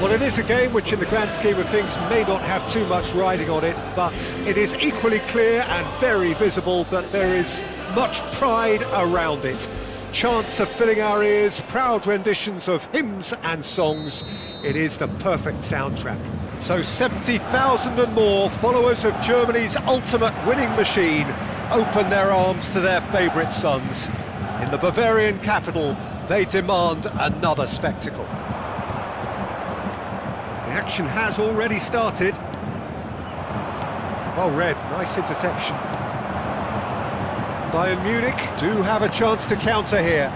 Well, it is a game which in the grand scheme of things may not have too much riding on it, but it is equally clear and very visible that there is much pride around it. Chants are filling our ears, proud renditions of hymns and songs. It is the perfect soundtrack. So 70,000 and more followers of Germany's ultimate winning machine open their arms to their favourite sons. In the Bavarian capital, they demand another spectacle. The action has already started. Well read, nice interception. Bayern Munich do have a chance to counter here.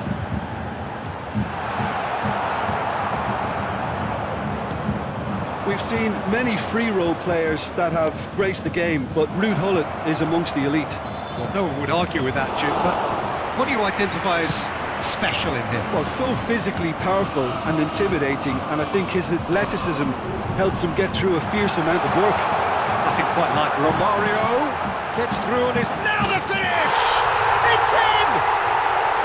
We've seen many free role players that have graced the game, but Ruud Gullit is amongst the elite. Well, no one would argue with that, Duke, but what do you identify as special in him? Well, so physically powerful and intimidating, and I think his athleticism helps him get through a fierce amount of work. Nothing quite like Romario. Gets through on his... Now the finish! It's in!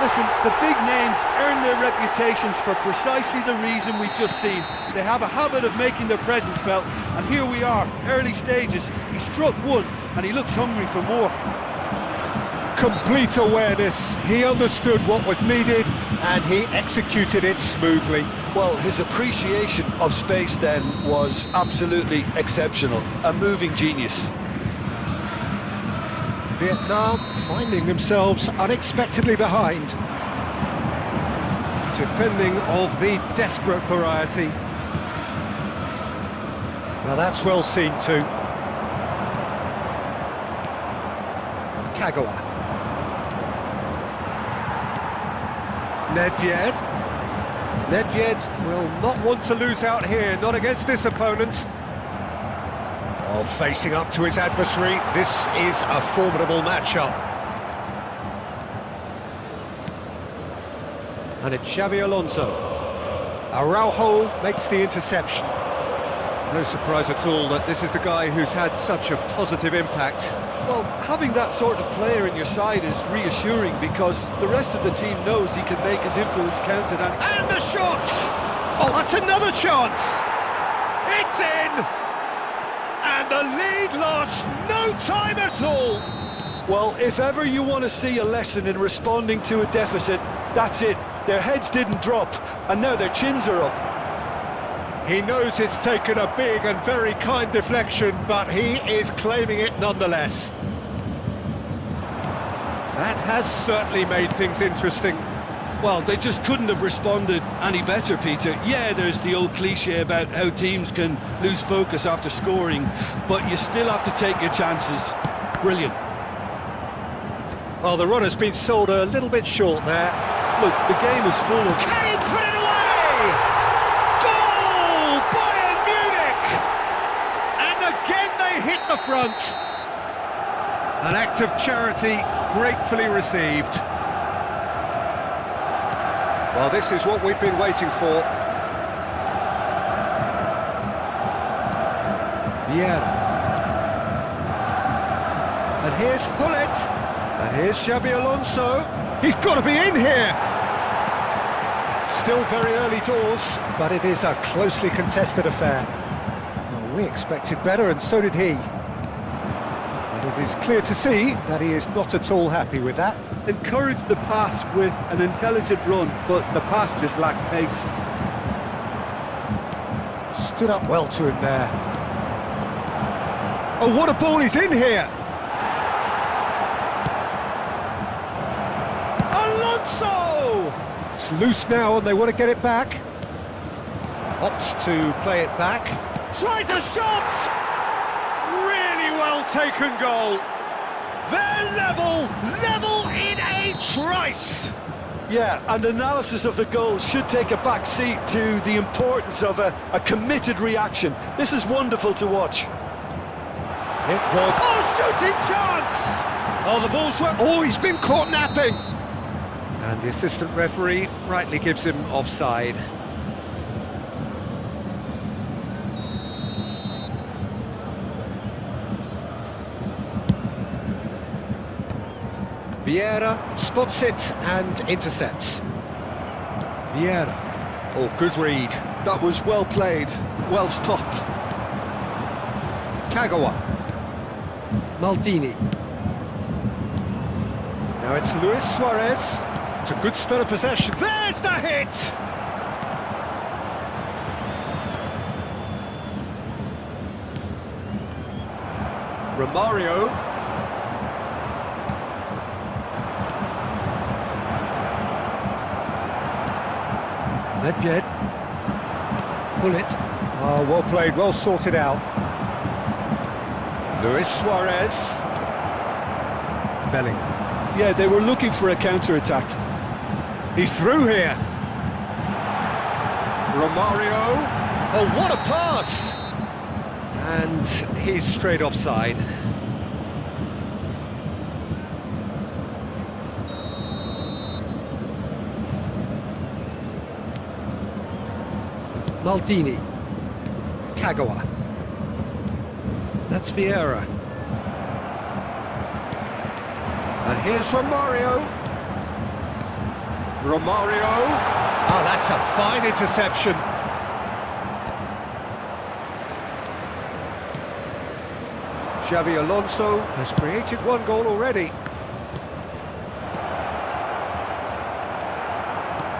Listen, the big names earn their reputations for precisely the reason we've just seen. They have a habit of making their presence felt, and here we are, early stages. He struck one, and he looks hungry for more. Complete awareness, he understood what was needed and he executed it smoothly. Well, his appreciation of space then was absolutely exceptional, a moving genius. Vietnam finding themselves unexpectedly behind. Defending of the desperate variety. Now that's well seen too. Kagawa. Nedved. Nedved will not want to lose out here, not against this opponent. Oh, facing up to his adversary, this is a formidable matchup. And it's Xabi Alonso. Araujo makes the interception. No surprise at all that this is the guy who's had such a positive impact. Well, having that sort of player in your side is reassuring because the rest of the team knows he can make his influence count at any... And the shot! Oh, that's another chance! It's in! And the lead lost no time at all! Well, if ever you want to see a lesson in responding to a deficit, that's it. Their heads didn't drop, and now their chins are up. He knows it's taken a big and very kind deflection, but he is claiming it nonetheless. That has certainly made things interesting. Well, they just couldn't have responded any better, Peter. Yeah, there's the old cliche about how teams can lose focus after scoring, but you still have to take your chances. Brilliant. Well, the run has been sold a little bit short there. Look, the game is full of... Can he put it away? Goal! Bayern Munich! And again they hit the front. An act of charity gratefully received. Well, this is what we've been waiting for. Vieira. And here's Gullit. And here's Xabi Alonso. He's got to be in here! Still very early doors, but it is a closely contested affair. Well, we expected better, and so did he. And it is clear to see that he is not at all happy with that. Encouraged the pass with an intelligent run, but the pass just lacked pace. Stood up well to him there. Oh, what a ball, he's in here! Alonso! It's loose now and they want to get it back. Opts to play it back. Tries a shot! Really well taken goal. They're level in a trice. Yeah, and analysis of the goal should take a back seat to the importance of a committed reaction. This is wonderful to watch. It was... Oh, shooting chance! Oh, the ball's... Oh, he's been caught napping. And the assistant referee rightly gives him offside. Vieira spots it and intercepts. Vieira. Oh, good read. That was well played, well stopped. Kagawa. Maldini. Now it's Luis Suarez. It's a good spell of possession. There's the hit! Romario. Nedved. Pull it. Oh, well played, well sorted out. Luis Suarez. Bellingham. Yeah, they were looking for a counter-attack. He's through here. Romario. Oh, what a pass! And he's straight offside. Maldini. Kagawa. That's Vieira. And here's Romario. Romario. Oh, that's a fine interception. Xabi Alonso has created one goal already.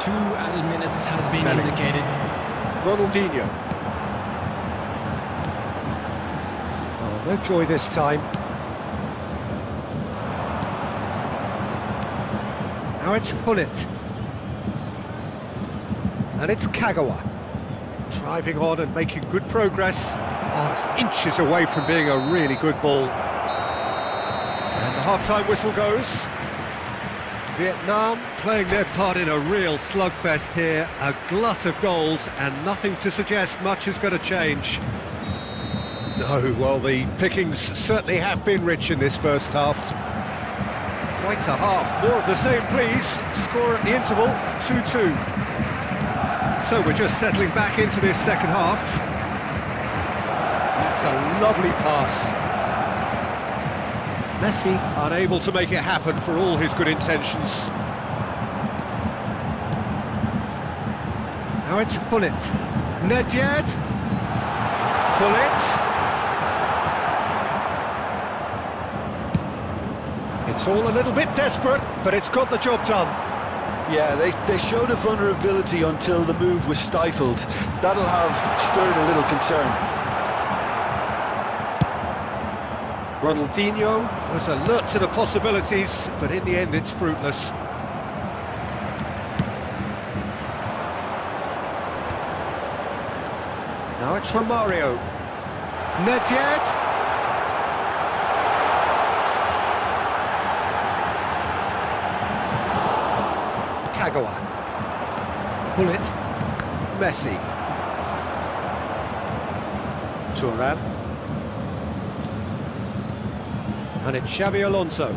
2 added minutes has been Bellingham. indicated. Ronaldinho. Oh, no joy this time. Now it's Hullet. And it's Kagawa. Driving on and making good progress. Oh, it's inches away from being a really good ball. And the half-time whistle goes. Vietnam playing their part in a real slugfest here. A glut of goals and nothing to suggest much is going to change. No, well, the pickings certainly have been rich in this first half. Quite a half. More of the same, please. Score at the interval, 2-2. So we're just settling back into this second half. That's a lovely pass. Messi unable to make it happen for all his good intentions. Now it's Hullet. Nedved. Hullet. It's all a little bit desperate, but it's got the job done. Yeah, they showed a vulnerability until the move was stifled. That'll have stirred a little concern. Ronaldinho was alert to the possibilities, but in the end it's fruitless. Now it's Romario. Nedved. Kagawa. Hullet. Messi. Thuram. And it's Xabi Alonso.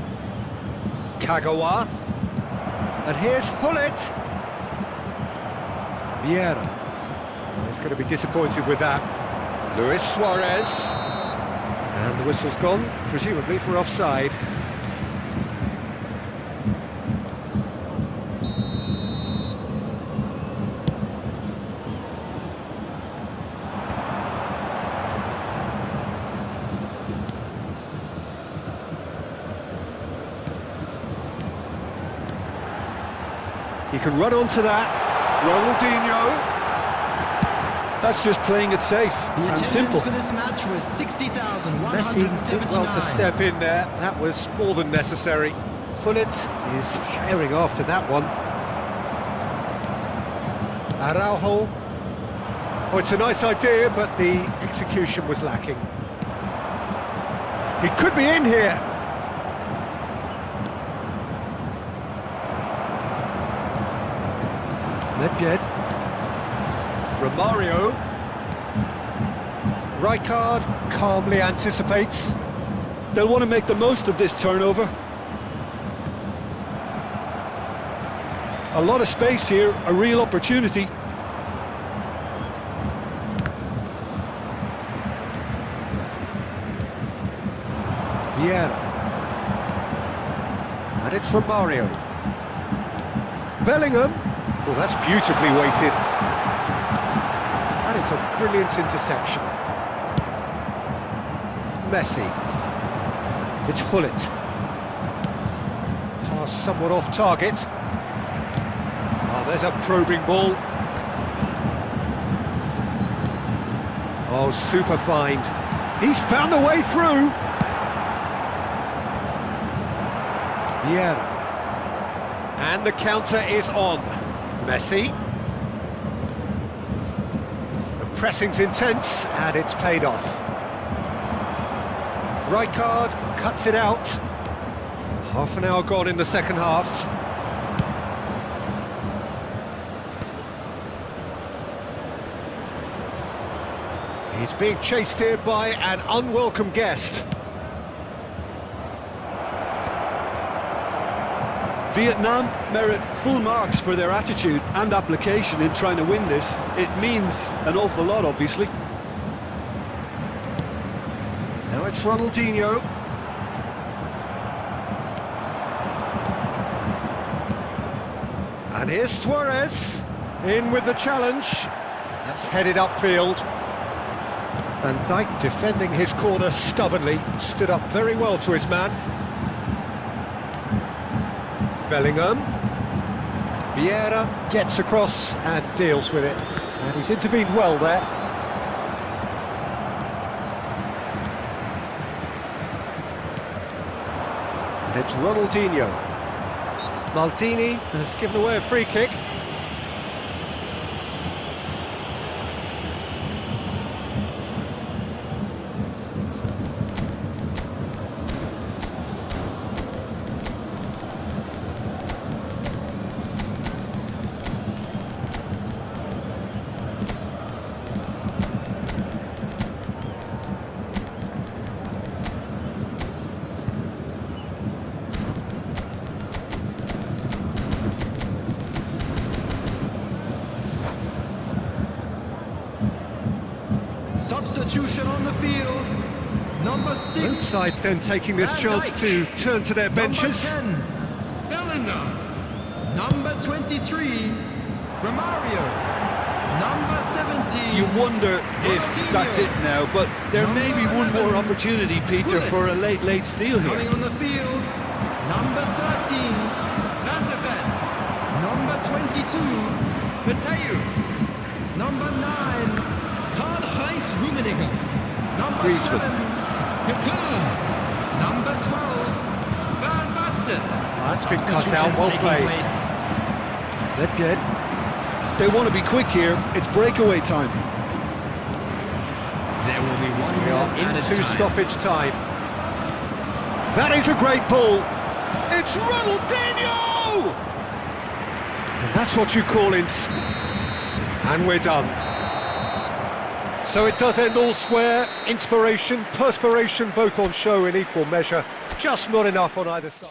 Kagawa. And here's Hullet. Vieira. He's going to be disappointed with that. Luis Suarez. And the whistle's gone, presumably for offside. He can run onto that. Ronaldinho. That's just playing it safe and simple. For this match was 60,179. Messi did well to step in there. That was more than necessary. Hullet is herring after that one. Araujo. Oh, it's a nice idea, but the execution was lacking. He could be in here. Nedved. Romario. Rijkaard calmly anticipates. They'll want to make the most of this turnover. A lot of space here, a real opportunity. Vieira. And it's Romario. Bellingham. Oh, that's beautifully weighted. There's a brilliant interception. Messi. It's Hullet. Pass somewhat off target. Oh, there's a probing ball. Oh, super find. He's found a way through. Vieira. And the counter is on. Messi. The pressing's intense, and it's paid off. Rijkaard cuts it out. Half an hour gone in the second half. He's being chased here by an unwelcome guest. Vietnam merit full marks for their attitude and application in trying to win this. It means an awful lot, obviously. Now it's Ronaldinho. And here's Suarez, in with the challenge. That's headed upfield. Van Dijk defending his corner stubbornly, stood up very well to his man. Bellingham. Vieira gets across and deals with it. And he's intervened well there. And it's Ronaldinho. Maldini has given away a free kick. Substitution on the field. Number 6. Both sides then taking this chance to turn to their benches. Number 10, Bellingham. Number 23, Romario. Number 17. You wonder if that's it now, but there may be one more opportunity, Peter, for a late steal here. Coming on the field, number 13, Van de Ven. Number 22, Mateus. Number 9, Karl-Heinz Rummenigge. Number Griezmann. 7, Cocoon. Number 12, Van Basten. That's been cut out, well played. Ledvied. They want to be quick here. It's breakaway time. There will be one We minute are added into time. stoppage time. That is a great ball. It's Ronaldinho! And that's what you call and we're done. So it does end all square. Inspiration, perspiration, both on show in equal measure. Just not enough on either side.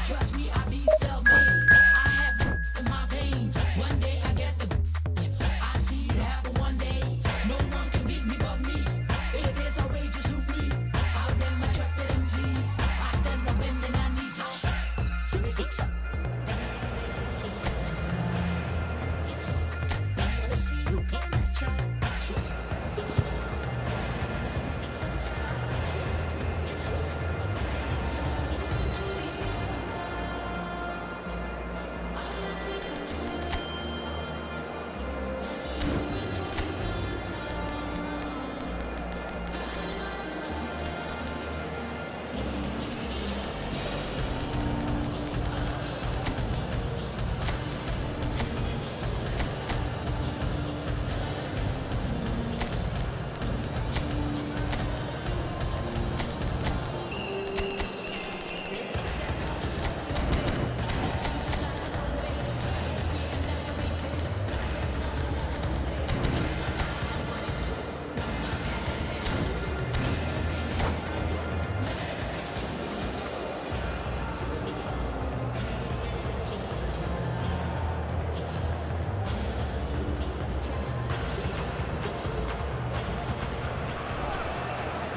Trust me, I be self-made. I have in my vein. One day I get the. I see it happen one day.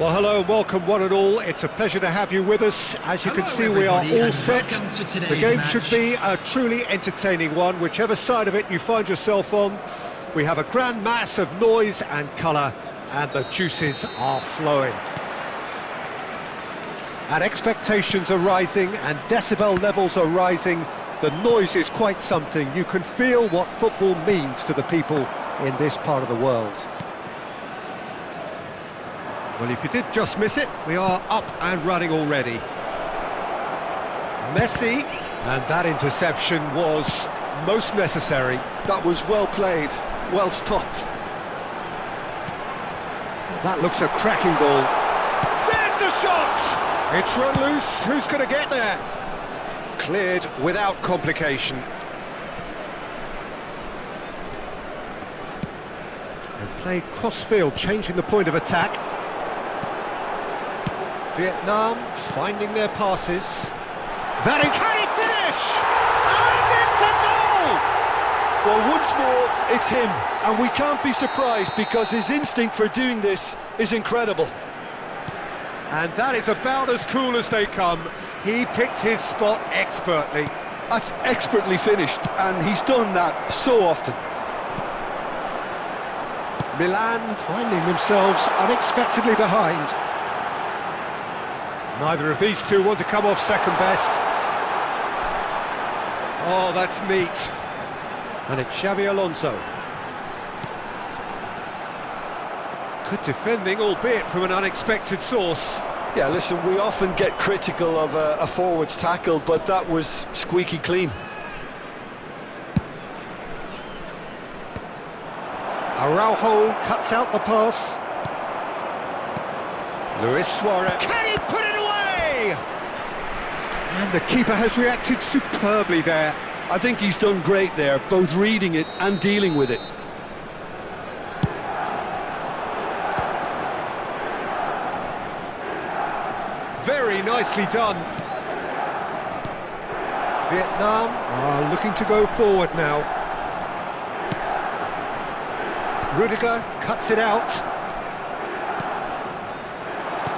Well, hello and welcome one and all. It's a pleasure to have you with us. As you can see, we are all set. The game should be a truly entertaining one, whichever side of it you find yourself on. We have a grand mass of noise and colour, and the juices are flowing. And expectations are rising, and decibel levels are rising. The noise is quite something. You can feel what football means to the people in this part of the world. Well, if you did just miss it, we are up and running already. Messi, and that interception was most necessary. That was well played, well stopped. That looks a cracking ball. There's the shot! It's run loose, who's going to get there? Cleared without complication. And played cross-field, changing the point of attack. Vietnam finding their passes. Can he finish? And it's a goal! Well, once more, it's him, and we can't be surprised because his instinct for doing this is incredible. And that is about as cool as they come. He picked his spot expertly. That's expertly finished, and he's done that so often. Milan finding themselves unexpectedly behind. Neither of these two want to come off second best. Oh, that's neat. And it's Xabi Alonso. Good defending, albeit from an unexpected source. Yeah, listen, we often get critical of a forward's tackle, but that was squeaky clean. Araujo cuts out the pass. Luis Suarez. Can he put it away? And the keeper has reacted superbly there. I think he's done great there, both reading it and dealing with it. Very nicely done. Vietnam are looking to go forward now. Rudiger cuts it out.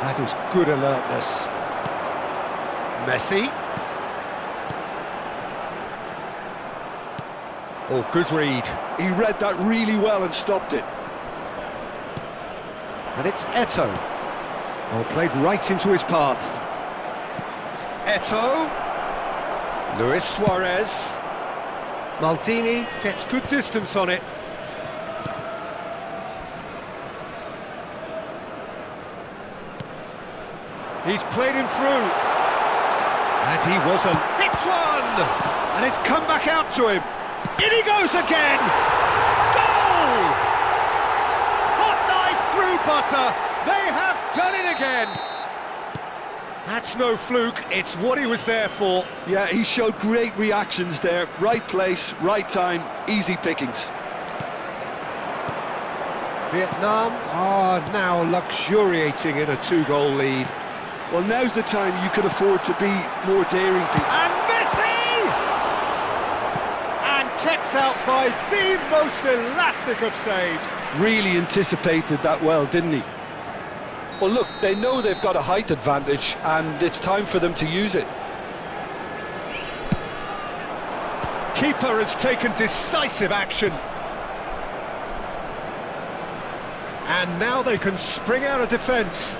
That is good alertness. Messi. Oh, good read. He read that really well and stopped it. And it's Eto'o. Oh, played right into his path. Eto'o. Luis Suarez. Maldini gets good distance on it. He's played him through. And he wasn't. Hits one! And it's come back out to him. In he goes again! Goal! Hot knife through butter. They have done it again. That's no fluke. It's what he was there for. Yeah, he showed great reactions there. Right place, right time, easy pickings. Vietnam are now luxuriating in a two-goal lead. Well, now's the time you can afford to be more daring, Pete. And Messi! And kept out by the most elastic of saves. Really anticipated that well, didn't he? Well, look, they know they've got a height advantage, and it's time for them to use it. Keeper has taken decisive action. And now they can spring out of defence.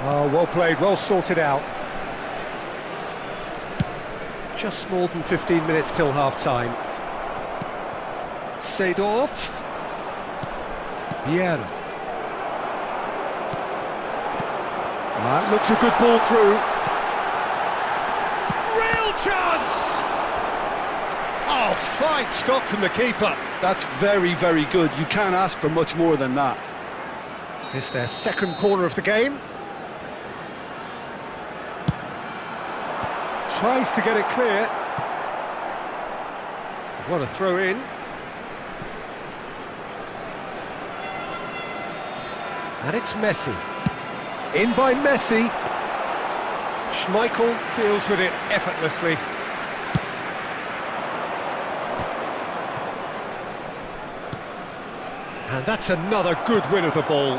Oh, well played, well sorted out. Just more than 15 minutes till half-time. Seedorf. Vieira. That looks a good ball through. Real chance! Oh, fine stop from the keeper. That's very, very good. You can't ask for much more than that. It's their second corner of the game. Tries to get it clear. What a throw in. And it's Messi. In by Messi. Schmeichel deals with it effortlessly. And that's another good win of the ball.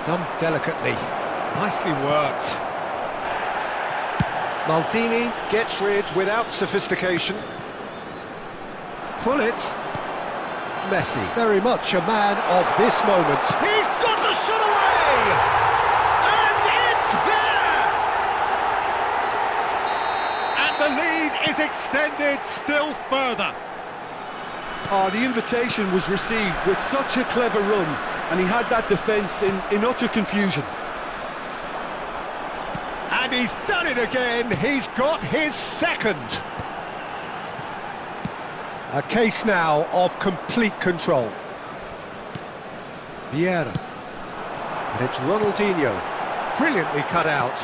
Done delicately. Nicely worked. Maldini gets rid without sophistication. Pull it. Messi, very much a man of this moment. He's got the shot away! And it's there! And the lead is extended still further. Oh, the invitation was received with such a clever run, and he had that defence in utter confusion. And he's done it again. He's got his second. A case now of complete control. Vieira. And it's Ronaldinho. Brilliantly cut out.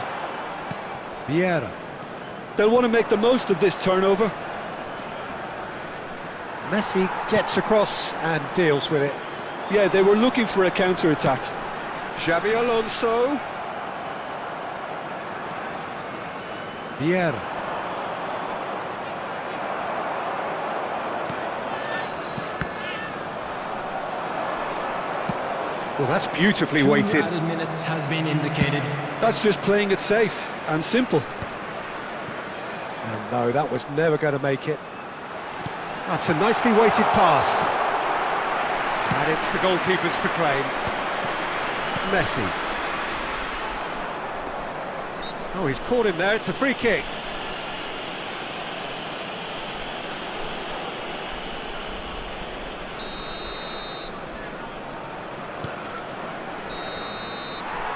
Vieira. They'll want to make the most of this turnover. Messi gets across and deals with it. Yeah, they were looking for a counter-attack. Xabi Alonso. Vieira. Well, that's beautifully weighted. Added minutes has been indicated. That's just playing it safe and simple. And no, that was never going to make it. That's a nicely weighted pass. And it's the goalkeepers to claim. Messi. Oh, he's caught him there. It's a free kick.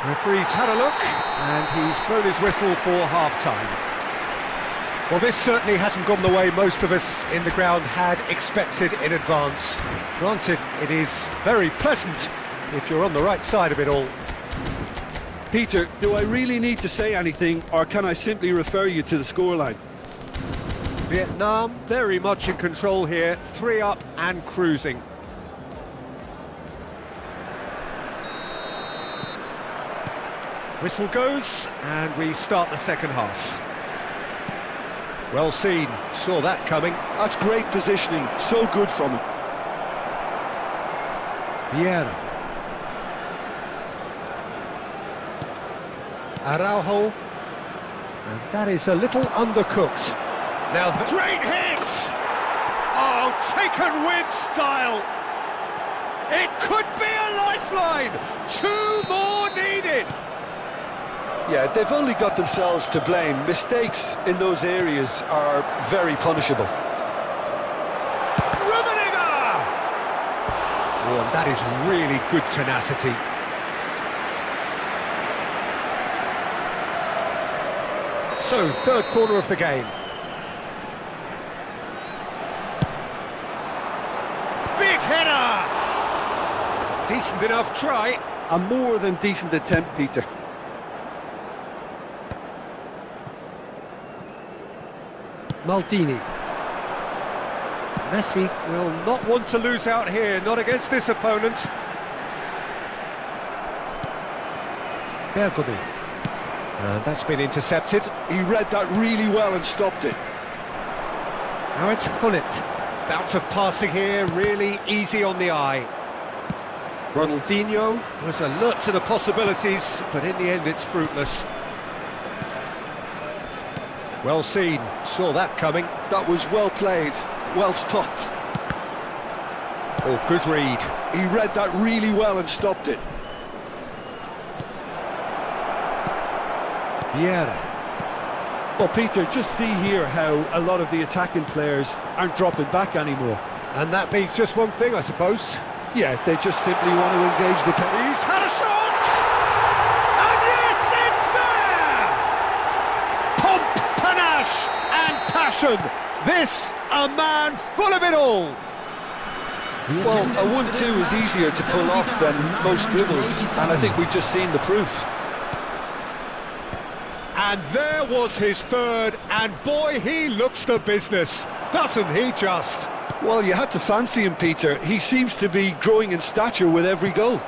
Referee's had a look, and he's blown his whistle for half-time. Well, this certainly hasn't gone the way most of us in the ground had expected in advance. Granted, it is very pleasant if you're on the right side of it all. Peter, do I really need to say anything, or can I simply refer you to the scoreline? Vietnam very much in control here, 3 up and cruising. Whistle goes, and we start the second half. Well seen, saw that coming. That's great positioning, so good from him. Vieira. Araujo. And that is a little undercooked. Now, great hit! Oh, taken with style! It could be a lifeline! 2 more needed! Yeah, they've only got themselves to blame. Mistakes in those areas are very punishable. Rummenigge! Oh, and that is really good tenacity. So, third quarter of the game. Big header! Decent enough try. A more than decent attempt, Peter. Maldini. Messi will not want to lose out here, not against this opponent. Bergomi. And that's been intercepted. He read that really well and stopped it. Now it's Hullet. Bout of passing here, really easy on the eye. Ronaldinho was alert to the possibilities, but in the end it's fruitless. Well seen, saw that coming. That was well played, well stopped. Oh, good read. He read that really well and stopped it. Vieira. Well, Peter, just see here how a lot of the attacking players aren't dropping back anymore. And that means just one thing, I suppose. Yeah, they just simply want to engage the... He's had a shot! And yes, it's there! Pomp, panache and passion. This, a man full of it all. Well, a 1-2 is easier to pull off than most dribbles, and I think we've just seen the proof. And there was his third, and boy, he looks the business, doesn't he just? Well, you had to fancy him, Peter. He seems to be growing in stature with every goal.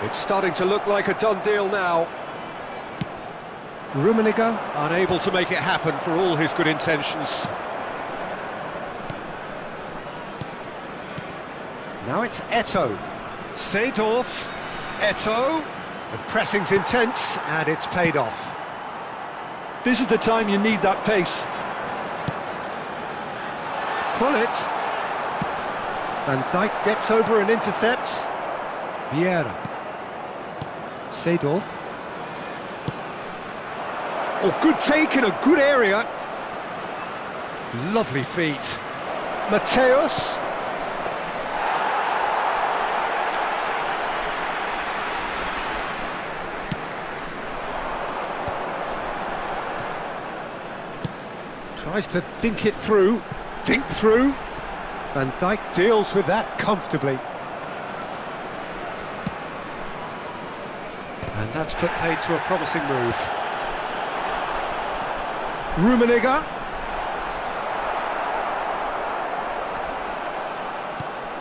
It's starting to look like a done deal now. Rummenigge unable to make it happen for all his good intentions. Now it's Eto'o. Seedorf, Eto'o. The pressing's intense and it's paid off. This is the time you need that pace. Pull it. Van Dijk gets over and intercepts. Vieira. Seedorf. Oh, good take in a good area. Lovely feet. Mateus. Tries to dink it through. Dink through. Van Dijk deals with that comfortably. And that's put paid to a promising move. Rummenigge.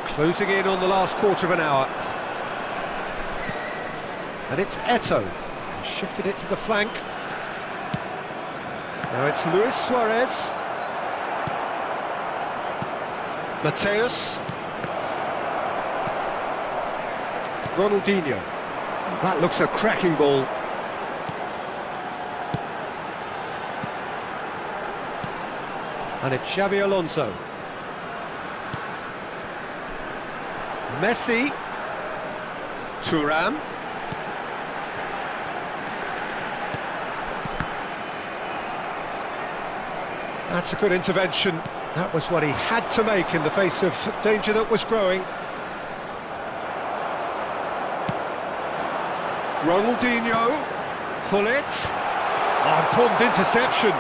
Closing in on the last quarter of an hour. And it's Eto'o. He shifted it to the flank. Now it's Luis Suarez. Mateus. Ronaldinho. Oh, that looks a cracking ball. And it's Xabi Alonso. Messi. Thuram. That's a good intervention. That was what he had to make in the face of danger that was growing. Ronaldinho. Pull it. Oh, important interception.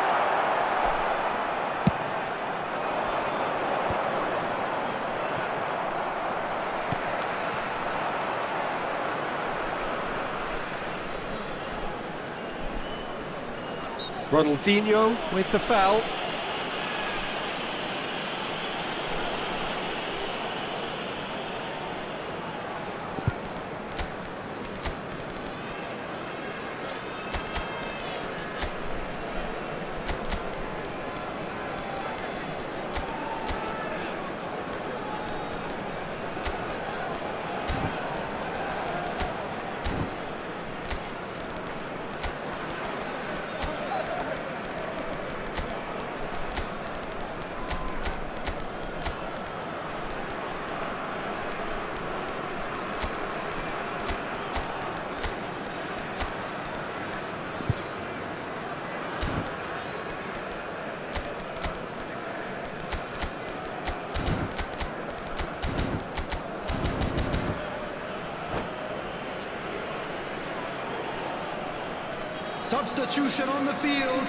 Ronaldinho with the foul. Substitution on the field.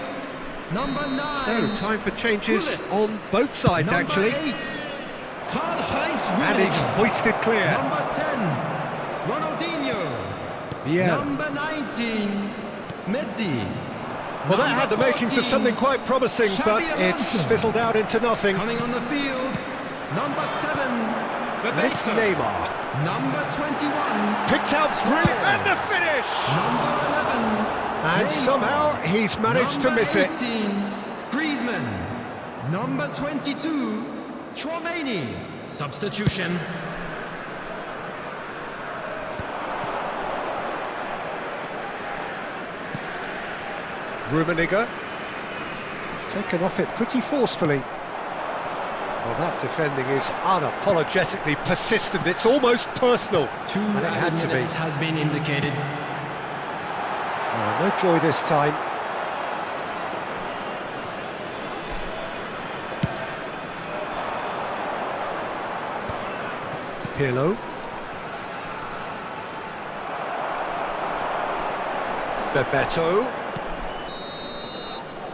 Number 9. So, time for changes on both sides, Number actually. 8. Karl-Heinz And it's Rummenigge. hoisted clear. Number 10. Ronaldinho. Yeah. Number 19. Messi. Well, that had the Number makings of 14, something quite promising, but Xabi it's Alonso. fizzled out into nothing. Coming on the field. Number 7. And it's Bebeto. Neymar. Number 21. Picked out brilliant, and the finish! Number 11. And Neymar. somehow he's managed to miss it. 18, Griezmann. Number 22, Chouameni. Substitution. Rummenigge. Taken off it pretty forcefully. Well, that defending is unapologetically persistent. It's almost personal. And it had to be. 2 minutes has been indicated. Oh, no joy this time. Pirlo. Bebeto.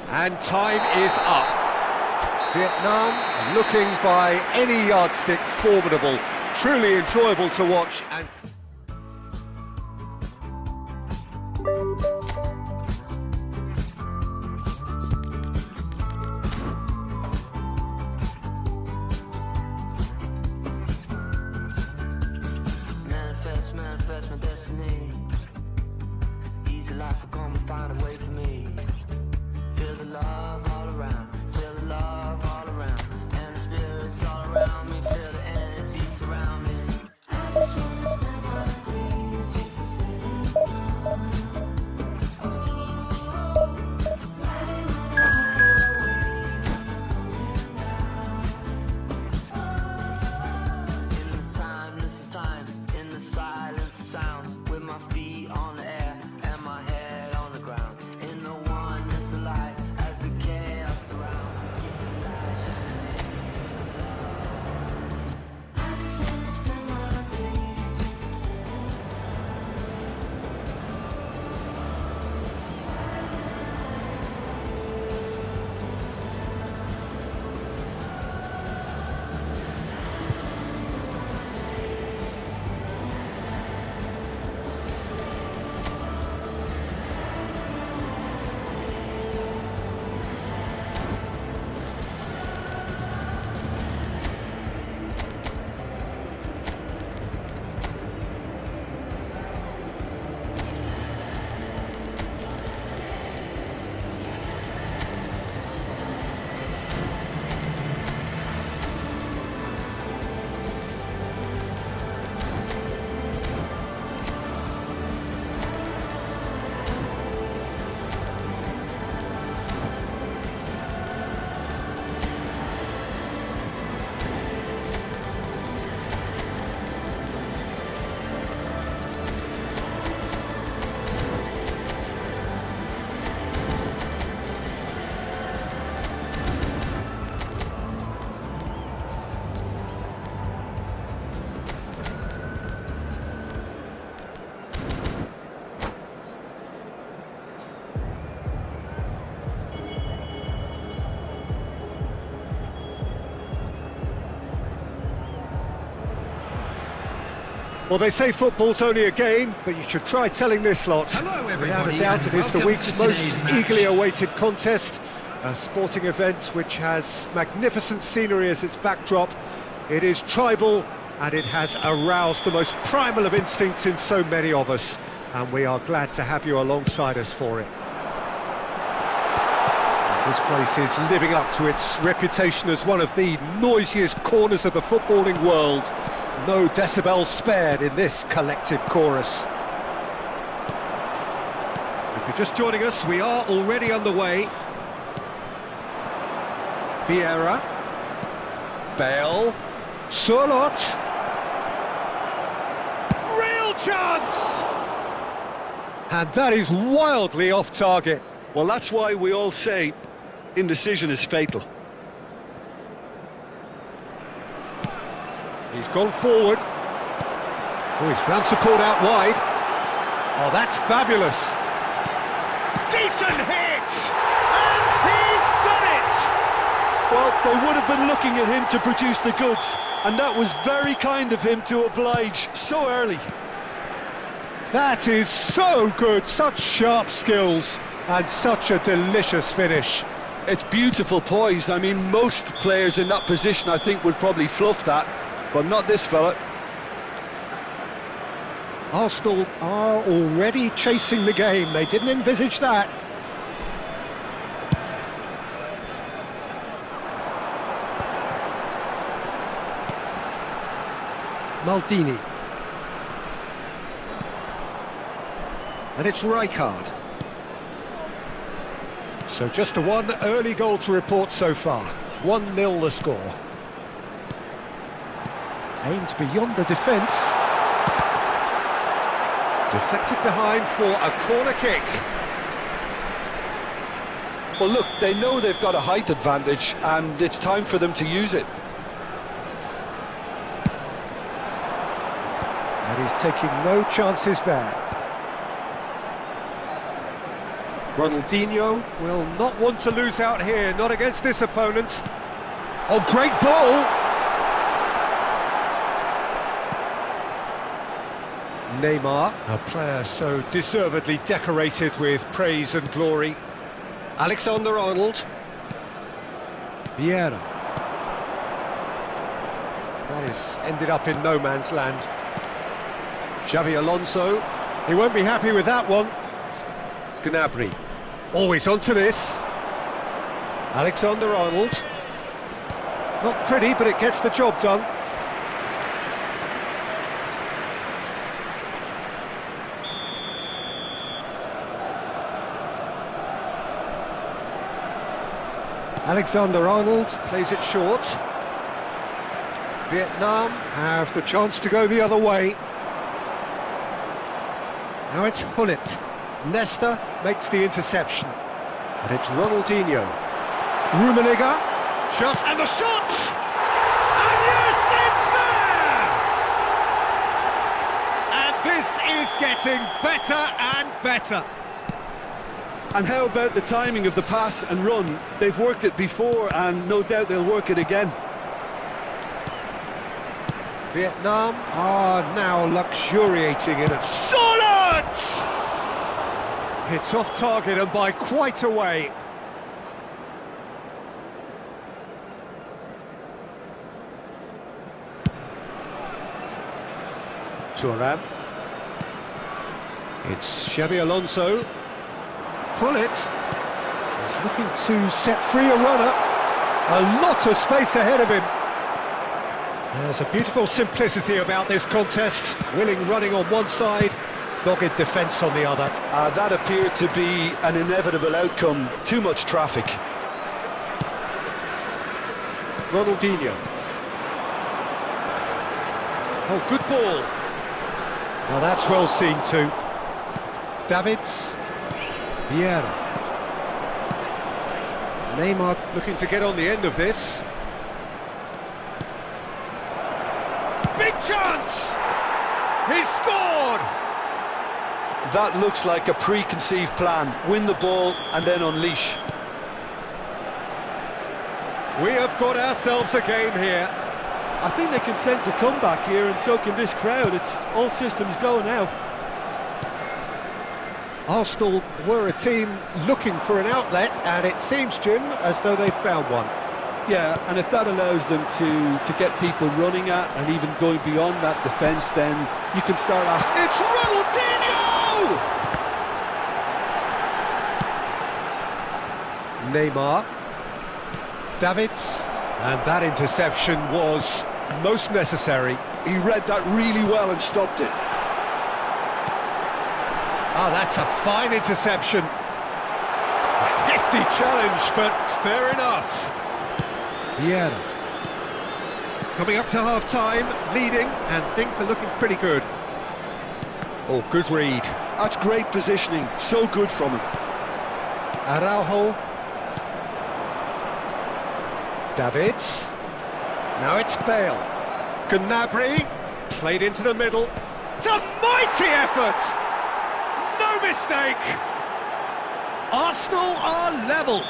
And time is up. Vietnam looking by any yardstick formidable. Truly enjoyable to watch. And manifest my destiny. Easy life will come and find a way for me. Feel the love all around, feel the love all around, and the spirits all around me, feel the energy surround me. I just wanna spend Well, they say football's only a game, but you should try telling this lot. Hello, everybody, Without a doubt, and it is the welcome week's to most today's match. eagerly awaited contest. A sporting event which has magnificent scenery as its backdrop. It is tribal, and it has aroused the most primal of instincts in so many of us. And we are glad to have you alongside us for it. This place is living up to its reputation as one of the noisiest corners of the footballing world. No decibels spared in this collective chorus. If you're just joining us, we are already underway. Vieira, Bale, Surlot. Real chance! And that is wildly off target. Well, that's why we all say indecision is fatal. He's gone forward. Oh, he's found support out wide. Oh, that's fabulous. Decent hit! And he's done it! Well, they would have been looking at him to produce the goods, and that was very kind of him to oblige so early. That is so good, such sharp skills, and such a delicious finish. It's beautiful poise. I mean, most players in that position, I think, would probably fluff that, but not this fella. Arsenal are already chasing the game. They didn't envisage that. Maldini. And it's Rijkaard. So just a one early goal to report so far. 1-0 the score. Aimed beyond the defence. Deflected behind for a corner kick. Well, look, they know they've got a height advantage, and it's time for them to use it. And he's taking no chances there. Ronaldinho will not want to lose out here, not against this opponent. Oh, great ball! Neymar, a player so deservedly decorated with praise and glory. Alexander-Arnold. Vieira. That has ended up in no man's land. Xavi Alonso. He won't be happy with that one. Gnabry. Always onto this. Alexander-Arnold. Not pretty, but it gets the job done. Alexander-Arnold plays it short. Vietnam have the chance to go the other way. Now it's Hullet. Nesta makes the interception. And it's Ronaldinho. Rummenigge. Just and the shot! And yes, it's there! And this is getting better and better. And how about the timing of the pass and run? They've worked it before, and no doubt they'll work it again. Vietnam are now luxuriating in it. Solid! It's off target and by quite a way. Thuram. It's Xavi Alonso. Hullet is looking to set free a runner. A lot of space ahead of him. There's a beautiful simplicity about this contest. Willing running on one side, dogged defence on the other. That appeared to be an inevitable outcome. Too much traffic. Ronaldinho. Oh, good ball. Now that's well seen too. Davids. Vieira. Neymar looking to get on the end of this. Big chance! He's scored! That looks like a preconceived plan. Win the ball and then unleash. We have got ourselves a game here. I think they can sense a comeback here, and so can this crowd. It's all systems go now. Arsenal were a team looking for an outlet, and it seems, Jim, as though they've found one. Yeah, and if that allows them to get people running at and even going beyond that defence, then you can start asking... It's Ronaldinho! Neymar. Davids. And that interception was most necessary. He read that really well and stopped it. Oh, that's a fine interception. A hefty challenge, but fair enough. Vieira. Coming up to half-time, leading, and things are looking pretty good. Oh, good read. That's great positioning, so good from him. Araujo. Davids. Now it's Bale. Gnabry. Played into the middle. It's a mighty effort! No mistake! Arsenal are level.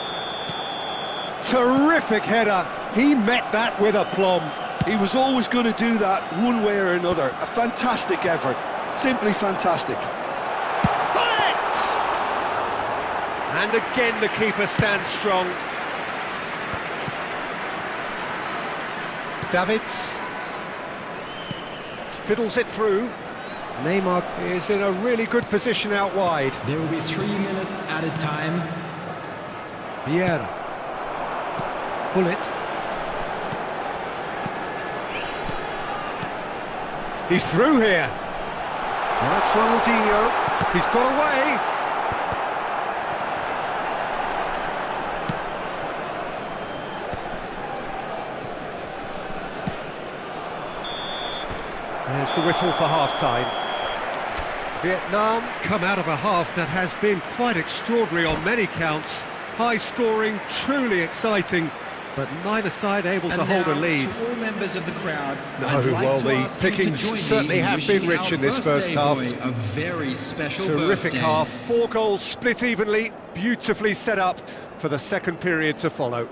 Terrific header. He met that with aplomb. He was always going to do that one way or another. A fantastic effort. Simply fantastic. Bullet! And again the keeper stands strong. Davids. Fiddles it through. Neymar is in a really good position out wide. There will be 3 minutes added time. Vieira. Pull it. He's through here. Now it's Ronaldinho. He's got away. There's the whistle for half-time. Vietnam come out of a half that has been quite extraordinary on many counts. High-scoring, truly exciting, but neither side able to hold a lead. To all members of the crowd, No, I'd like well, to the ask you to pickings join me certainly in have wishing been rich our in this first birthday half. boy a very special Terrific birthday. half, 4 goals split evenly, beautifully set up for the second period to follow.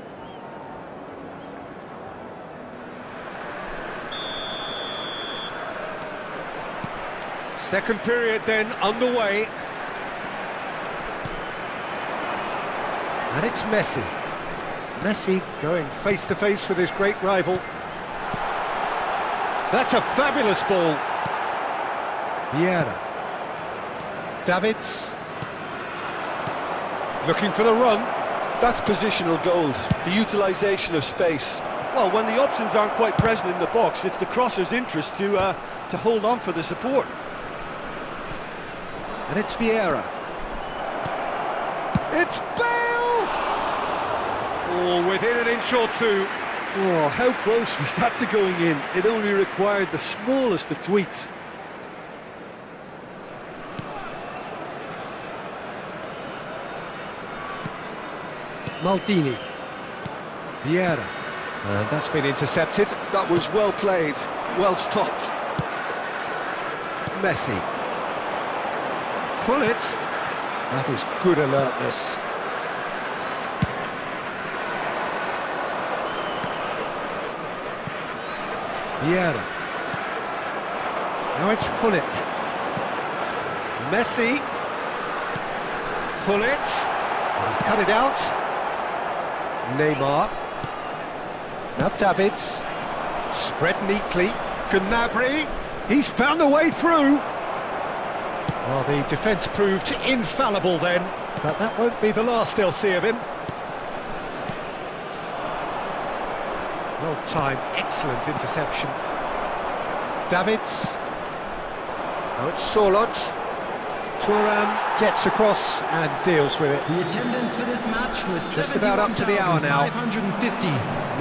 Second period then underway. And it's Messi. Messi going face-to-face with his great rival. That's a fabulous ball. Vieira. Davids. Looking for the run. That's positional gold, the utilisation of space. Well, when the options aren't quite present in the box, it's the crosser's interest to hold on for the support. And it's Vieira. It's Bale! Oh, within an inch or two. Oh, how close was that to going in? It only required the smallest of tweaks. Maldini. Vieira. And that's been intercepted. That was well played, well stopped. Messi. Pull it. That is good alertness. Vieira. Now it's Hullet. Messi. Hullet. He's cut it out. Neymar. Now Davids. Spread neatly. Gnabry. He's found a way through. Well, the defence proved infallible then, but that won't be the last they'll see of him. Well-timed, excellent interception. Davids. Now it's Sorloth. Thuram gets across and deals with it. The attendance for this match was Just about up to the hour now. 71,550.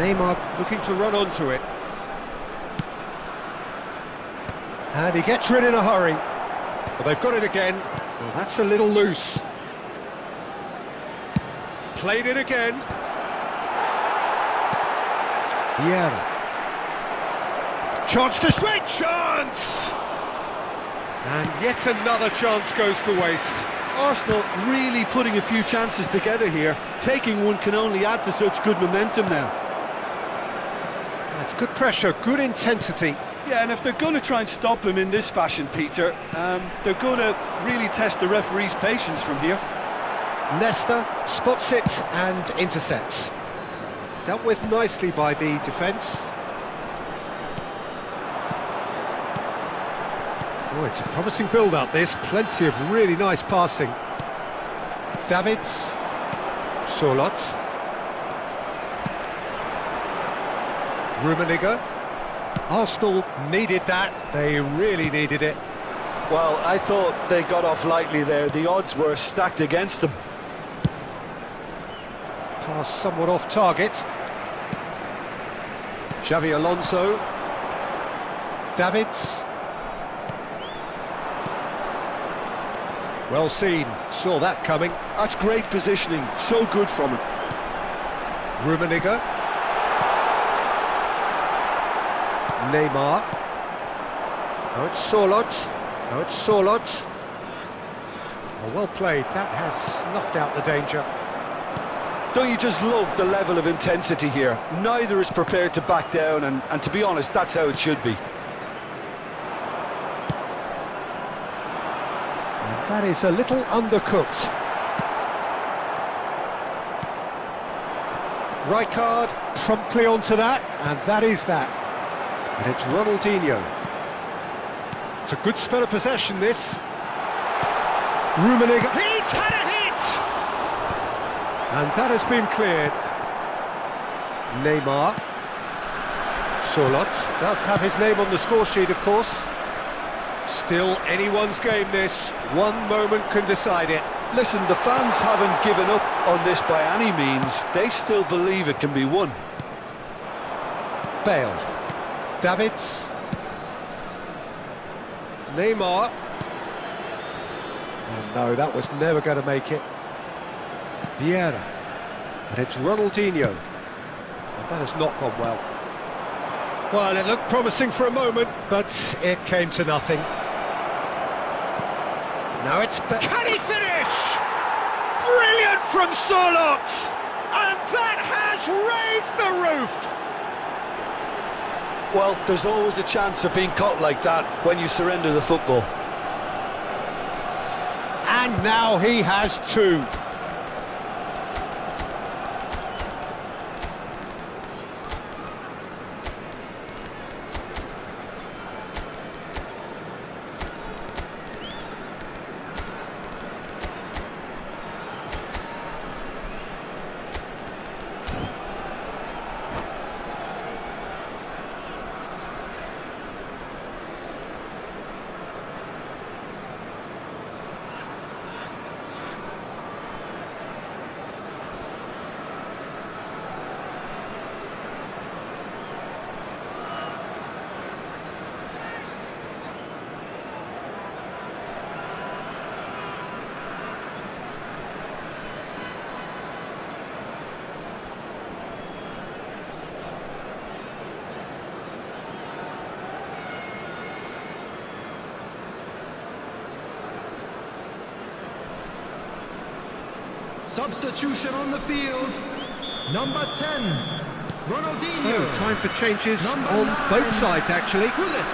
Neymar looking to run onto it. And he gets rid in a hurry. Well, they've got it again. Well, that's a little loose. Played it again. Vieira. Chance to straight chance! And yet another chance goes to waste. Arsenal really putting a few chances together here. Taking one can only add to such good momentum now. It's good pressure, good intensity. Yeah, and if they're going to try and stop him in this fashion, Peter, they're going to really test the referee's patience from here. Nesta spots it and intercepts. Dealt with nicely by the defence. Oh, it's a promising build-up, this. Plenty of really nice passing. Davids. Solot. Rummenigge. Arsenal needed that. They really needed it. Well, I thought they got off lightly there. The odds were stacked against them. Pass somewhat off target. Xavi Alonso. Davids. Well seen, saw that coming. That's great positioning, so good from him. Rummenigge. Neymar. Now it's Solot. Now it's Solot. Oh, well played, that has snuffed out the danger. Don't you just love the level of intensity here? Neither is prepared to back down, and to be honest, that's how it should be. And that is a little undercooked. Rijkaard promptly onto that, and that is that. And it's Ronaldinho. It's a good spell of possession, this. Rummenigge. He's had a hit! And that has been cleared. Neymar. Solot does have his name on the score sheet, of course. Still anyone's game, this. One moment can decide it. Listen, the fans haven't given up on this by any means. They still believe it can be won. Bale. Davids. Neymar. Oh no, that was never going to make it. Vieira. And it's Ronaldinho. And that has not gone well. Well, it looked promising for a moment, but it came to nothing. Now it's... Can he finish? Brilliant from Solot! And that has raised the roof! Well, there's always a chance of being caught like that when you surrender the football. And now he has two. Substitution on the field. Number 10, Ronaldinho. So, time for changes Number on 9, both sides, actually. Gullit.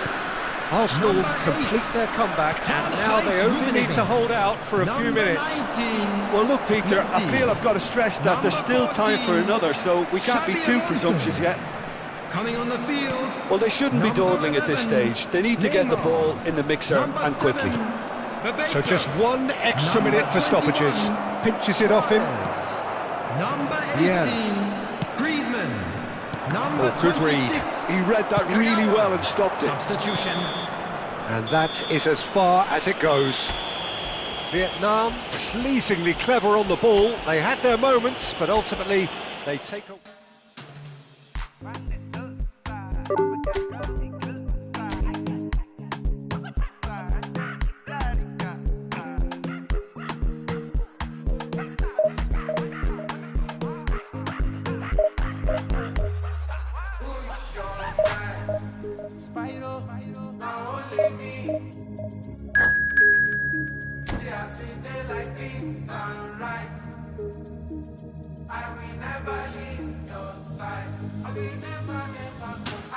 Arsenal Number 8, complete their comeback, and now they only need to hold out for a few minutes. 19, Well, look, Peter, I Messi. feel I've got to stress that there's still time for another, so we can't be too presumptuous yet. Coming on the field. Well, they shouldn't be dawdling at this stage. They need to get the ball in the mixer Number and quickly. 7, So just Bebeto. one extra Number minute for stoppages. 21, Pinches it off him. Number 18, Yeah. Griezmann. Number Oh, good read. 26, He read that really well and stopped it. substitution. And that is as far as it goes. Vietnam pleasingly clever on the ball. They had their moments, but ultimately they take a... Spyro, now only me. See us day like this sunrise. I will never leave your side. I will never ever go.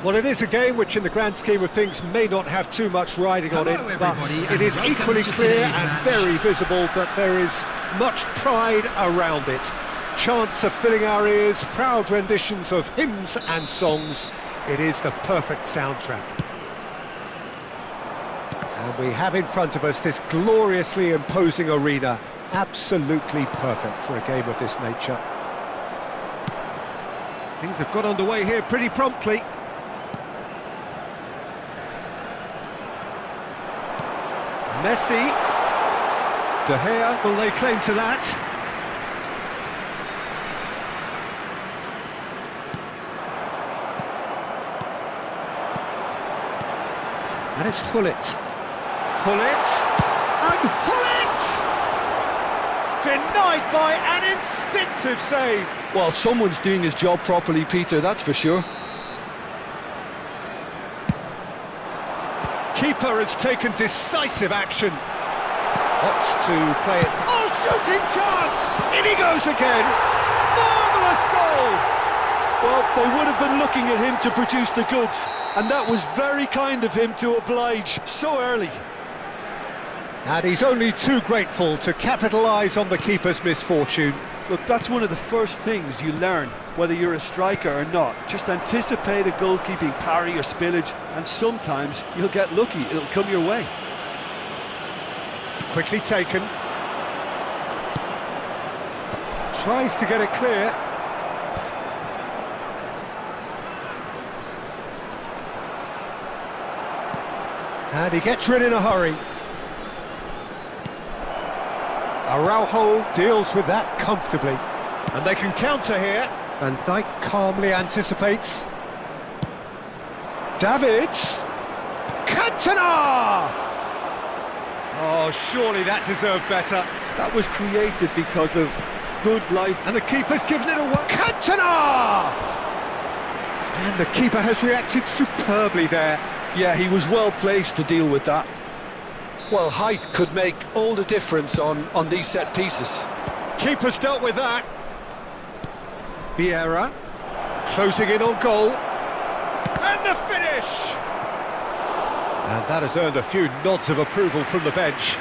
Well, it is a game which in the grand scheme of things may not have too much riding on it, but it is equally clear and very visible that there is much pride around it. Chants are filling our ears, proud renditions of hymns and songs. It is the perfect soundtrack. And we have in front of us this gloriously imposing arena, absolutely perfect for a game of this nature. Things have got underway here pretty promptly. Messi. De Gea, will they claim to that? And it's Hullet. Hullet. And Hullet! Denied by an instinctive save. Well, someone's doing his job properly, Peter, that's for sure. Keeper has taken decisive action. Opts to play it. Oh, shooting chance! In he goes again. Marvellous goal! Well, they would have been looking at him to produce the goods, and that was very kind of him to oblige so early. And he's only too grateful to capitalise on the keeper's misfortune. Look, that's one of the first things you learn, whether you're a striker or not. Just anticipate a goalkeeping parry or spillage, and sometimes you'll get lucky, it'll come your way. Quickly taken. Tries to get it clear. And he gets rid in a hurry. Araujo deals with that comfortably. And they can counter here. Van Dijk calmly anticipates. Davids. Cantona! Oh, surely that deserved better. That was created because of good life. And the keeper's given it away. Cantona! And the keeper has reacted superbly there. Yeah, he was well placed to deal with that. Well, height could make all the difference on these set pieces. Keeper's dealt with that. Vieira closing in on goal. And the finish! And that has earned a few nods of approval from the bench.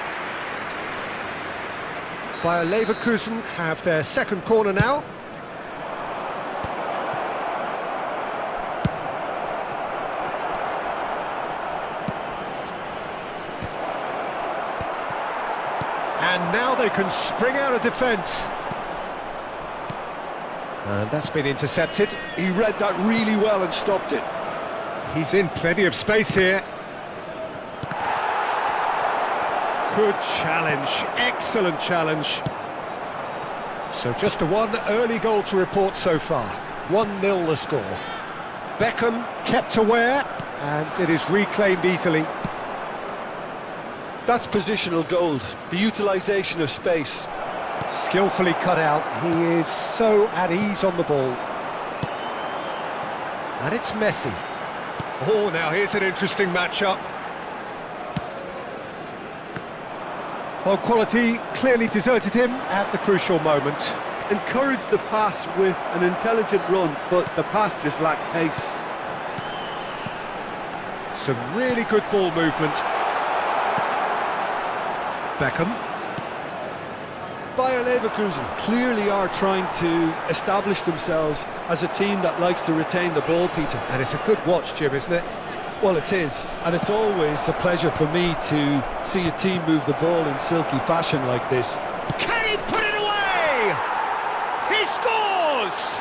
Bayer Leverkusen have their second corner now. And now they can spring out of defence. And that's been intercepted. He read that really well and stopped it. He's in plenty of space here. Good challenge, excellent challenge. So just the one early goal to report so far. 1-0 the score. Beckham kept aware, and it is reclaimed easily. That's positional gold, the utilisation of space. Skillfully cut out, he is so at ease on the ball. And it's Messi. Oh, now here's an interesting matchup. Well, quality clearly deserted him at the crucial moment. Encouraged the pass with an intelligent run, but the pass just lacked pace. Some really good ball movement. Beckham. Bayer Leverkusen clearly are trying to establish themselves as a team that likes to retain the ball, Peter. And it's a good watch, Jim, isn't it? Well, it is, and it's always a pleasure for me to see a team move the ball in silky fashion like this. Can he put it away? He scores!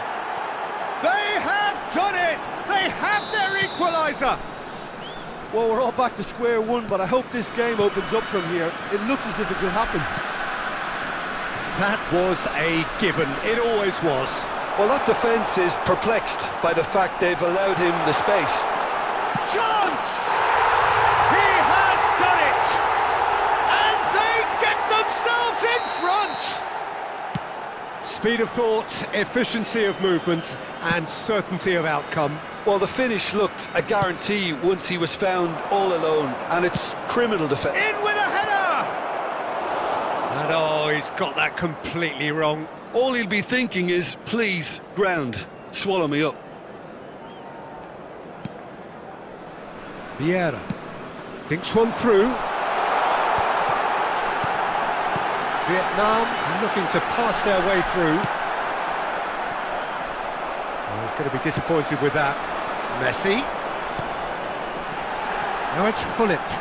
They have done it! They have their equaliser! Well, we're all back to square one, but I hope this game opens up from here. It looks as if it could happen. That was a given. It always was. Well, that defence is perplexed by the fact they've allowed him the space. Chance! He has done it! And they get themselves in front! Speed of thought, efficiency of movement, and certainty of outcome. Well, the finish looked a guarantee once he was found all alone, and it's criminal defence. In with a header! And oh, he's got that completely wrong. All he'll be thinking is, please, ground, swallow me up. Vieira thinks one through. Vietnam looking to pass their way through. Oh, he's going to be disappointed with that. Messi. Now it's Hullet.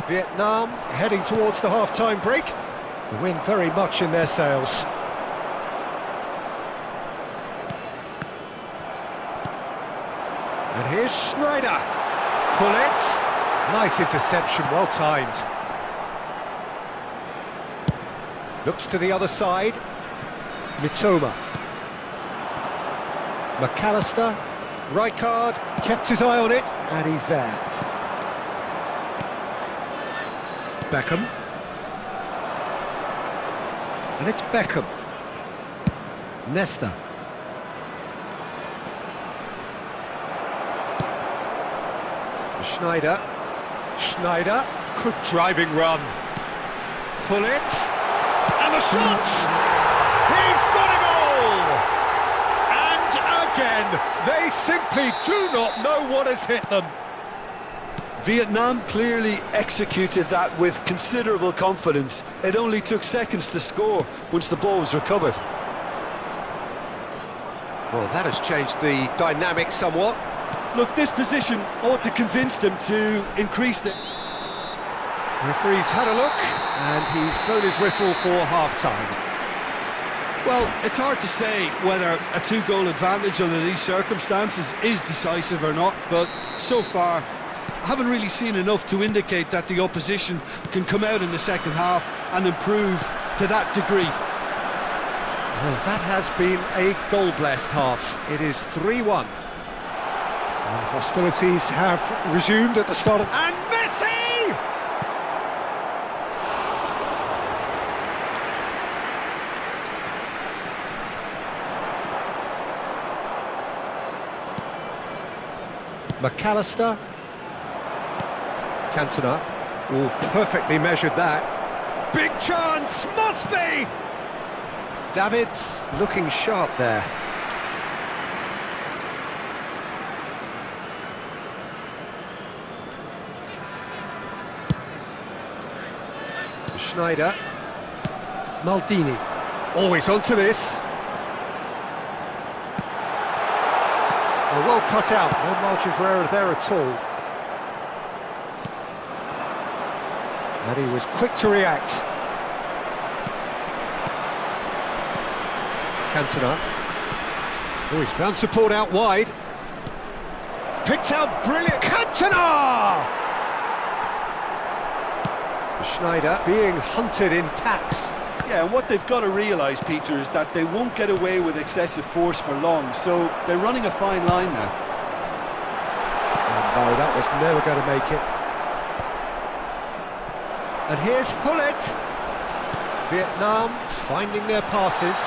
Vietnam heading towards the half-time break. The wind very much in their sails. And here's Schneider. Hullet. Nice interception, well timed. Looks to the other side. Mitoma. McAllister. Rijkaard kept his eye on it, and he's there. Beckham. And it's Beckham. Nesta. Schneider. Schneider. Good driving run. Hullet. And the shot! He's got a goal! And again, they simply do not know what has hit them. Vietnam clearly executed that with considerable confidence. It only took seconds to score once the ball was recovered. Well, that has changed the dynamic somewhat. Look, this position ought to convince them to increase the... Referee's had a look, and he's blown his whistle for half-time. Well, it's hard to say whether a two-goal advantage under these circumstances is decisive or not, but so far I haven't really seen enough to indicate that the opposition can come out in the second half and improve to that degree. Well, that has been a goal-blessed half. It is 3-1. And hostilities have resumed at the start of... And Messi! McAllister. Cantona. Oh, perfectly measured that. Big chance! Must be! Davids looking sharp there. Schneider. Maldini. Always onto this. Oh, well cut out. No margin for error there at all. And he was quick to react. Cantona. Oh, he's found support out wide. Picked out brilliant. Cantona! Schneider being hunted in packs. Yeah, and what they've got to realise, Peter, is that they won't get away with excessive force for long, so they're running a fine line now. Oh, no, that was never going to make it. And here's Hullet. Vietnam finding their passes.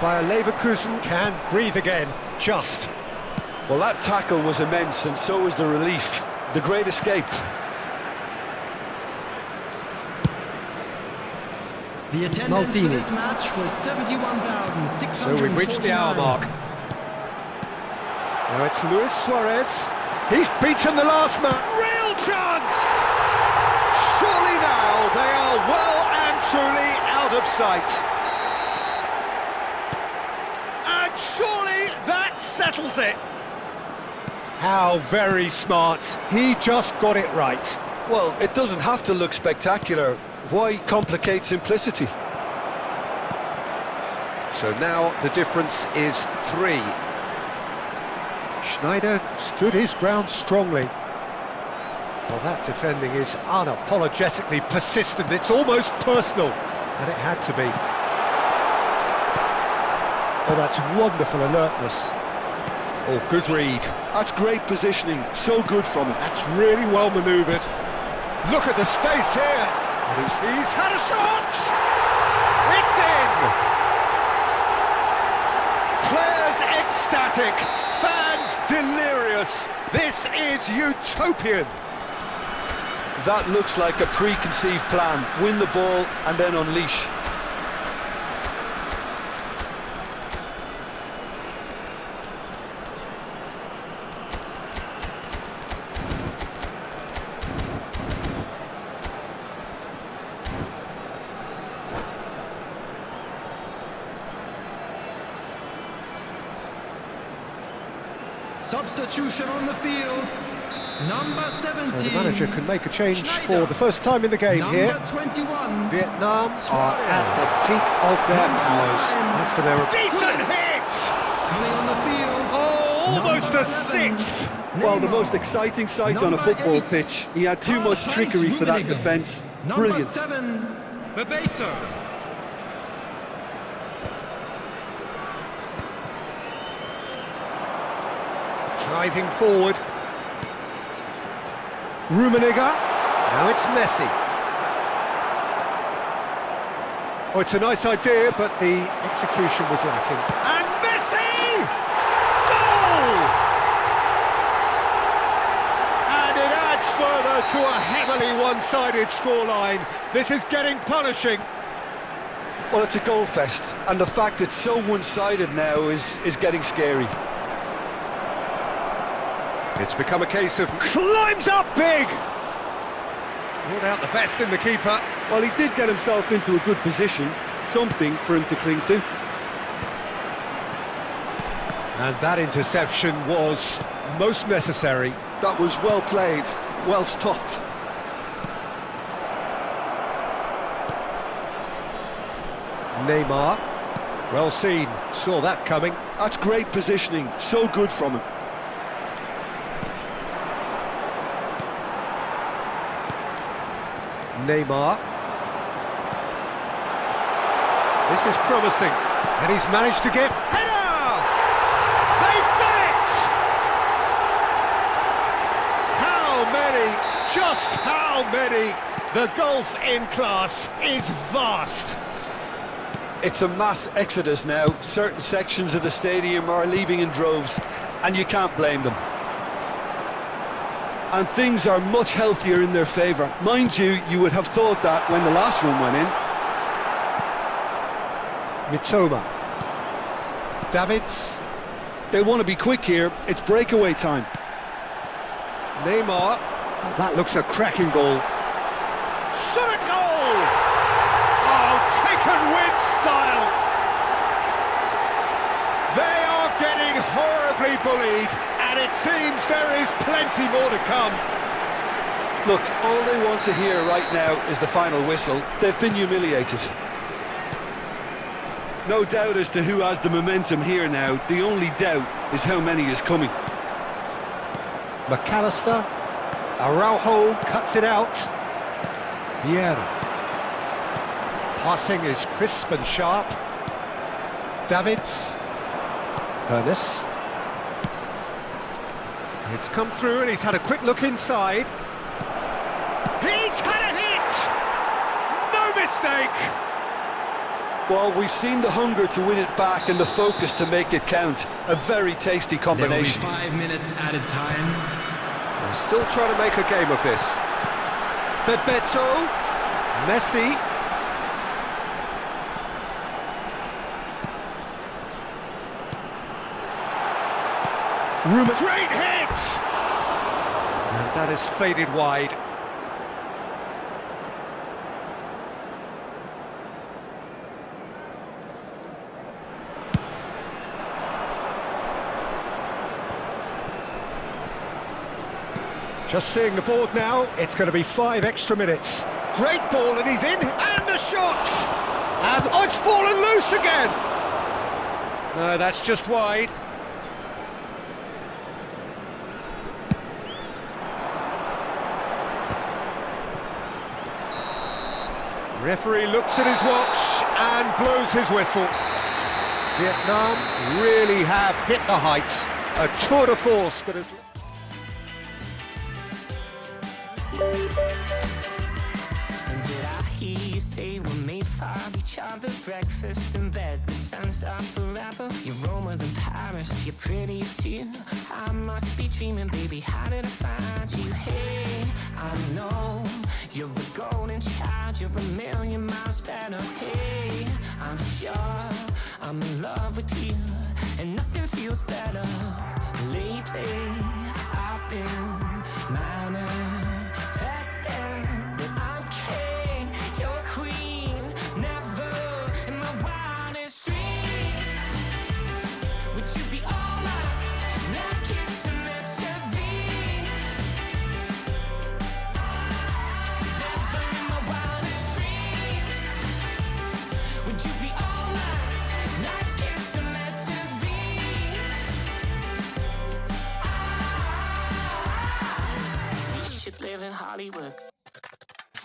Bayer Leverkusen can breathe again, just. Well, that tackle was immense, and so was the relief. The great escape. The attendance for Maldini. this match was 71,600. So we've reached the hour mark. Now it's Luis Suarez. He's beaten the last man. Real chance! Surely now they are well and truly out of sight. And surely that settles it. How very smart. He just got it right. Well, it doesn't have to look spectacular. Why complicate simplicity? So now the difference is 3. Schneider stood his ground strongly. Well, that defending is unapologetically persistent. It's almost personal, and it had to be. Oh, that's wonderful alertness. Oh, good read. That's great positioning. So good from him. That's really well manoeuvred. Look at the space here. And he's had a shot! It's in! Players ecstatic, fans delirious. This is utopian. That looks like a preconceived plan. Win the ball and then unleash. Substitution on the field. Number 17. So the manager can make a change for the first time in the game Number here. 21. Vietnam are at the peak of their powers. As for their decent hit! Coming on the field. Oh, almost Number a sixth! Well, the most exciting sight on a Number football 8. pitch. He had too much trickery for that defence. Brilliant. Number 7. Bebeto. Driving forward. Rummenigge. Now it's Messi. Oh, it's a nice idea, but the execution was lacking. And Messi! Goal! And it adds further to a heavily one-sided scoreline. This is getting punishing. Well, it's a goal fest, and the fact it's so one-sided now is getting scary. It's become a case of climbs up big! Ruled out the best in the keeper. Well, he did get himself into a good position, something for him to cling to. And that interception was most necessary. That was well played, well stopped. Neymar, well seen, saw that coming. That's great positioning, so good from him. Neymar. This is promising, and he's managed to get header! They've done it! How many, just how many? The gulf in class is vast. It's a mass exodus now. Certain sections of the stadium are leaving in droves, and you can't blame them. And things are much healthier in their favour. Mind you, you would have thought that when the last one went in. Mitoma. Davids. They want to be quick here. It's breakaway time. Neymar. Oh, that looks a cracking ball. Shot a goal! Oh, taken with style! They are getting horribly bullied, and it seems there is plenty more to come. Look, all they want to hear right now is the final whistle. They've been humiliated. No doubt as to who has the momentum here now. The only doubt is how many is coming. McAllister. Araujo cuts it out. Vieira. Passing is crisp and sharp. Davids. Ernest. It's come through and he's had a quick look inside. He's had a hit! No mistake! Well, we've seen the hunger to win it back and the focus to make it count. A very tasty combination. There will be 5 minutes added time. They're still trying to make a game of this. Bebeto. Messi. Great hit! And that is faded wide. Just seeing the board now, it's going to be 5 extra minutes. Great ball, and he's in, and the shot! And oh, it's fallen loose again! No, that's just wide. Referee looks at his watch and blows his whistle. Vietnam really have hit the heights. A tour de force that has... And did I hear you say we're made for each other? Breakfast in bed, the sun's up forever. You're Roma than Paris, you're pretty too. I must be dreaming, baby, how did I find you? Hey, I know you're a golden child, you're a million miles better. Hey, I'm sure I'm in love with you, and nothing feels better. Lately, I've been manifesting that I'm king, you're queen. Never in my wildest dreams would you be all mine. Now kiss live in Hollywood.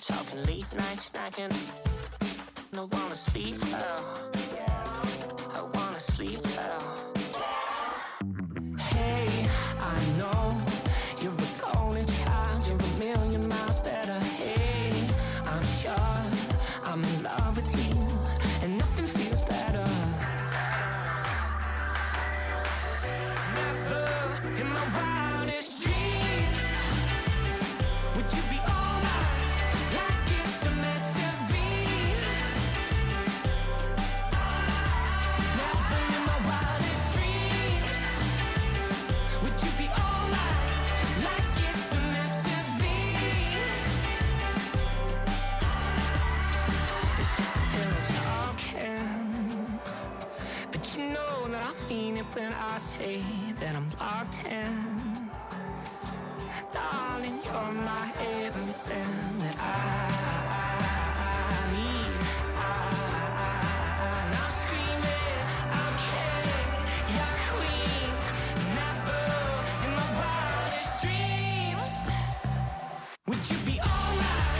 Talking late night snacking. I wanna sleep well. I wanna sleep well. Hey, I know you're a golden child. You're a million miles better. Hey, I'm sure I'm in love with you, and nothing feels better. Never in my wildest dreams would you be all mine, like it's meant to be. Never in my wildest dreams would you be all mine, like it's meant to be. It's just a pillow talking, but you know that I mean it when I say that I'm locked in. Darling, you're my everything that I need. I'm screaming, I'm king, you're queen. Never in my wildest dreams would you be all mine,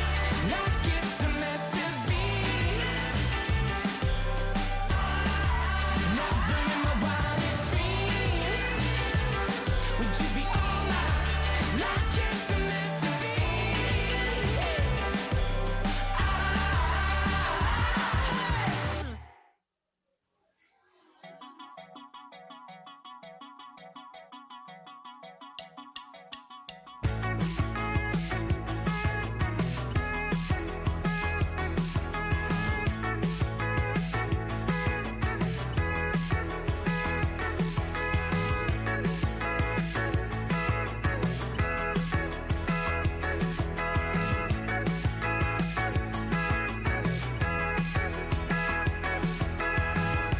like it's meant to be. Never in my wildest dreams would you be all mine, like it's meant to be.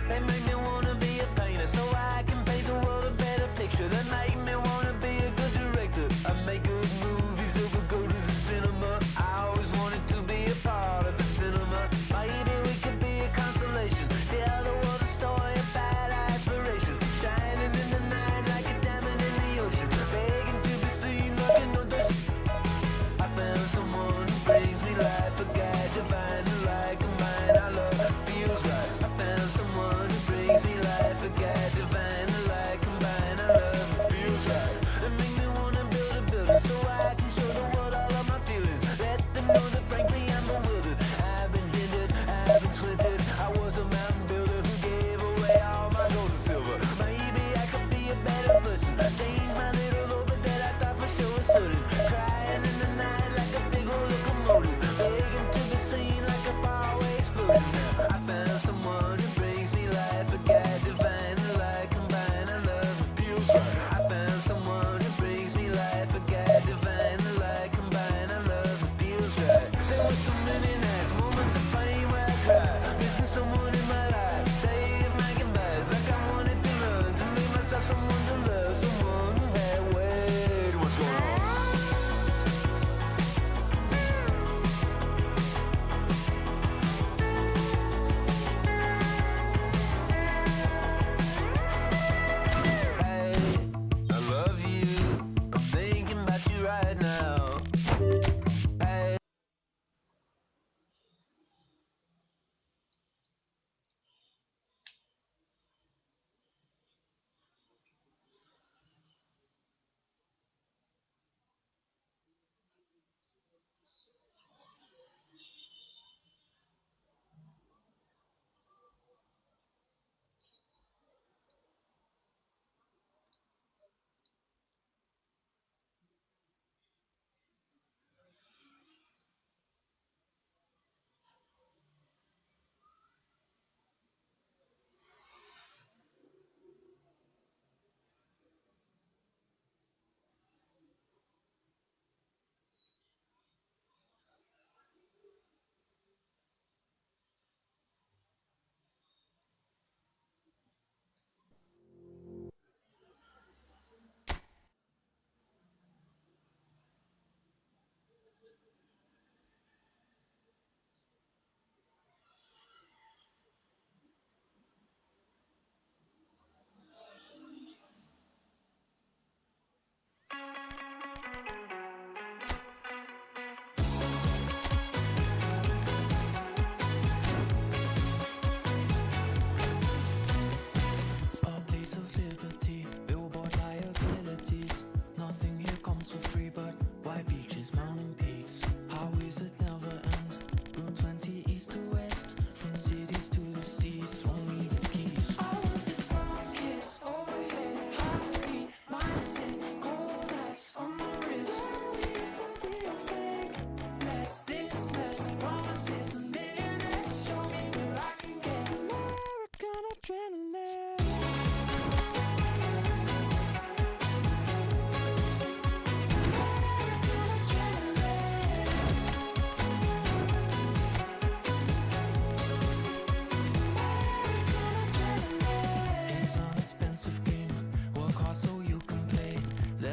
They make me wanna be a painter so I can paint the world a better picture. They make me wanna be a good director. I make good movies that will go to the cinema. I always wanted to be a part of the cinema. Maybe we could be a constellation, tell the world a story of bad aspiration, shining in the night like a diamond in the ocean, begging to be seen, knocking on the. I found someone who brings me life, a guide divine who like a mind I love feels right. I found someone who brings me life, a guide divine who like a mind I love feels right. They make me wanna build a building so I can show the world all of my feelings. Let them know that frankly I'm bewildered. I've been hindered, I've been swinted. I was a mountain builder who gave away all my gold and silver. Maybe I could be a better person, change my little orbit that I thought for sure was certain. Crying in the night like a big old locomotive, begging to be seen like a faraway explosion. Now I found someone who brings me life, a guide divine who like combine I love it feels right. I found someone who brings me life, a guide divine who like combine I love it feels right. There were so many nights, moments of pain where I cried, missing someone in my life, save my goodbyes like I wanted to run, to make myself someone to love, someone who had way too much going on. Hey, I love you. I'm thinking about you right now. Hey.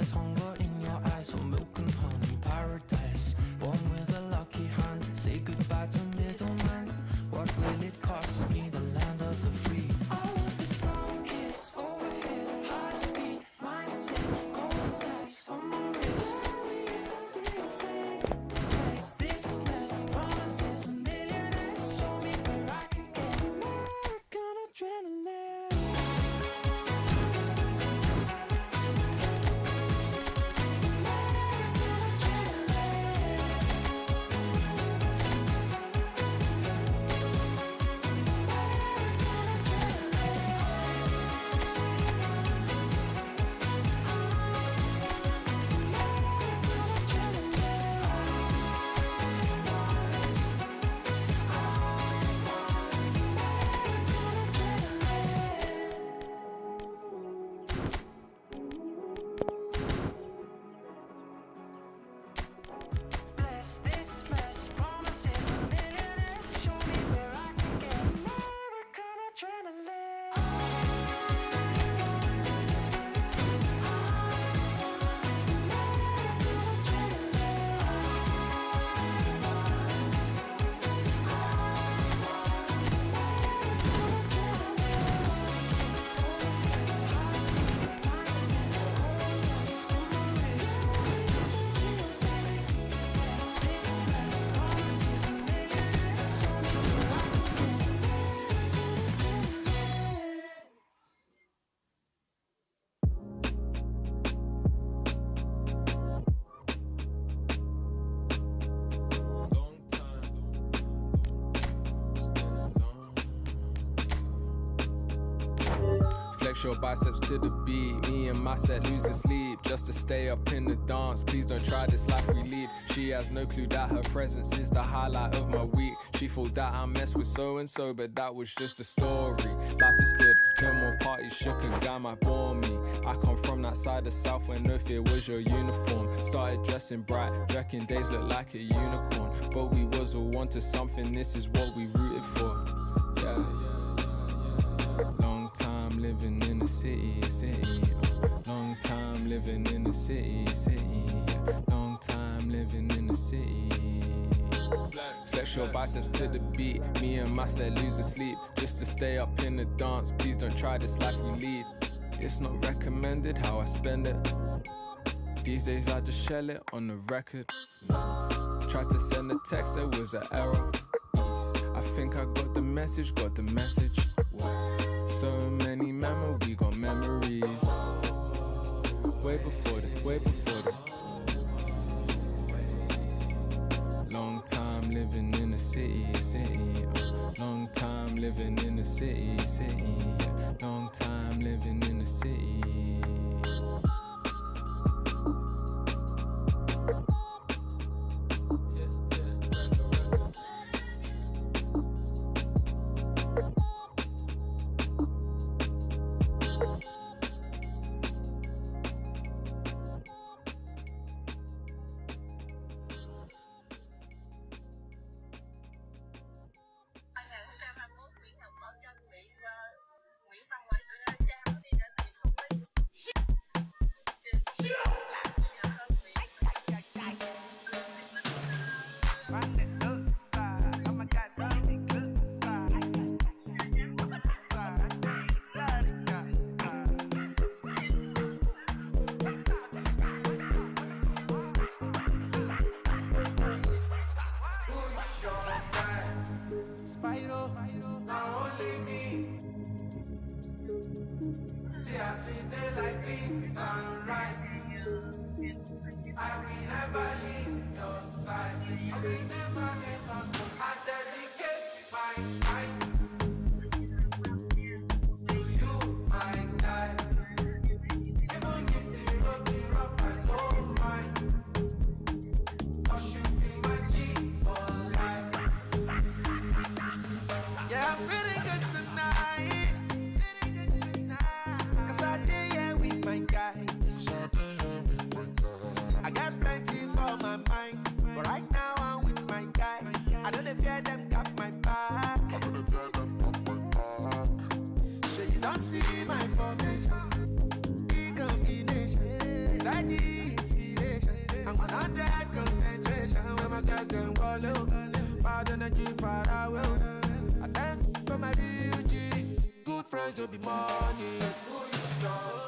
There's hunger in your eyes, so milk and honey, paradise. Born with a lucky hand, say goodbye to middleman. What will it cost me, the land of the free? I want the sun kiss overhead, high speed, mindset, cold ice on my wrist. Tell me it's a real thing. Yes, this mess promises a millionaires. Show me where I can get American adrenaline. Bless this mess, promises a millionaires. Show me where I can get American adrenaline. Flex your biceps to the beat. Me and my set losing sleep just to stay up in the dance. Please don't try this life we lead. She has no clue that her presence is the highlight of my week. She thought that I messed with so and so, but that was just a story. Life is good, no more parties. Shook a guy might bore me. I come from that side of South where no fear was your uniform. Started dressing bright, reckon days look like a unicorn. But we was all onto something. This is what we rooted for. Yeah. Long time living in the city. Long time living in the city. Long time living in the city. Flex your biceps to the beat. Me and my set losing sleep just to stay up in the dance. Please don't try this life we lead. It's not recommended how I spend it. These days I just shell it on the record. Tried to send a text, there was an error. I think I got the message. So many memories, we got memories. Way before the long time living in the city. Long time living in the city. Long time living in the city. I got plenty for my mind, but right now I'm with my guy. I don't fear them got my call you. Bad energy far away. I thank for my real G's. Good friends don't be money. Who you know?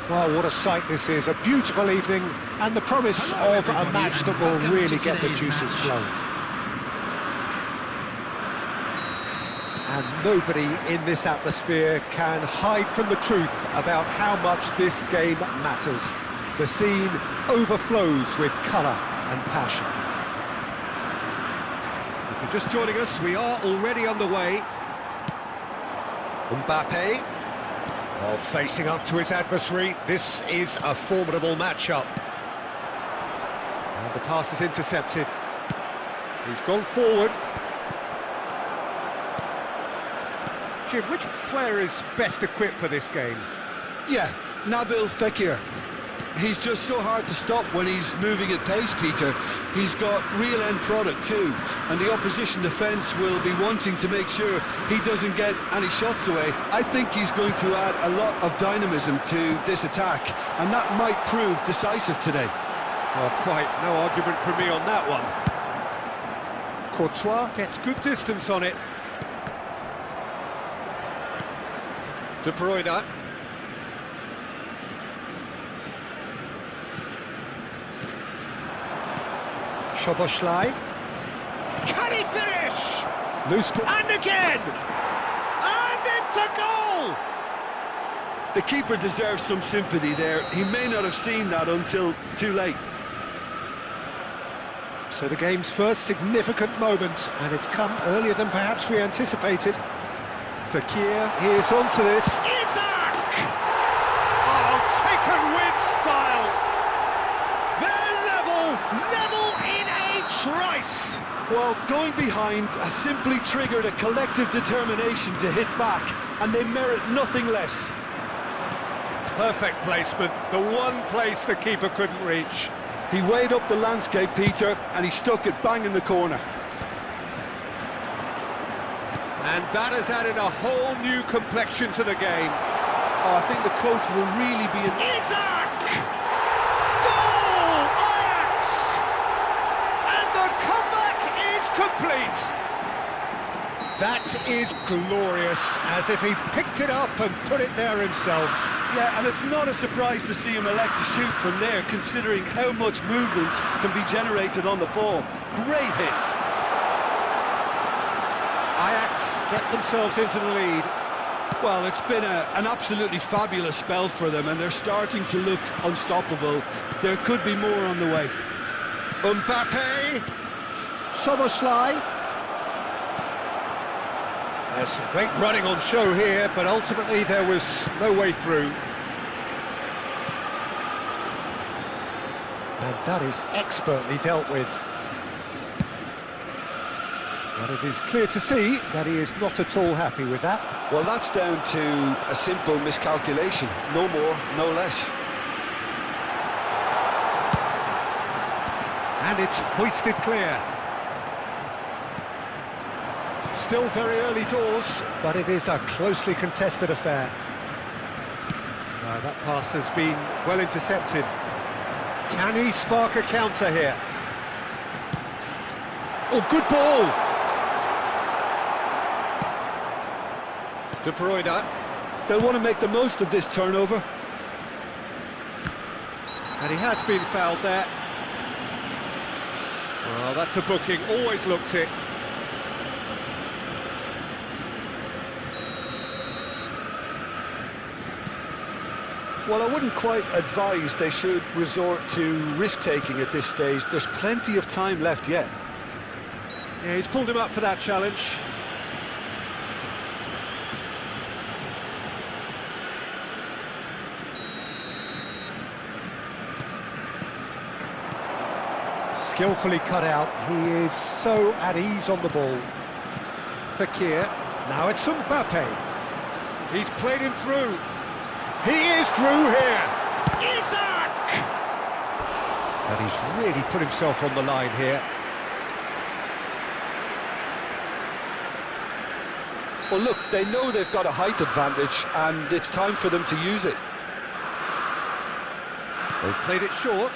Well, what a sight this is. A beautiful evening and the promise of a match that will really get the juices flowing. And nobody in this atmosphere can hide from the truth about how much this game matters. The scene overflows with colour and passion. If you're just joining us, we are already underway. Mbappe. Oh, facing up to his adversary, this is a formidable matchup. And the pass is intercepted. He's gone forward. Jim, which player is best equipped for this game? Yeah, Nabil Fekir. He's just so hard to stop when he's moving at pace, Peter. He's got real end product too, and the opposition defence will be wanting to make sure he doesn't get any shots away. I think he's going to add a lot of dynamism to this attack, and that might prove decisive today. Well, quite no argument from me on that one. Courtois gets good distance on it. De Bruyne. Szoboszlai. Can he finish? Loose and again! And it's a goal! The keeper deserves some sympathy there. He may not have seen that until too late. So the game's first significant moment, and it's come earlier than perhaps we anticipated. Fekir is onto this. Isaac! Oh, taken with style! They're level in a trice! Well, going behind has simply triggered a collective determination to hit back, and they merit nothing less. Perfect placement, the one place the keeper couldn't reach. He weighed up the landscape, Peter, and he stuck it bang in the corner. And that has added a whole new complexion to the game. Oh, I think the coach will really be in... Isaac! Goal! Ajax! And the comeback is complete. That is glorious, as if he picked it up and put it there himself. Yeah, and it's not a surprise to see him elect to shoot from there, considering how much movement can be generated on the ball. Great hit. Ajax get themselves into the lead. Well, it's been an absolutely fabulous spell for them, and they're starting to look unstoppable. There could be more on the way. Mbappe. Szoboszlai. There's some great running on show here, but ultimately there was no way through. And that is expertly dealt with. But it is clear to see that he is not at all happy with that. Well, that's down to a simple miscalculation. No more, no less. And it's hoisted clear. Still very early doors, but it is a closely contested affair. That pass has been well intercepted. Can he spark a counter here? Oh, good ball! De Bruyne. They'll want to make the most of this turnover. And he has been fouled there. Well, that's a booking, always looked it. Well, I wouldn't quite advise they should resort to risk-taking at this stage. There's plenty of time left yet. Yeah, he's pulled him up for that challenge. Skillfully cut out. He is so at ease on the ball. Fakir. Now it's Mbappe. He's played him through. He is through here. Isaac! And he's really put himself on the line here. Well, look, they know they've got a height advantage, and it's time for them to use it. They've played it short.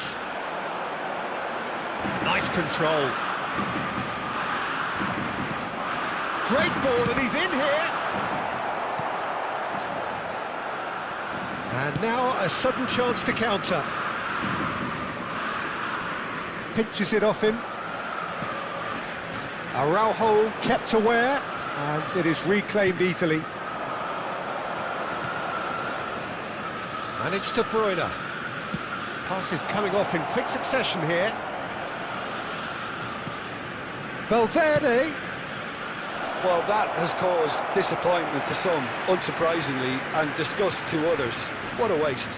Nice control. Great ball, and he's in here. And now a sudden chance to counter. Pinches it off him. Araujo kept aware, and it is reclaimed easily. And it's De Bruyne. Pass is coming off in quick succession here. Valverde. Well, that has caused disappointment to some, unsurprisingly, and disgust to others. What a waste.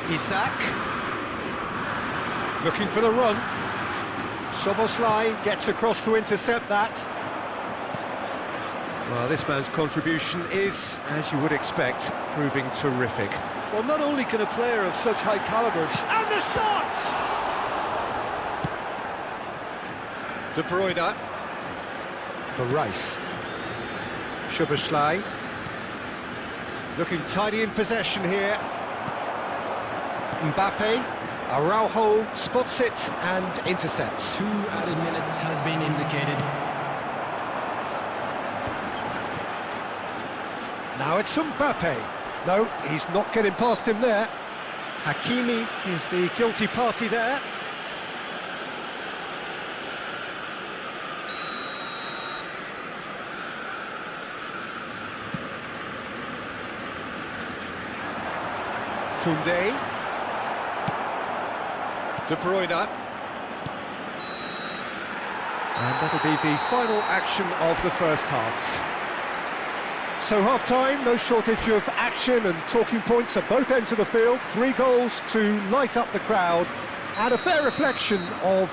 Isaac. Looking for the run. Szoboszlai gets across to intercept that. Well, this man's contribution is, as you would expect, proving terrific. Well, not only can a player of such high calibers... And the shot! De Bruyne. For Rice. Szoboszlai. Looking tidy in possession here. Mbappe. Araujo spots it and intercepts. 2 added minutes has been indicated. Now it's Mbappe. No, he's not getting past him there. Hakimi is the guilty party there. Koundé. De Bruyne. And that'll be the final action of the first half. So half-time, no shortage of action and talking points at both ends of the field. 3 goals to light up the crowd, and a fair reflection of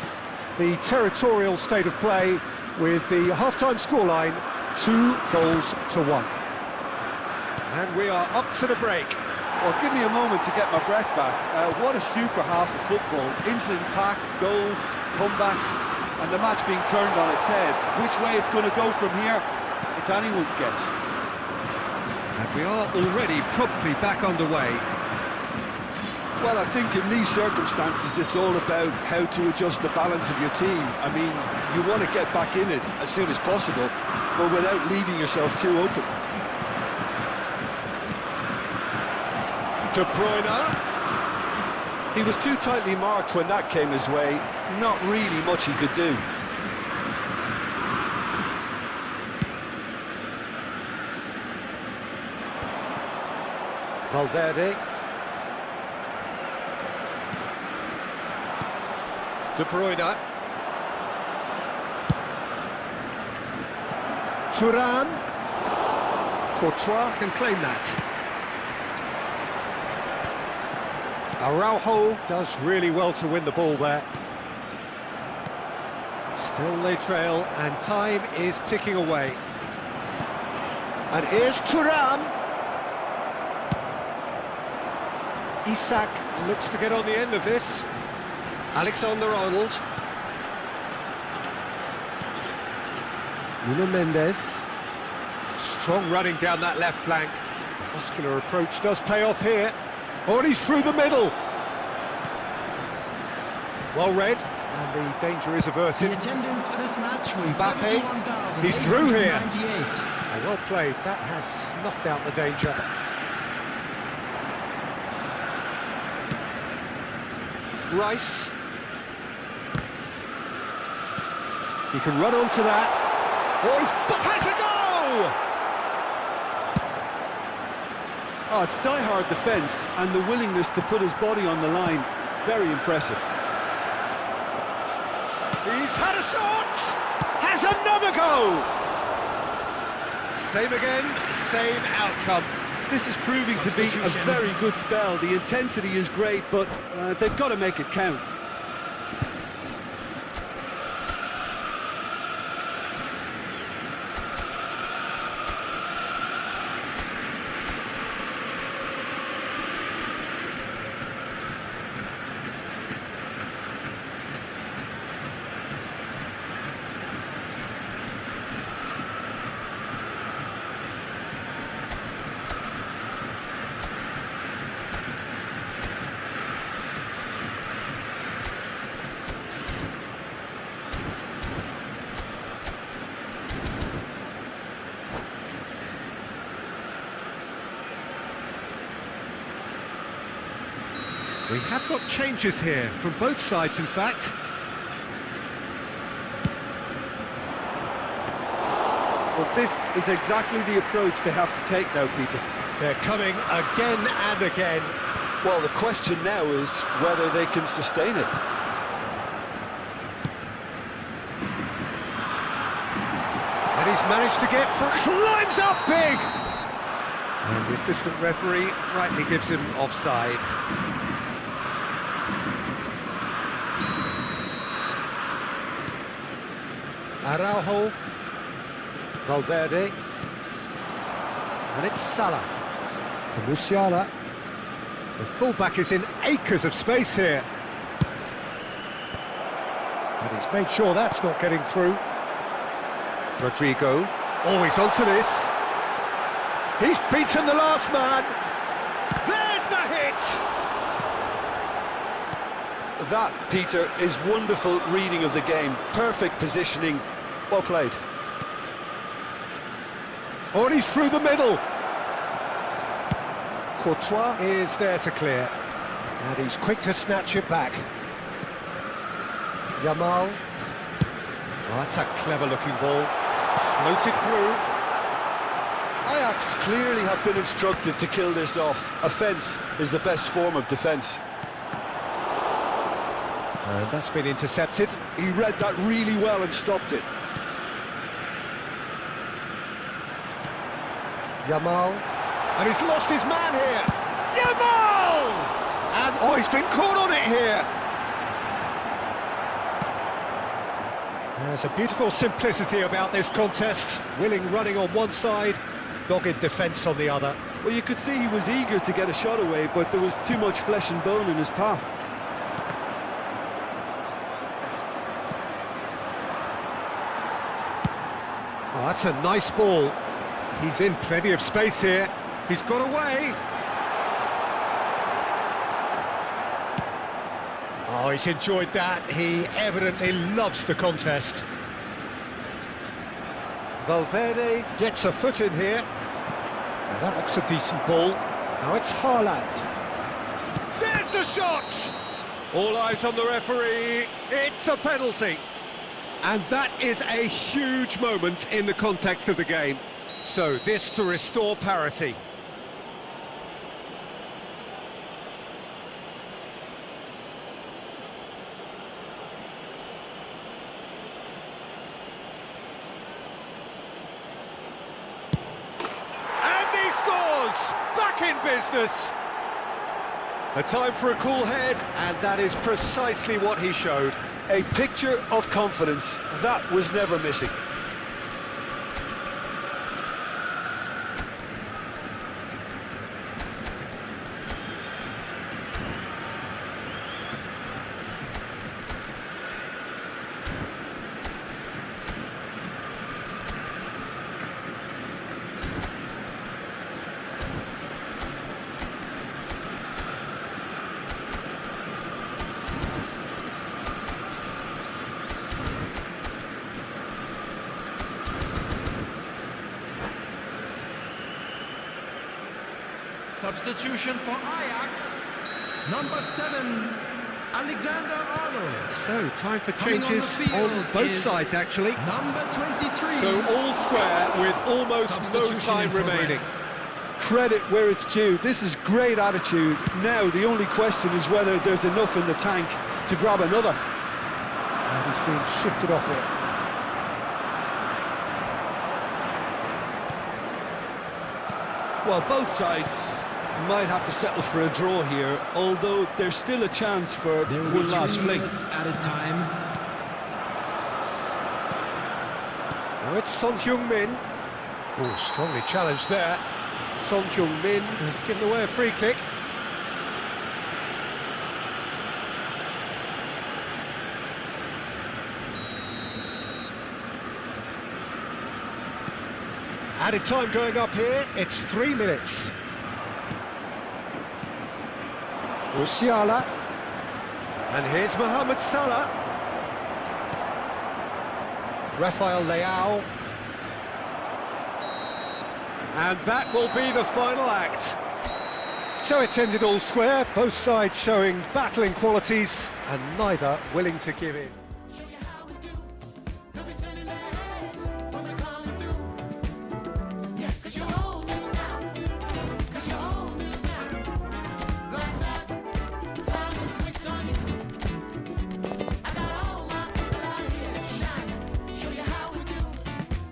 the territorial state of play with the half-time scoreline 2-1. And we are up to the break. Well, give me a moment to get my breath back. What a super half of football. Incident-packed, goals, comebacks, and the match being turned on its head. Which way it's going to go from here, it's anyone's guess. And we are already promptly back underway. Well, I think in these circumstances it's all about how to adjust the balance of your team. I mean, you want to get back in it as soon as possible, but without leaving yourself too open. De Bruyne. He was too tightly marked when that came his way. Not really much he could do. Valverde. De Bruyne. Thuram. Courtois can claim that. Araujo does really well to win the ball there. Still they trail, and time is ticking away. And here's Thuram. Isak looks to get on the end of this. Alexander-Arnold. Nuno Mendes. Strong running down that left flank. Muscular approach does pay off here. Oh, and he's through the middle. Well read, and the danger is averted. The attendance for this match was Mbappe, he's through here. 71,898. Well played, that has snuffed out the danger. Rice. He can run onto that. Oh, he's has a go! Oh, it's die-hard defence and the willingness to put his body on the line. Very impressive. He's had a shot! Has another go! Same again, same outcome. This is proving to be a very good spell. The intensity is great, but they've got to make it count. We have got changes here, from both sides in fact. Well, this is exactly the approach they have to take now, Peter. They're coming again and again. Well, the question now is whether they can sustain it. And he's managed to get from... climbs up big! And the assistant referee rightly gives him offside. Araujo. Valverde. And it's Salah. To Musiala. The fullback is in acres of space here. And he's made sure that's not getting through. Rodrigo. Always onto this. He's beaten the last man. There's the hit! That, Peter, is wonderful reading of the game. Perfect positioning. Well played. Oh, and he's through the middle. Courtois is there to clear. And he's quick to snatch it back. Yamal. Oh, that's a clever-looking ball. Floated through. Ajax clearly have been instructed to kill this off. Offence is the best form of defence. And that's been intercepted. He read that really well and stopped it. Yamal. And he's lost his man here. Yamal! And, oh, he's been caught on it here. There's a beautiful simplicity about this contest. Willing running on one side, dogged defence on the other. Well, you could see he was eager to get a shot away, but there was too much flesh and bone in his path. Oh, that's a nice ball. He's in plenty of space here. He's got away. Oh, he's enjoyed that. He evidently loves the contest. Valverde gets a foot in here. Now that looks a decent ball. Now it's Haaland. There's the shot! All eyes on the referee. It's a penalty. And that is a huge moment in the context of the game. So this to restore parity. back in business. A time for a cool head, and that is precisely what he showed. A picture of confidence. That was never missing. Substitution for Ajax, number 7, Alexander-Arnold. So, time for Coming on the changes field on both is sides, actually. Number 23. So, all square with almost no Substitution time in progress. remaining. Credit where it's due. This is great attitude. Now, the only question is whether there's enough in the tank to grab another. And he's been shifted off it. Well, both sides might have to settle for a draw here, although there's still a chance for There will be one last 3 fling. minutes added time. Now it's Son Heung-min. Oh, strongly challenged there. Son Heung-min has given away a free kick. Added time going up here, it's 3 minutes. Musiala. And here's Mohamed Salah. Rafael Leao. And that will be the final act. So it's ended all square, both sides showing battling qualities and neither willing to give in. Show you how we do. We'll be turning their heads when we're coming through. Yes, 'cause you're old news now. 'Cause you're old news now. Lights out, time is wasted on you. I got all my people out here shining. Show you how we do.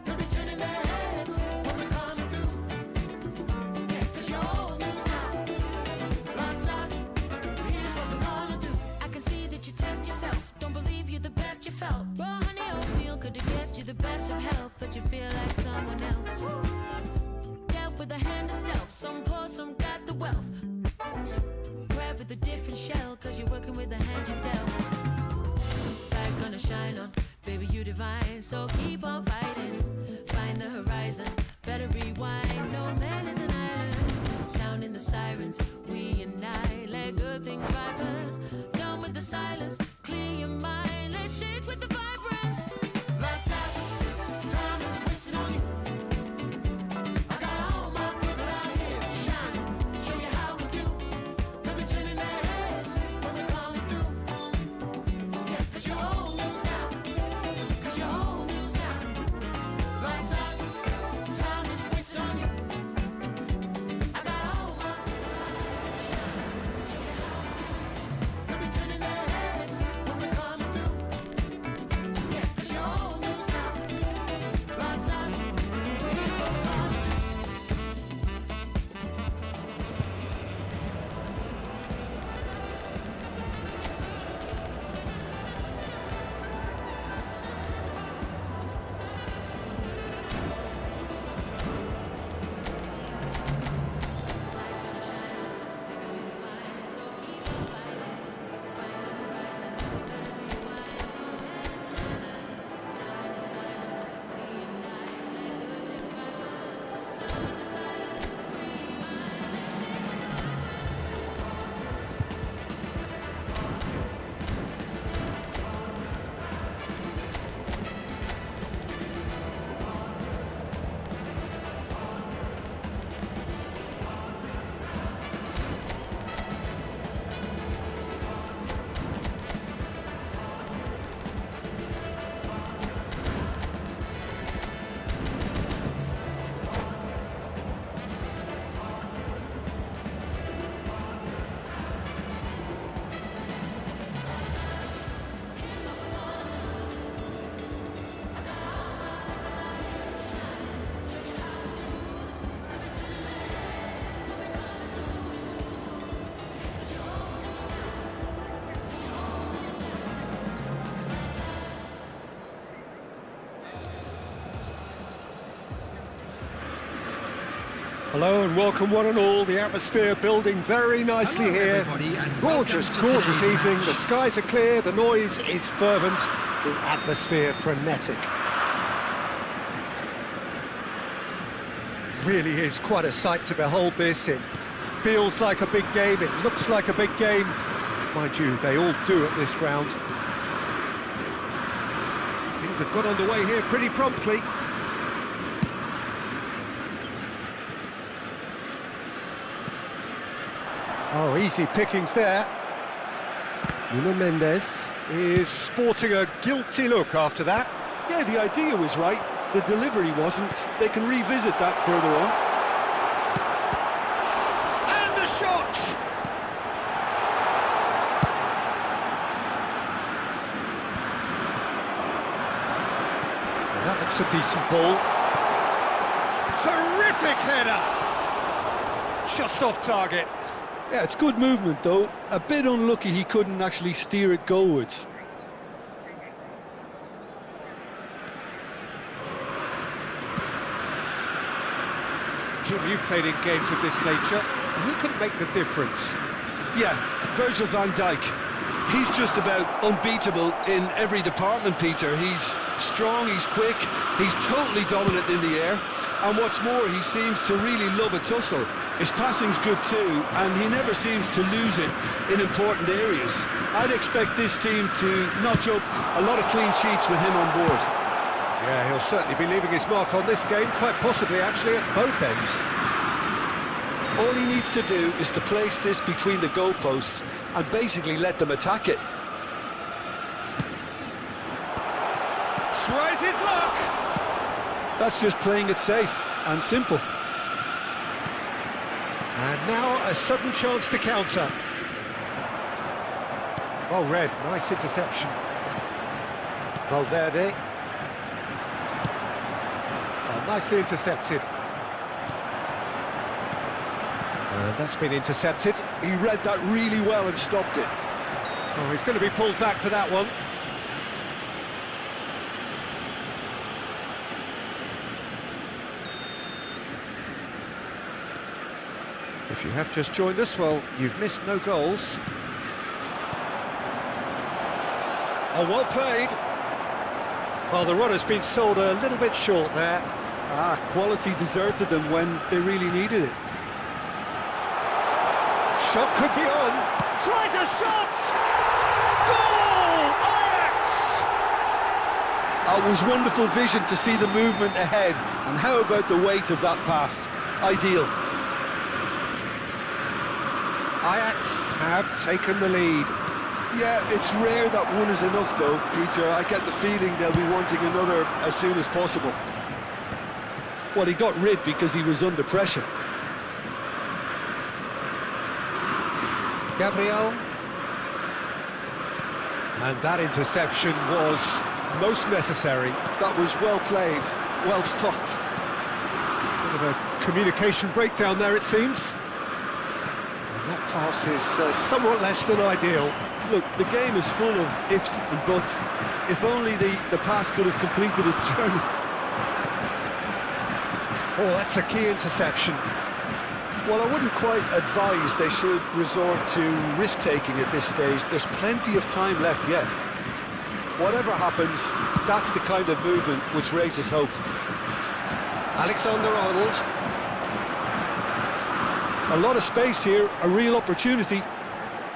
We'll be turning their heads when we're coming through. Yeah, 'cause you're old news now. Lights out, here's what we're gonna do. I can see that you test yourself. Don't believe you're the best you felt. Raw honey oatmeal could have guessed you're the best of health, but you feel like someone else. Dealt with a hand of stealth. Some poor, some got the wealth. Grab with a different shell, 'cause you're working with the hand you dealt. Light gonna shine on, baby, you divine. So keep on fighting, find the horizon. Better rewind, no man is an island. Sounding the sirens, we unite. Let good things ripen. Done with the silence, clear your mind. Let's shake with the vibrance. Lights out, time is wasting on you. I got all my people out here shining. Show you how we do. They'll be turning their heads when we're coming through. Yeah, 'cause you're old news now. 'Cause you're old news now. Hello and welcome one and all. The atmosphere building very nicely here. Gorgeous, gorgeous evening. The skies are clear, the noise is fervent, the atmosphere frenetic. Really is quite a sight to behold this. It feels like a big game, it looks like a big game. Mind you, they all do at this ground. Things have got underway here pretty promptly. Oh, easy pickings there. Nuno Mendes is sporting a guilty look after that. Yeah, the idea was right, the delivery wasn't. They can revisit that further on. And the shot! Well, that looks a decent ball. Terrific header! Just off target. Yeah, it's good movement though. A bit unlucky he couldn't actually steer it goalwards. Jim, you've played in games of this nature. Who can make the difference? Yeah, Virgil van Dijk. He's just about unbeatable in every department, Peter. He's strong, he's quick, he's totally dominant in the air. And what's more, he seems to really love a tussle. His passing's good too, and he never seems to lose it in important areas. I'd expect this team to notch up a lot of clean sheets with him on board. Yeah, he'll certainly be leaving his mark on this game, quite possibly actually at both ends. All he needs to do is to place this between the goalposts and basically let them attack it. Tries his luck! That's just playing it safe and simple. And now a sudden chance to counter. Well read, nice interception. Valverde. Oh, nicely intercepted. And that's been intercepted. He read that really well and stopped it. Oh, he's going to be pulled back for that one. If you have just joined us, well, you've missed no goals. Oh, well played. Well, the runner's been sold a little bit short there. Quality deserted them when they really needed it. Shot could be on. Tries a shot! Goal! Ajax! It was wonderful vision to see the movement ahead. And how about the weight of that pass? Ideal. Ajax have taken the lead. Yeah, it's rare that one is enough though, Peter. I get the feeling they'll be wanting another as soon as possible. Well, he got rid because he was under pressure. Gabriel. And that interception was most necessary. That was well played, well stopped. Bit of a communication breakdown there, it seems. And that pass is somewhat less than ideal. Look, the game is full of ifs and buts. If only the pass could have completed its journey. Oh, that's a key interception. Well, I wouldn't quite advise they should resort to risk-taking at this stage. There's plenty of time left yet. Whatever happens, that's the kind of movement which raises hope. Alexander-Arnold. A lot of space here, a real opportunity.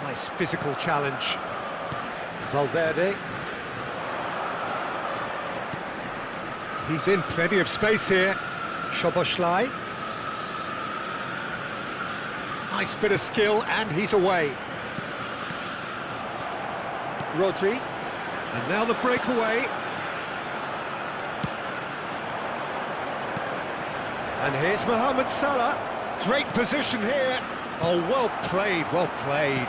Nice physical challenge. Valverde. He's in plenty of space here. Szoboszlai. Nice bit of skill, and he's away. Rodri. And now the breakaway. And here's Mohamed Salah. Great position here. Oh, well played, well played.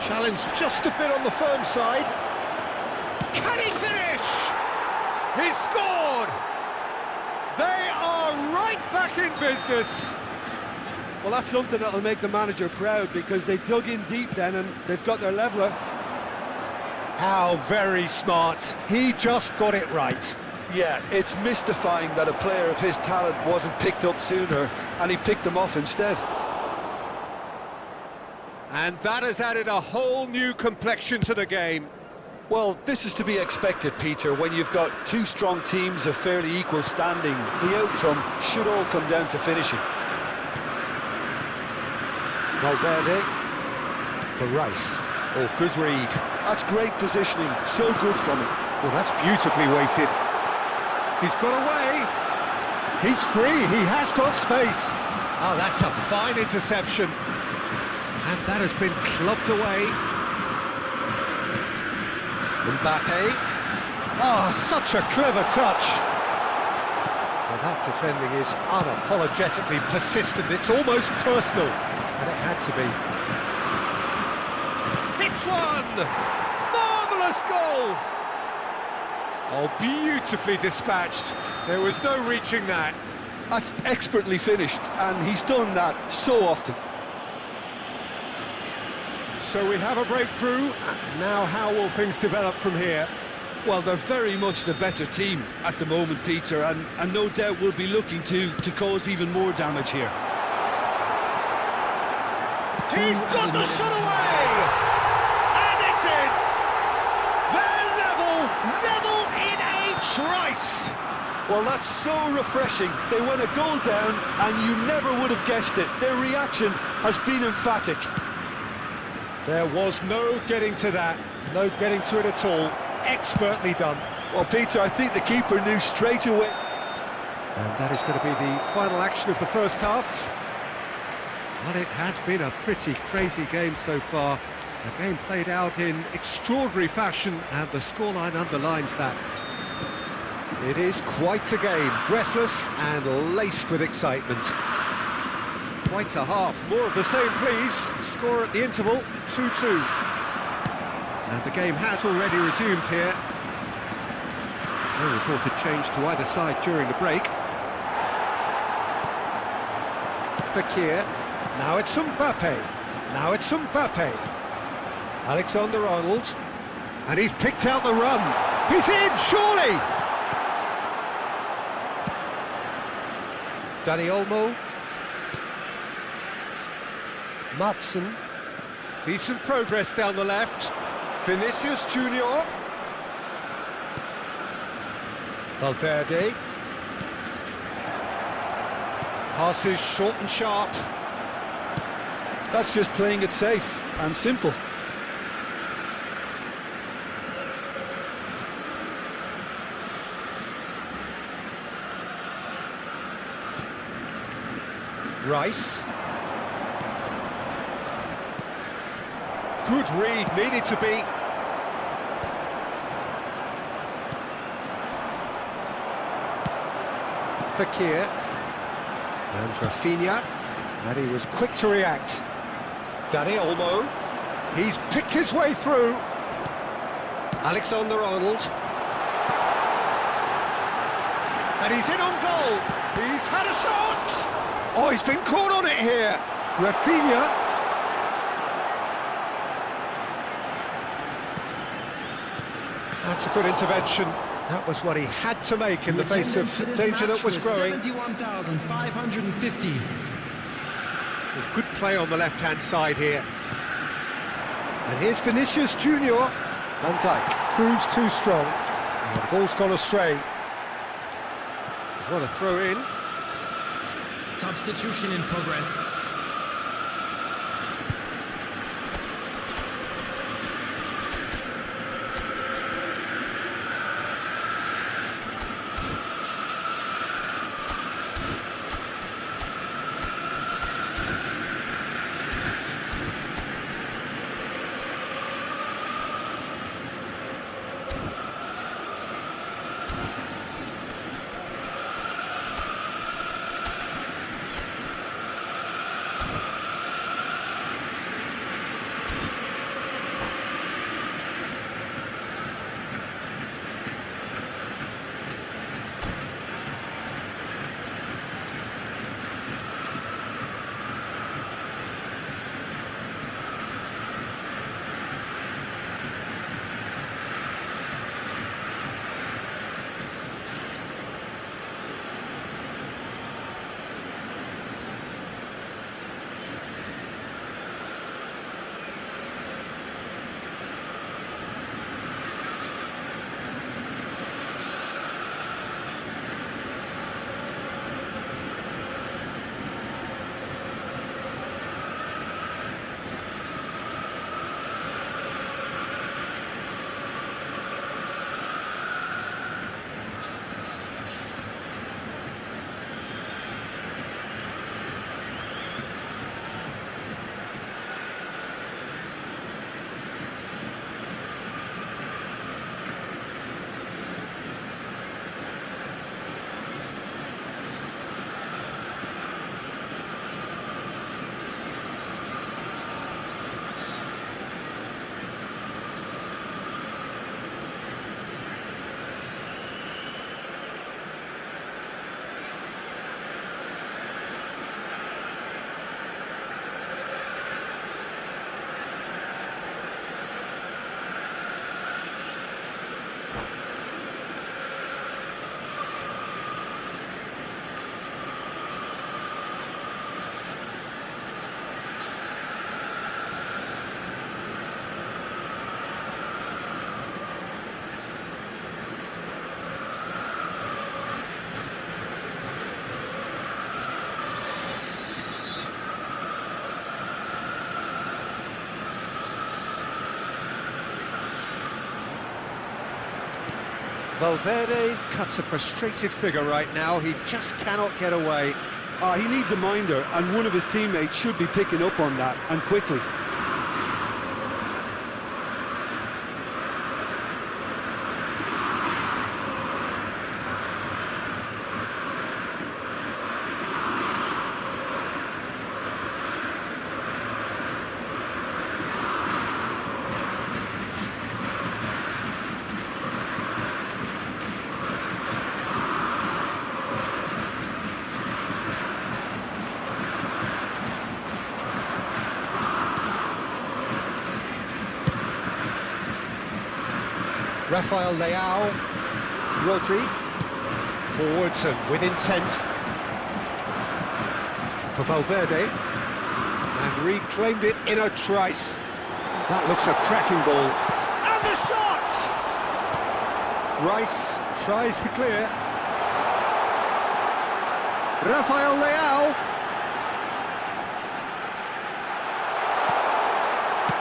Challenge just a bit on the firm side. Can he finish? He's scored! They are right back in business. Well, that's something that'll make the manager proud because they dug in deep then and they've got their leveller. How very smart. He just got it right. Yeah, it's mystifying that a player of his talent wasn't picked up sooner, and he picked them off instead. And that has added a whole new complexion to the game. Well, this is to be expected, Peter. When you've got two strong teams of fairly equal standing, the outcome should all come down to finishing. Valverde for Rice. Oh, good read. That's great positioning, so good from him. Well, that's beautifully weighted. He's got away. He's free, he has got space. Oh, that's a fine interception. And that has been clubbed away. Mbappe. Oh, such a clever touch. Well, that defending is unapologetically persistent. It's almost personal. And it had to be. Hits one! Marvellous goal! Oh, beautifully dispatched. There was no reaching that. That's expertly finished, and he's done that so often. So we have a breakthrough. Now how will things develop from here? Well, they're very much the better team at the moment, Peter, and no doubt will be looking to cause even more damage here. He's got the shot away! And it's in! They're level in H. Rice! Well, that's so refreshing. They went a goal down, and you never would have guessed it. Their reaction has been emphatic. There was no getting to that, no getting to it at all. Expertly done. Well, Peter, I think the keeper knew straight away. And that is going to be the final action of the first half. Well, it has been a pretty crazy game so far. A game played out in extraordinary fashion, and the scoreline underlines that. It is quite a game, breathless and laced with excitement. Quite a half, more of the same please. Score at the interval, 2-2. And the game has already resumed here. No reported change to either side during the break. Fekir. Now it's Mbappe. Now it's Mbappe. Alexander-Arnold. And he's picked out the run. He's in, surely! Dani Olmo. Matson. Decent progress down the left. Vinicius Junior. Valverde. Passes short and sharp. That's just playing it safe and simple. Rice. Good read, needed to be. Fekir. And Rafinha. And he was quick to react. Dani Olmo. He's picked his way through. Alexander-Arnold. And he's in on goal. He's had a shot. Oh, he's been caught on it here. Rafinha. That's a good intervention. That was what he had to make in the face of danger that was growing. 71,550. Well, good play on the left-hand side here. And here's Vinicius Junior. Van Dijk proves too strong. Oh, the ball's gone astray. What a throw in. Substitution in progress. Valverde cuts a frustrated figure right now. He just cannot get away. He needs a minder, and one of his teammates should be picking up on that, and quickly. Rafael Leao, Rodri, forwards and with intent for Valverde, and reclaimed it in a trice. That looks a cracking ball, and the shot! Rice tries to clear. Rafael Leao.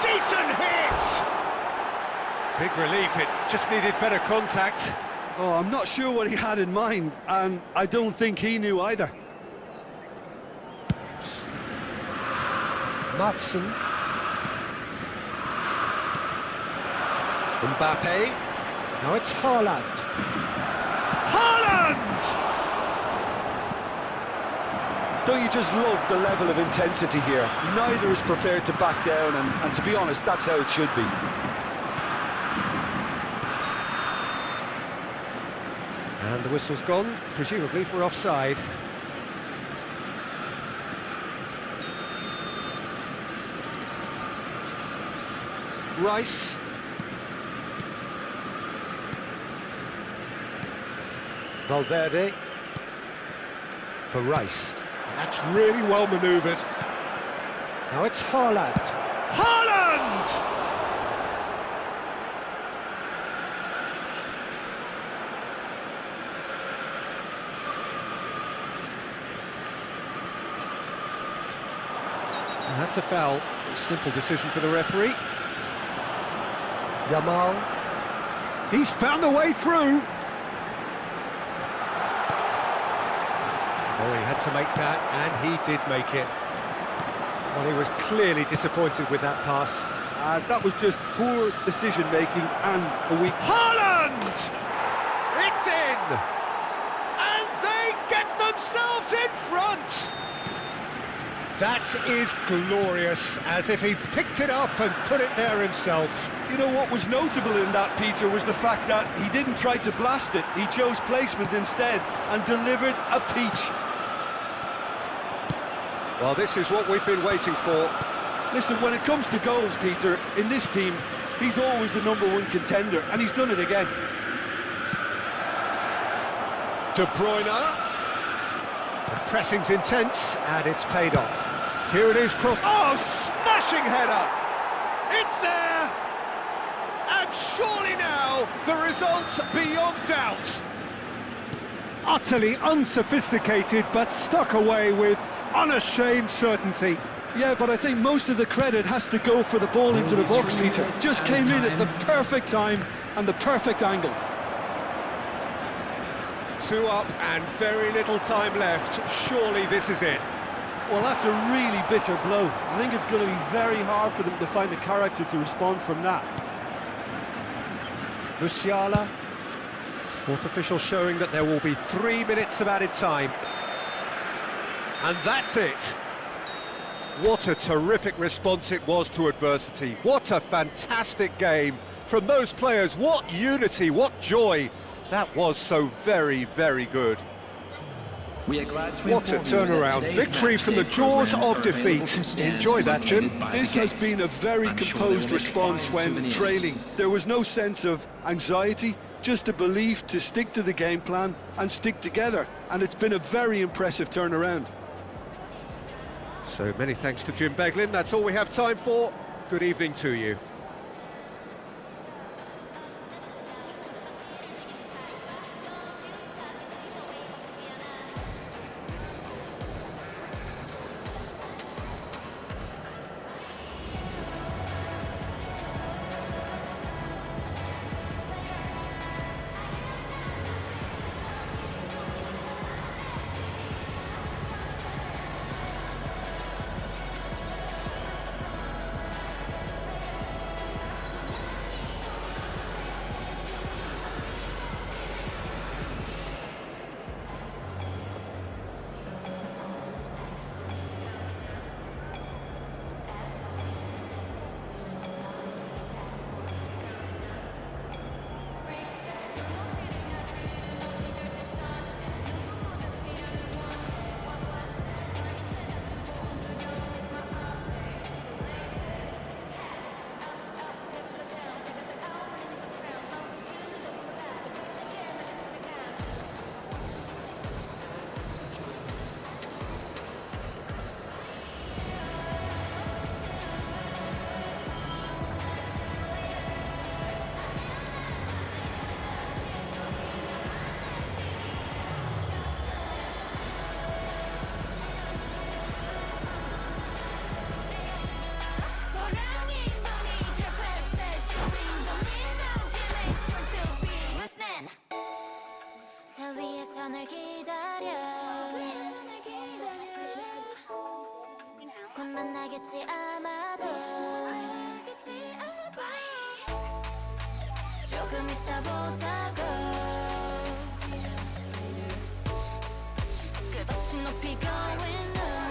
Decent hit! Big relief, it just needed better contact. Oh, I'm not sure what he had in mind, and I don't think he knew either. Matson. Mbappe. Now it's Haaland. Haaland! Don't you just love the level of intensity here? Neither is prepared to back down, and to be honest, that's how it should be. And the whistle's gone, presumably for offside. Rice. Valverde. For Rice. And that's really well manoeuvred. Now it's Haaland. Haaland! And that's a foul. Simple decision for the referee. Yamal. He's found a way through. Oh, he had to make that, and he did make it. Well, he was clearly disappointed with that pass. That was just poor decision-making and a weak... Haaland! It's in! And they get themselves in front! That is glorious, as if he picked it up and put it there himself. You know what was notable in that, Peter, was the fact that he didn't try to blast it. He chose placement instead and delivered a peach. Well, this is what we've been waiting for. Listen, when it comes to goals, Peter, in this team, he's always the #1 contender, and he's done it again. De Bruyne. The pressing's intense, and it's paid off. Here it is, cross. Oh, smashing header! It's there! And surely now, the result's beyond doubt. Utterly unsophisticated, but stuck away with unashamed certainty. Yeah, but I think most of the credit has to go for the ball into the box, Peter. Just came in at the perfect time and the perfect angle. 2 up and very little time left. Surely this is it. Well, that's a really bitter blow. I think it's going to be very hard for them to find the character to respond from that. Musiala. Fourth official showing that there will be 3 minutes of added time. And that's it. What a terrific response it was to adversity. What a fantastic game from those players. What unity, what joy. That was so very, very good. We are glad to What a inform you that turnaround. today's Victory match from the day jaws programme of are available defeat. from stands Enjoy that, Jim. located by the This has gates. been a very I'm sure composed they will response decline when souvenirs. trailing. There was no sense of anxiety, just a belief to stick to the game plan and stick together. And it's been a very impressive turnaround. So many thanks to Jim Beglin. That's all we have time for. Good evening to you. 저 위에서 널 기다려 곧 만나겠지 아마도 조금 이따 보자고 끝없이 높이 going up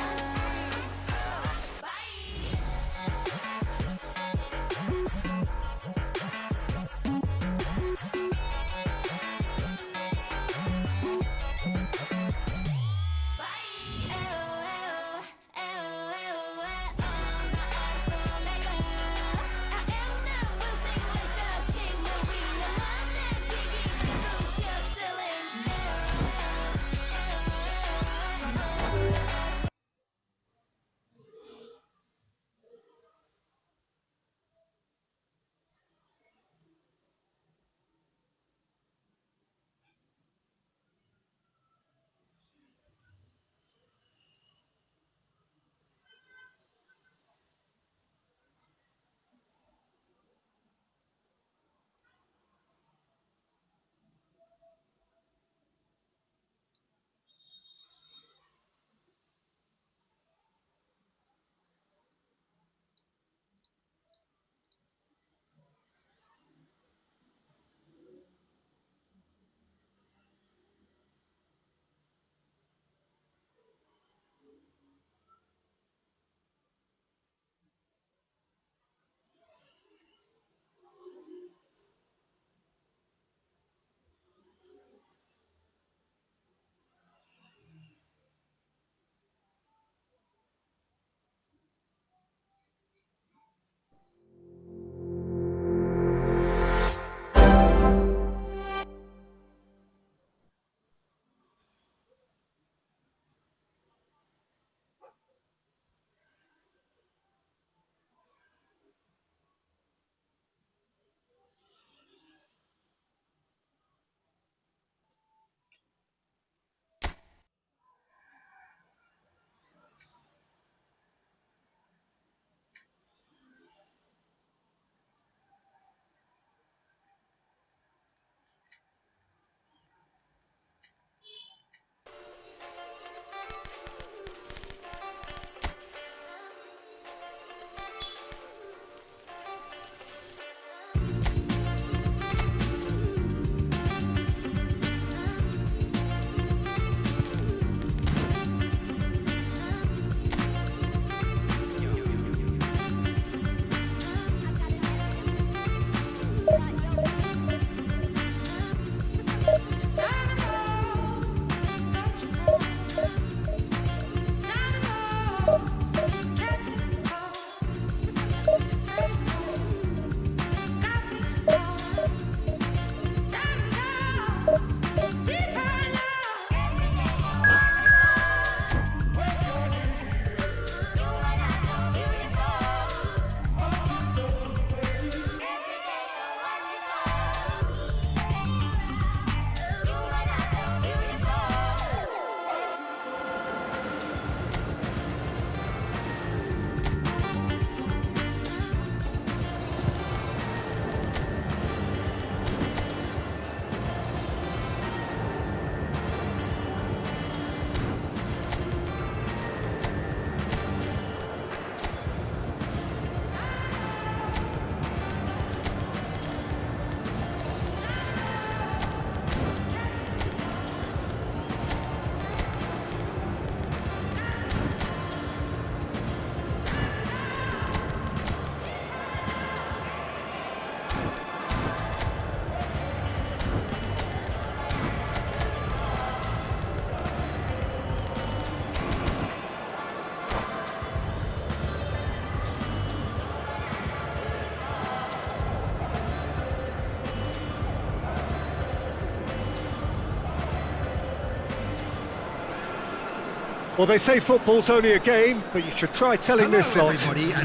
Well, they say football's only a game, but you should try telling this lot.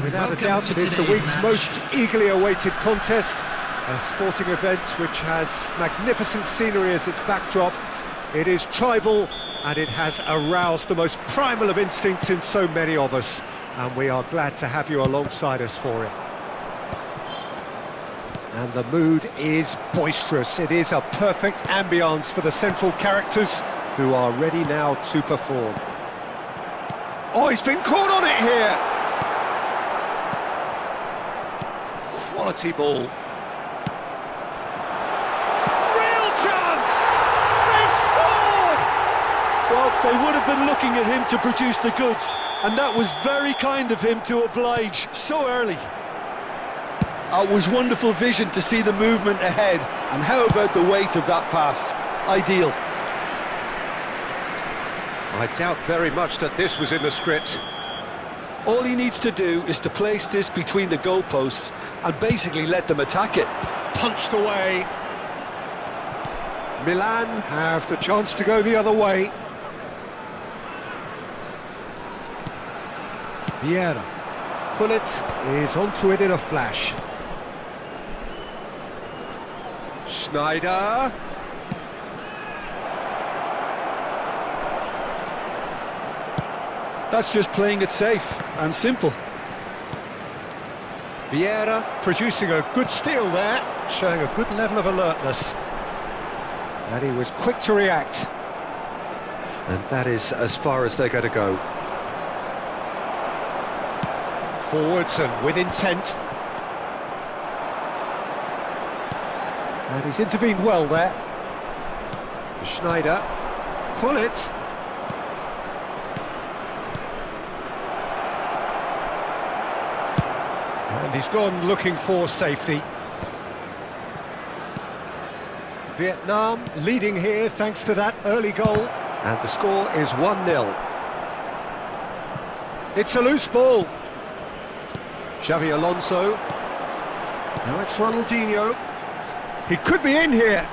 Without a doubt, it is the week's most eagerly awaited contest, a sporting event which has magnificent scenery as its backdrop. It is tribal, and it has aroused the most primal of instincts in so many of us, and we are glad to have you alongside us for it. And the mood is boisterous. It is a perfect ambience for the central characters who are ready now to perform. Oh, he's been caught on it here! Quality ball. Real chance! They've scored! Well, they would have been looking at him to produce the goods, and that was very kind of him to oblige so early. It was wonderful vision to see the movement ahead, and how about the weight of that pass? Ideal. I doubt very much that this was in the script. All he needs to do is to place this between the goalposts and basically let them attack it. Punched away. Milan have the chance to go the other way. Vieira. Gullit is onto it in a flash. Schneider. That's just playing it safe and simple. Vieira producing a good steal there, showing a good level of alertness. And he was quick to react. And that is as far as they're going to go. Forwards and with intent. And he's intervened well there. Schneider. Gullit. And he's gone looking for safety. Vietnam leading here thanks to that early goal. And the score is 1-0. It's a loose ball. Xavi Alonso. Now it's Ronaldinho. He could be in here.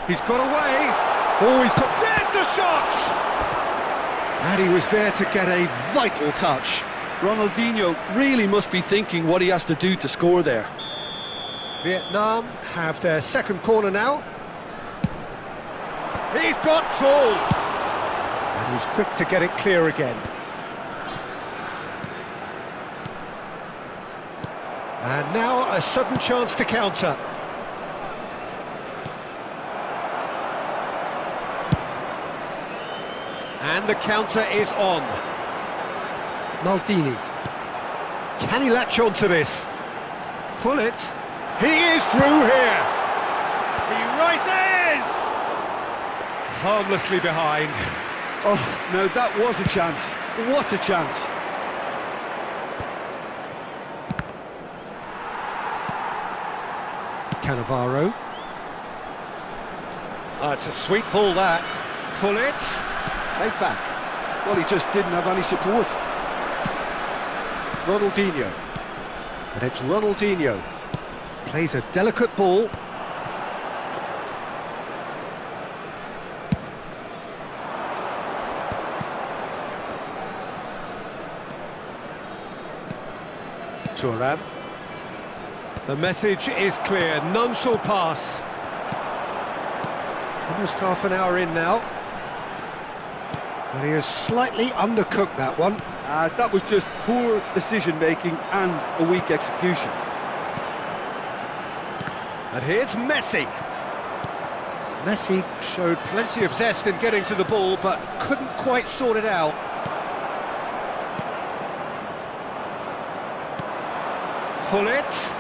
He's got away. Oh, he's got... There's the shot! And he was there to get a vital touch. Ronaldinho really must be thinking what he has to do to score there. Vietnam have their second corner now. He's got tall. And he's quick to get it clear again. And now a sudden chance to counter. And the counter is on. Maldini. Can he latch on to this? Gullit. He is through here. He rises! Harmlessly behind. Oh, no, that was a chance. What a chance. Cannavaro. Oh, it's a sweet ball, that. Gullit. Played back. Well, he just didn't have any support. Ronaldinho. And it's Ronaldinho. Plays a delicate ball. Thuram. The message is clear. None shall pass. Almost half an hour in now. And he has slightly undercooked that one. That was just poor decision-making and a weak execution. And here's Messi. Messi showed plenty of zest in getting to the ball, but couldn't quite sort it out. Gullit.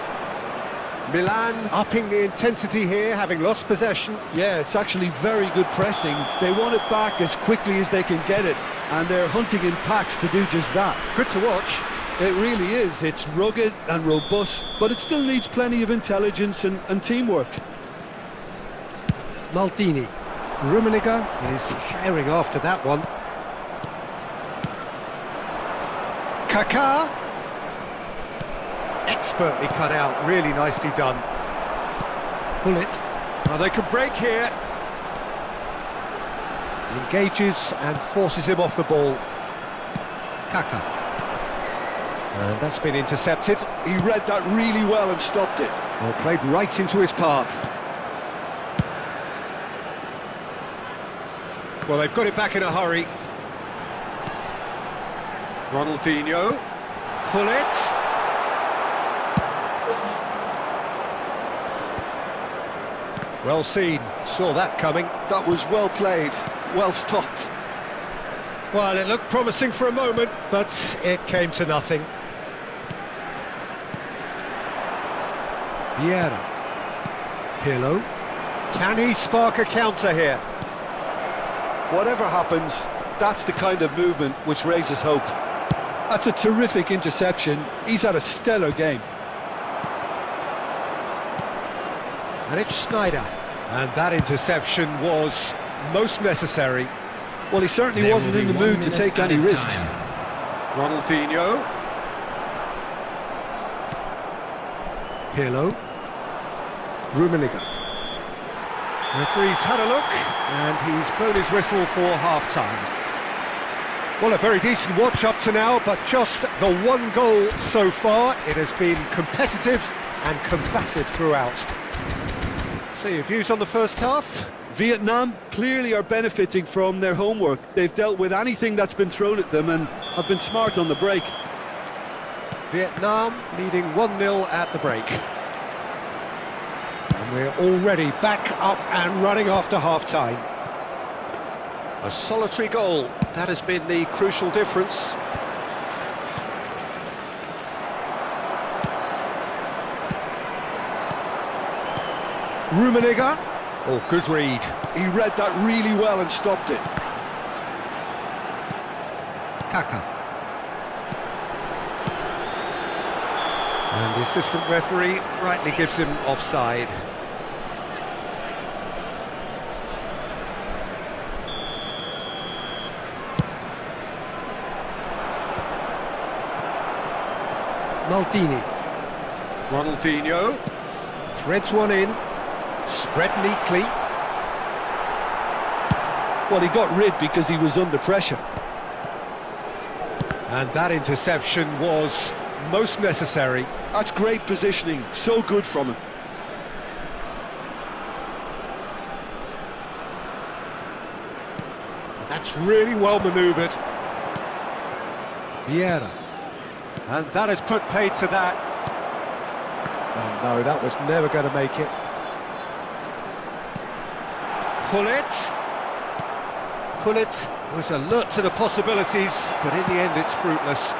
Milan upping the intensity here, having lost possession. Yeah, it's actually very good pressing. They want it back as quickly as they can get it, and they're hunting in packs to do just that. Good to watch. It really is. It's rugged and robust, but it still needs plenty of intelligence and teamwork. Maldini. Rummenigge is herring after that one. Kaká. Expertly cut out, really nicely done. Gullit. Oh, they can break here. Engages and forces him off the ball. Kaká. And that's been intercepted. He read that really well and stopped it. Well, played right into his path. Well, they've got it back in a hurry. Ronaldinho. Gullit. Well seen, saw that coming. That was well played, well stopped. Well, it looked promising for a moment, but it came to nothing. Vieira. Pirlo. Can he spark a counter here? Whatever happens, that's the kind of movement which raises hope. That's a terrific interception. He's had a stellar game. And it's Sneijder. And that interception was most necessary. Well, he certainly wasn't in the mood to take any risks. Ronaldinho. Pirlo. Rummenigge. Referee's had a look, and he's blown his whistle for half-time. Well, a very decent watch up to now, but just the one goal so far. It has been competitive and combative throughout. So your views on the first half? Vietnam clearly are benefiting from their homework. They've dealt with anything that's been thrown at them and have been smart on the break. Vietnam leading 1-0 at the break. And we're already back up and running after half-time. A solitary goal, that has been the crucial difference. Rummenigge. Oh, good read. He read that really well and stopped it. Kaka. And the assistant referee rightly gives him offside. Maldini. Ronaldinho. Threads one in. Spread neatly. Well, he got rid because he was under pressure. And that interception was most necessary. That's great positioning, so good from him. That's really well manoeuvred. Vieira. And that has put paid to that. Oh no, that was never going to make it. Gullit. Gullit was alert to the possibilities, but in the end it's fruitless.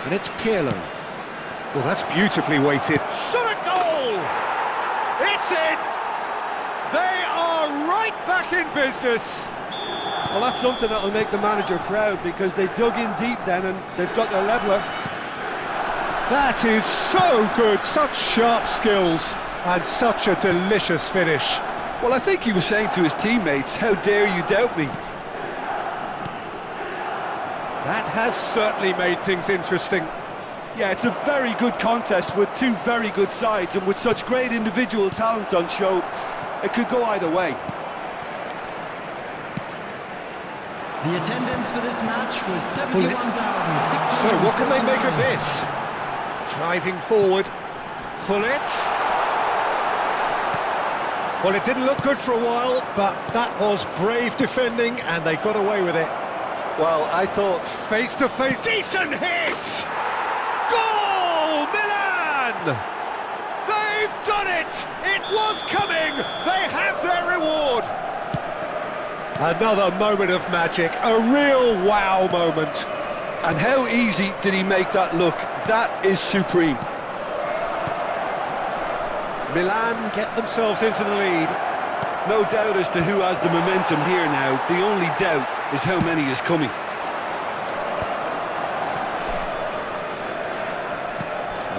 And it's Pirlo. Well, that's beautifully weighted. Shot at goal! It's in! They are right back in business! Well, that's something that'll make the manager proud, because they dug in deep then and they've got their leveller. That is so good, such sharp skills and such a delicious finish. Well, I think he was saying to his teammates, how dare you doubt me? That has certainly made things interesting. Yeah, it's a very good contest with two very good sides, and with such great individual talent on show, it could go either way. The attendance for this match was 71,600. So what can they make of this? Driving forward. Gullit. Well, it didn't look good for a while, but that was brave defending, and they got away with it. Well, I thought... Face-to-face, decent hit! Goal, Milan! They've done it! It was coming! They have their reward! Another moment of magic, a real wow moment. And how easy did he make that look? That is supreme. Milan get themselves into the lead. No doubt as to who has the momentum here now. The only doubt is how many is coming.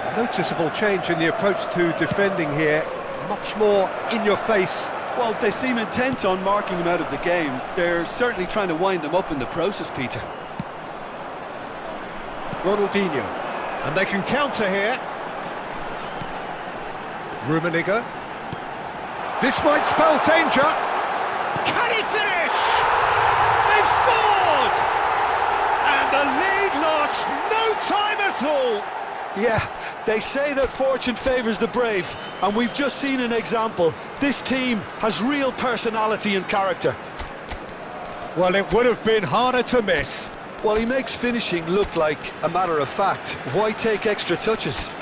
A noticeable change in the approach to defending here. Much more in your face. Well, they seem intent on marking him out of the game. They're certainly trying to wind him up in the process, Peter. Ronaldinho. And they can counter here. Rummenigge. This might spell danger. Can he finish? They've scored! And the lead lost no time at all. Yeah, they say that fortune favours the brave, and we've just seen an example. This team has real personality and character. Well, it would have been harder to miss. Well, he makes finishing look like a matter of fact. Why take extra touches?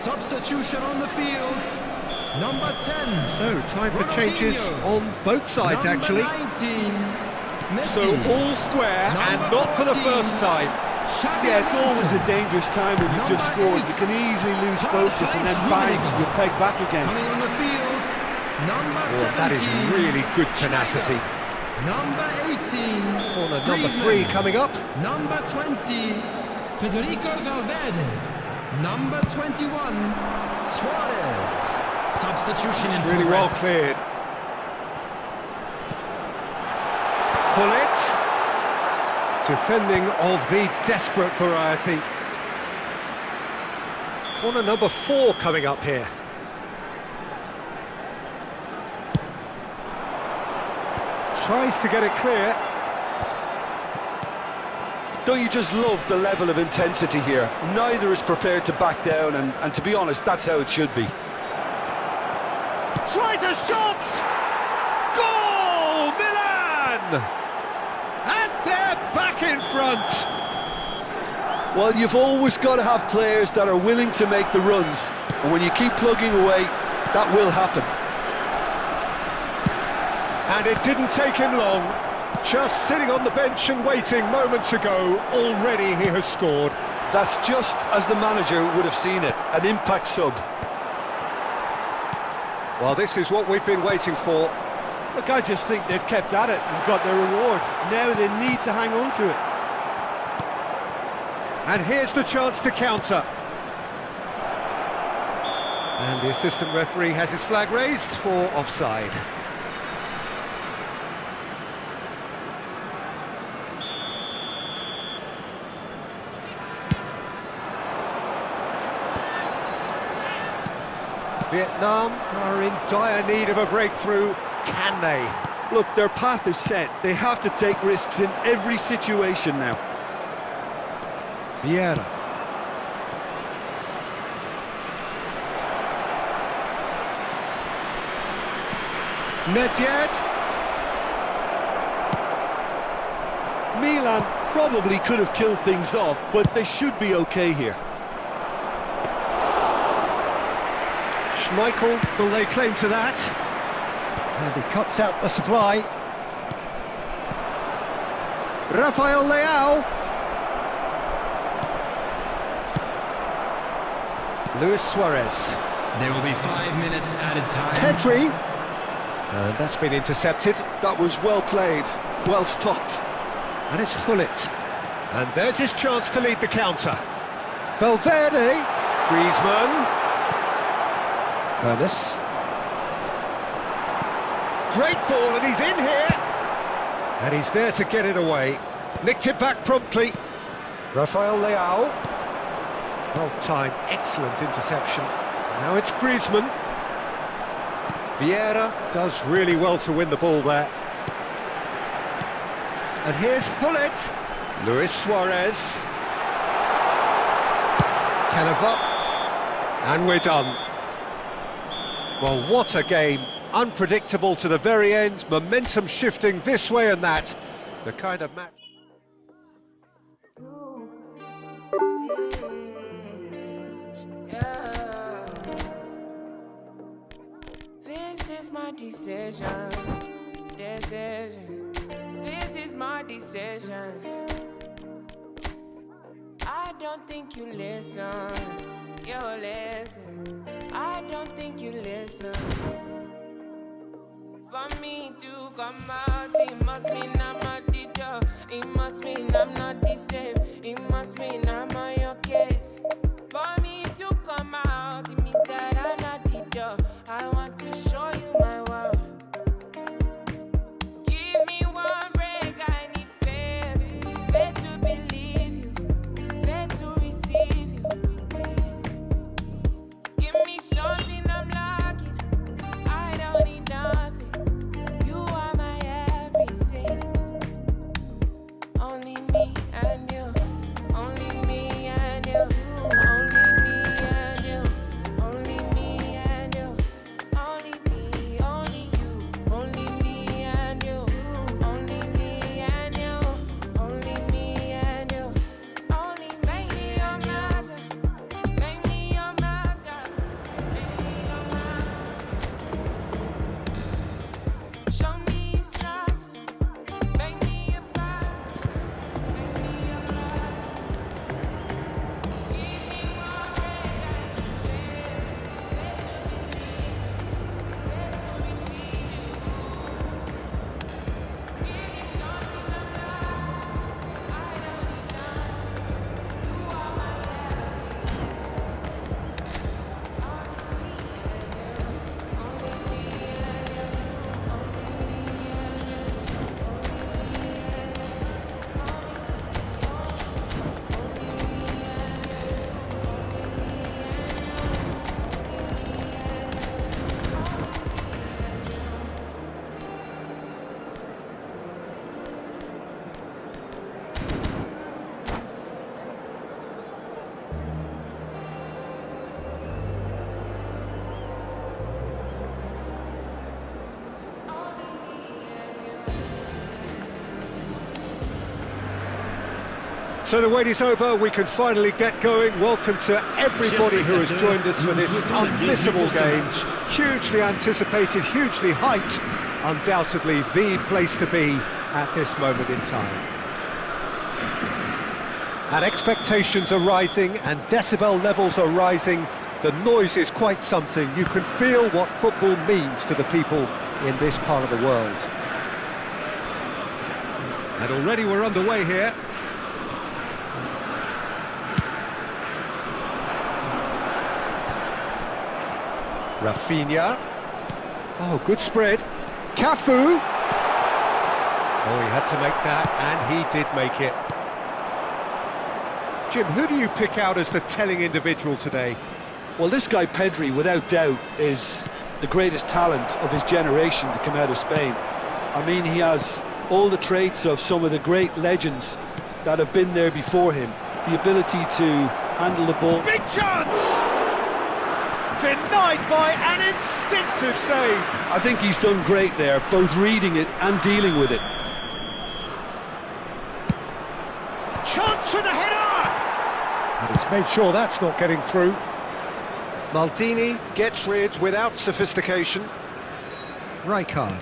Substitution on the field. Number 10. So, time for changes on both sides, actually. 19. So, all square and not for the first time. Yeah, it's always a dangerous time when you've just scored. You can easily lose focus and then bang, you're pegged back again. Coming on the field. Number 17. That is really good tenacity. Number 18. Corner number 3 coming up. Number 20. Federico Valverde. Number 21. Suarez. Substitution in Really well progress. cleared. Hullet. Defending of the desperate variety. Corner number 4 coming up here. Tries to get it clear. Don't you just love the level of intensity here? Neither is prepared to back down, and to be honest, that's how it should be. Tries a shot! Goal! Milan! And they're back in front! Well, you've always got to have players that are willing to make the runs, and when you keep plugging away, that will happen. And it didn't take him long. Just sitting on the bench and waiting moments ago, already he has scored. That's just as the manager would have seen it, an impact sub. Well, this is what we've been waiting for. Look, I just think they've kept at it and got their reward. Now they need to hang on to it. And here's the chance to counter. And the assistant referee has his flag raised for offside. Vietnam are in dire need of a breakthrough. Can they? Look, their path is set. They have to take risks in every situation now. Vieira. Not yet. Milan probably could have killed things off, but they should be okay here. Schmeichel will lay claim to that. And he cuts out the supply. Rafael Leao. Luis Suarez. There will be 5 minutes added time. Pedri. And that's been intercepted. That was well played, well stopped. And it's Hullet. And there's his chance to lead the counter. Valverde. Griezmann. Ernest. Great ball, and he's in here. And he's there to get it away. Nicked it back promptly. Rafael Leao. Well-timed, excellent interception. Now it's Griezmann. Vieira does really well to win the ball there. And here's Hullet. Luis Suarez. Canova. And we're done. Well, what a game. Unpredictable to the very end, momentum shifting this way and that. The kind of match... Yeah. This is my decision. This is my decision. I don't think you listen. You listen. I don't think you listen. For me to come out, it must mean I'm not the dog. It must mean I'm not the same. It must mean I'm on your case. For me to come out, it means that I'm not the dog. I want to show you my world. Give me one break, I need faith. Faith to believe you, faith to receive you. Give me something I'm lacking. I don't need nothing. You are my everything. Only me and you. Only me and So the wait is over, we can finally get going. Welcome to everybody who has joined us for this unmissable game. Hugely anticipated, hugely hyped. Undoubtedly the place to be at this moment in time. And expectations are rising and decibel levels are rising. The noise is quite something. You can feel what football means to the people in this part of the world. And already we're underway here. Rafinha. Oh, good spread. Cafu. Oh, he had to make that, and he did make it. Jim, who do you pick out as the telling individual today? Well, this guy Pedri, without doubt, is the greatest talent of his generation to come out of Spain. I mean, he has all the traits of some of the great legends that have been there before him. The ability to handle the ball. Big chance! Denied by an instinctive save. I think he's done great there, both reading it and dealing with it. Chance for the header! And he's made sure that's not getting through. Maldini gets rid without sophistication. Rijkaard.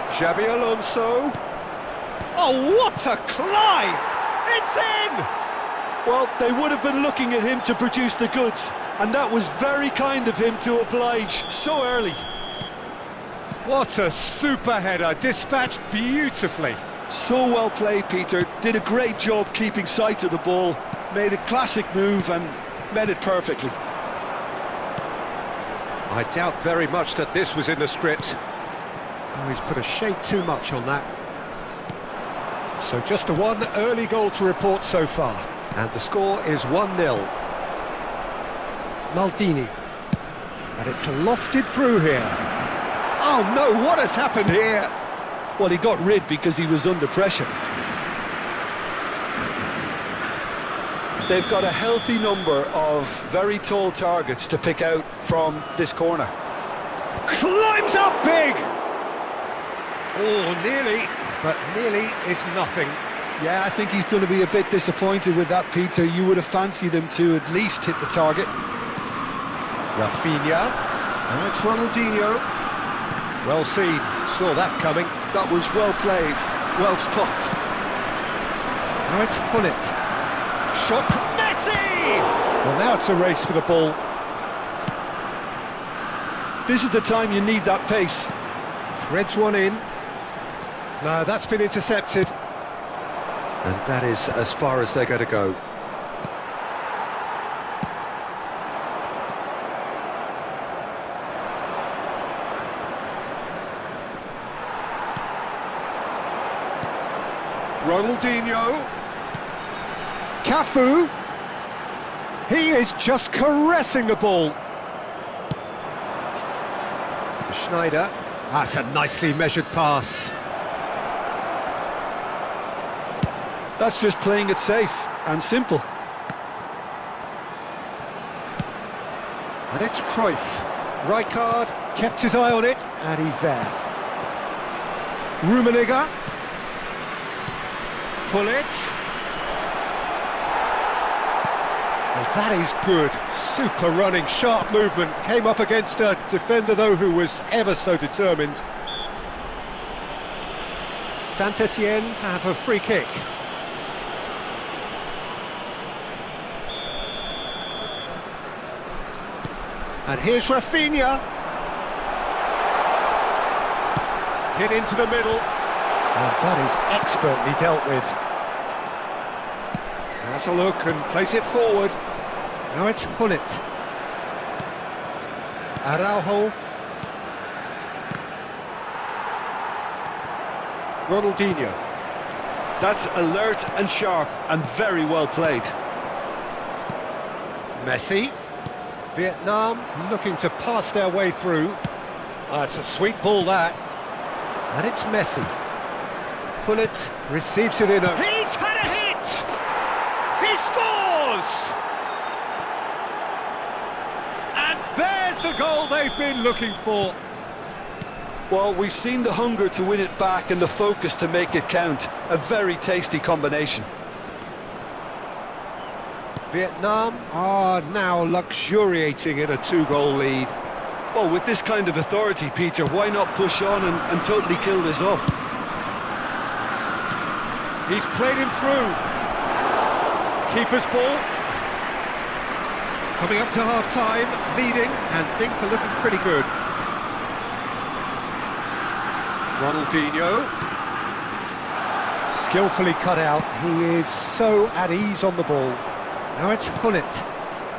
Xabi Alonso. Oh, what a climb! It's in! Well, they would have been looking at him to produce the goods, and that was very kind of him to oblige so early. What a super header, dispatched beautifully. So well played, Peter. Did a great job keeping sight of the ball, made a classic move and met it perfectly. I doubt very much that this was in the script. Oh, he's put a shade too much on that. So just the one early goal to report so far. And the score is 1-0. Maldini. And it's lofted through here. Oh no, what has happened here? Well, he got rid because he was under pressure. They've got a healthy number of very tall targets to pick out from this corner. Climbs up big! Oh, nearly, but nearly is nothing. Yeah, I think he's going to be a bit disappointed with that, Peter. You would have fancied him to at least hit the target. Rafinha. Now it's Ronaldinho. Well seen, saw that coming. That was well played, well stopped. Now it's Hullet. Shot from Messi! Well, now it's a race for the ball. This is the time you need that pace. Threads one in. No, that's been intercepted. And that is as far as they're going to go. Ronaldinho. Cafu. He is just caressing the ball. Schneider. That's a nicely measured pass. That's just playing it safe and simple. And it's Cruyff. Rijkaard kept his eye on it, and he's there. Rummenigge. Hullet. Well, that is good. Super running, sharp movement. Came up against a defender, though, who was ever so determined. Saint-Etienne have a free kick. And here's Rafinha. Hit into the middle. And that is expertly dealt with. Has a look and plays it forward. Now it's Hullet. Araujo. Ronaldinho. That's alert and sharp and very well played. Messi. Vietnam looking to pass their way through. It's a sweet ball, that. And it's Messi. Hullet receives it in a... He's had a hit! He scores! And there's the goal they've been looking for. Well, we've seen the hunger to win it back and the focus to make it count. A very tasty combination. Vietnam are now luxuriating in a 2-goal lead. Well, with this kind of authority, Peter, why not push on and totally kill this off? He's played him through. Keeper's ball. Coming up to half-time, leading, and things are looking pretty good. Ronaldinho. Skillfully cut out. He is so at ease on the ball. Now it's Hullet.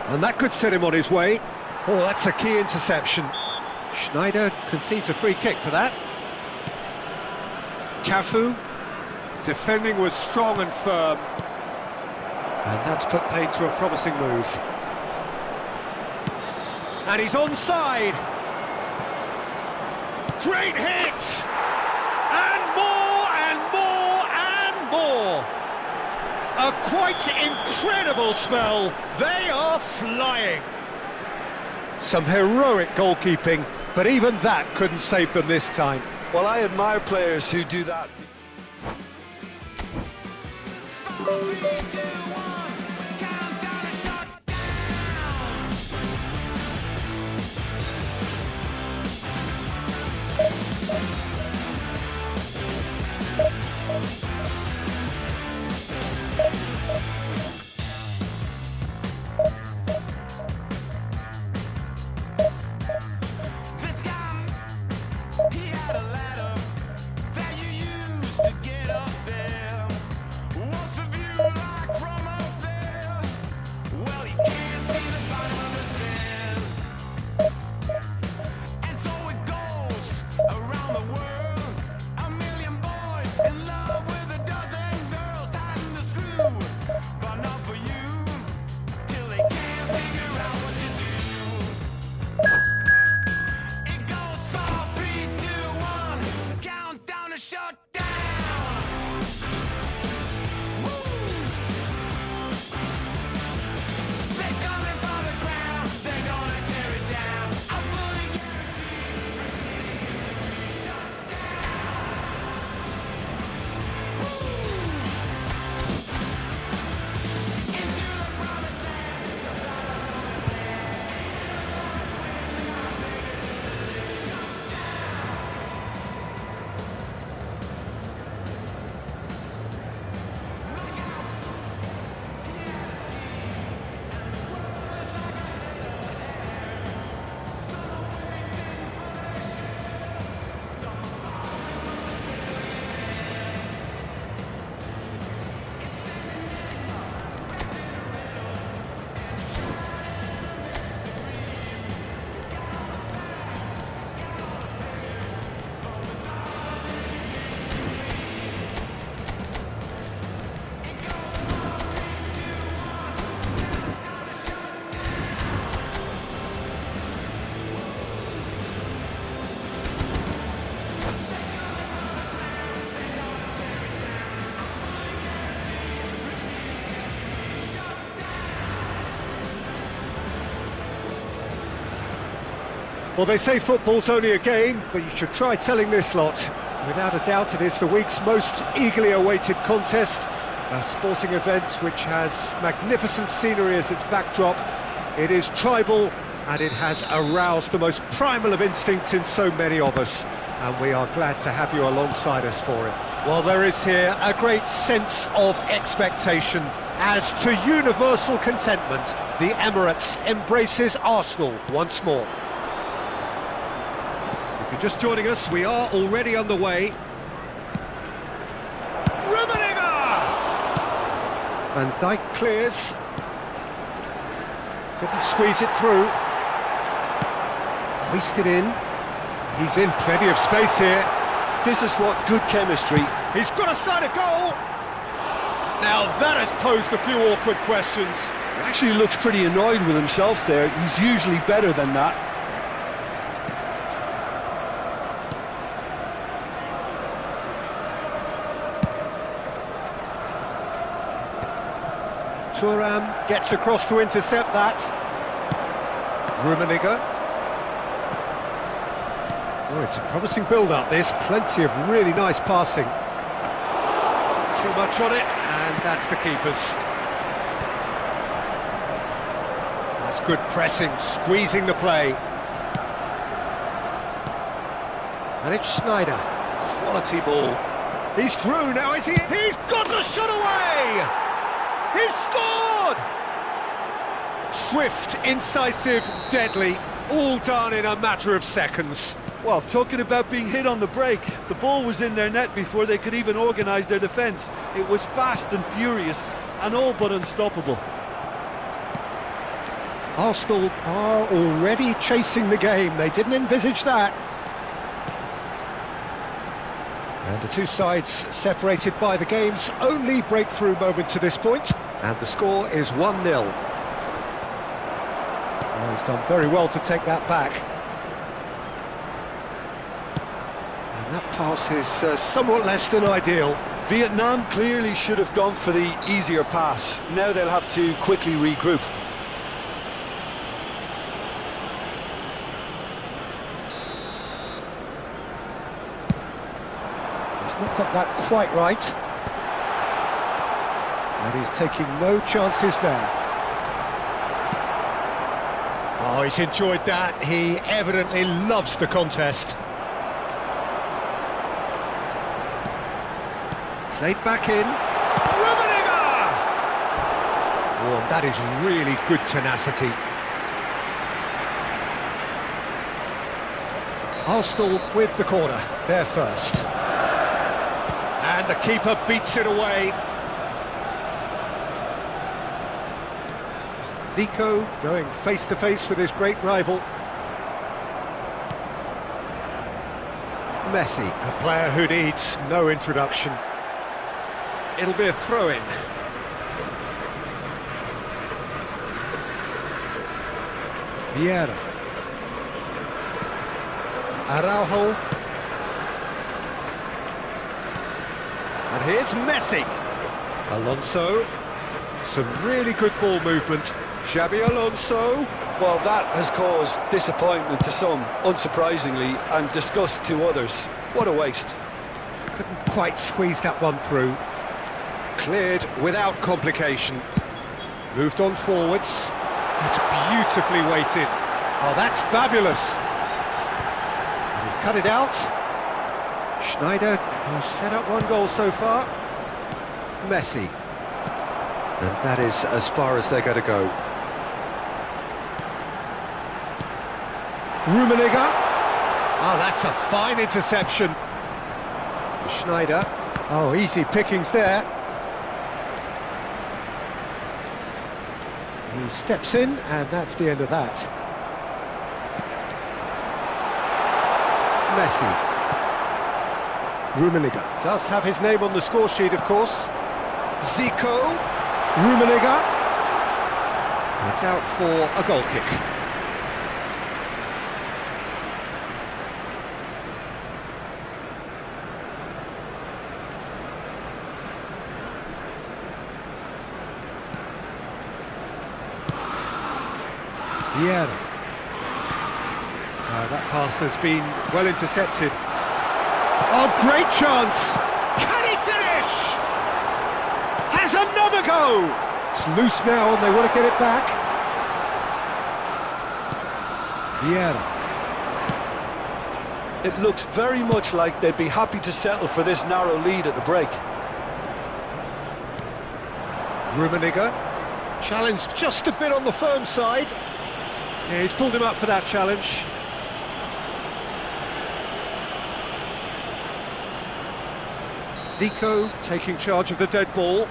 And that could set him on his way. Oh, that's a key interception. Schneider concedes a free kick for that. Cafu. Defending was strong and firm. And that's put paid to a promising move. And he's onside. Great hit! And more and more and more. A quite incredible spell. They are flying. Some heroic goalkeeping, but even that couldn't save them this time. Well, I admire players who do that. Well, they say football's only a game, but you should try telling this lot. Without a doubt, it is the week's most eagerly awaited contest, a sporting event which has magnificent scenery as its backdrop. It is tribal, and it has aroused the most primal of instincts in so many of us, and we are glad to have you alongside us for it. Well, there is here a great sense of expectation. As to universal contentment, the Emirates embraces Arsenal once more. If you're just joining us, we are already underway. Rummenigge! Van Dijk clears. Couldn't squeeze it through. Hoisted in. He's in plenty of space here. This is what good chemistry. He's got a side of goal! Now that has posed a few awkward questions. He actually looks pretty annoyed with himself there. He's usually better than that. Thuram gets across to intercept that. Rummenigge. Oh, it's a promising build-up, this. Plenty of really nice passing. Too much on it, and that's the keeper's. That's good pressing, squeezing the play. And it's Schneider. Quality ball. He's through now, is he? He's got the shot away! He's scored! Swift, incisive, deadly, all done in a matter of seconds. Well, talking about being hit on the break, the ball was in their net before they could even organise their defence. It was fast and furious, and all but unstoppable. Arsenal are already chasing the game. They didn't envisage that. And the two sides separated by the game's only breakthrough moment to this point. And the score is 1-0. Oh, he's done very well to take that back. And that pass is somewhat less than ideal. Vietnam clearly should have gone for the easier pass. Now they'll have to quickly regroup. He's not got that quite right. And he's taking no chances there. Oh, he's enjoyed that. He evidently loves the contest. Played back in. Rummenigge! Oh, that is really good tenacity. Arsenal with the corner, they're first. And the keeper beats it away. Zico going face-to-face with his great rival. Messi, a player who needs no introduction. It'll be a throw-in. Vieira. Araujo. And here's Messi. Alonso. Some really good ball movement. Xabi Alonso. Well, that has caused disappointment to some, unsurprisingly, and disgust to others. What a waste. Couldn't quite squeeze that one through. Cleared without complication. Moved on forwards. That's beautifully weighted. Oh, that's fabulous. And he's cut it out. Schneider has set up one goal so far. Messi. And that is as far as they're going to go. Rummenigge. Oh, that's a fine interception. Schneider. Oh, easy pickings there. He steps in, and that's the end of that. Messi. Rummenigge does have his name on the score sheet, of course. Zico. Rummenigge. It's out for a goal kick. Vieira. That pass has been well intercepted. Oh, great chance! Can he finish? Has another go! It's loose now and they want to get it back. Vieira. It looks very much like they'd be happy to settle for this narrow lead at the break. Rummenigge. Challenged just a bit on the firm side. Yeah, he's pulled him up for that challenge. Zico taking charge of the dead ball.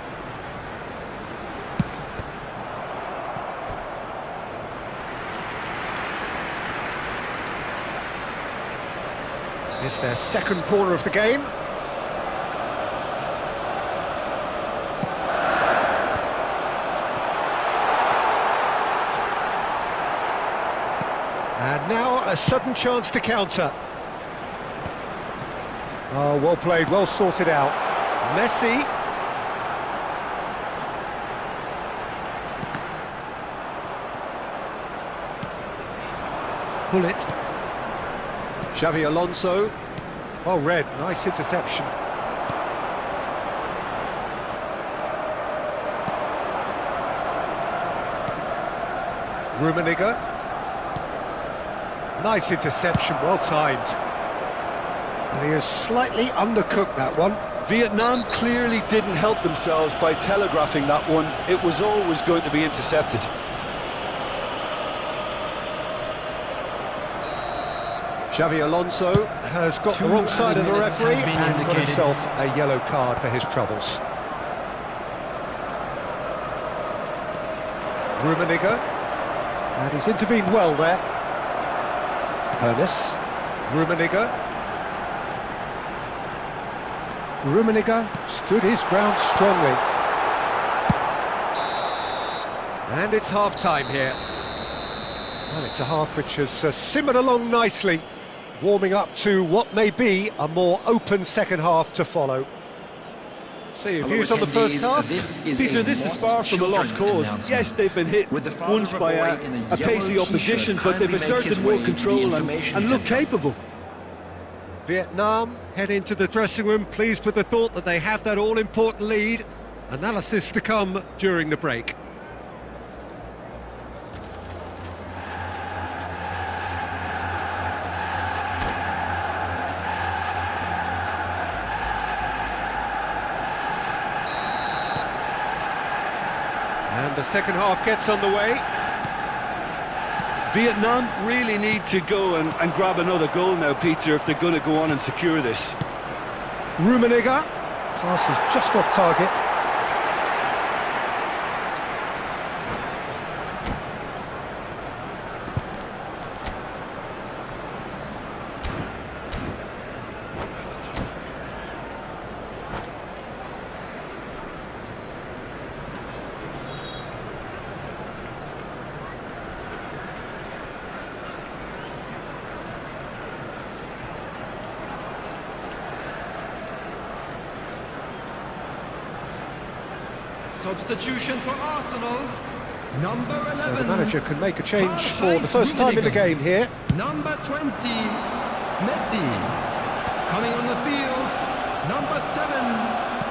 It's their second corner of the game. And now a sudden chance to counter. Oh, well played, well sorted out. Messi. Pull it. Xavi Alonso. Well read, nice interception. Rummenigge. Nice interception, well timed. And he has slightly undercooked that one. Vietnam clearly didn't help themselves by telegraphing that one. It was always going to be intercepted. Xavi Alonso has got the wrong side of the referee and got himself a yellow card for his troubles. Rummenigge, and he's intervened well there. Ernest, Rummenigge. Rummenigge stood his ground strongly. And it's half-time here. Well, it's a half which has simmered along nicely, warming up to what may be a more open second half to follow. So your views on the first half? Peter, this is far from a lost cause. Yes, they've been hit once by a pacey opposition, but they've asserted more control and look capable. Vietnam head into the dressing room pleased with the thought that they have that all-important lead. Analysis to come during the break. And the second half gets underway. Vietnam really need to go and grab another goal now, Peter, if they're going to go on and secure this. Rummenigge. Pass is just off target. Substitution for Arsenal. Number 11. So the manager can make a change for the first time in the game here. Number 20, Messi. Coming on the field, number 7,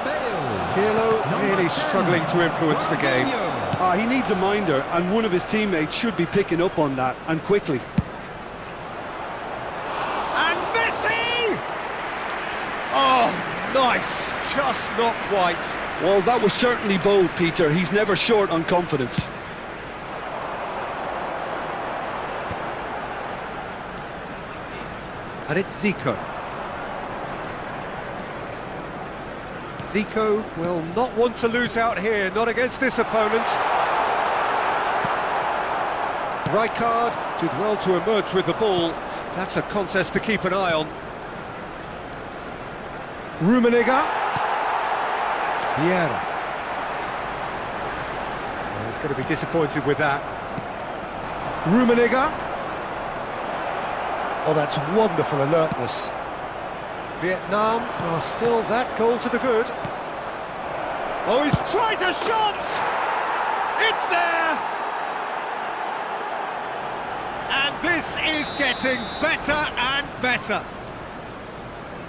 Bale. Pirlo really struggling to influence the game. He needs a minder, and one of his teammates should be picking up on that, and quickly. And Messi! Oh, nice, just not quite. Well, that was certainly bold, Peter. He's never short on confidence. And it's Zico. Zico will not want to lose out here, not against this opponent. Rijkaard did well to emerge with the ball. That's a contest to keep an eye on. Rummenigge. Vieira. Well, he's going to be disappointed with that. Rummenigge. Oh, that's wonderful alertness. Vietnam are still that goal to the good. Oh, he tries a shot! It's there! And this is getting better and better.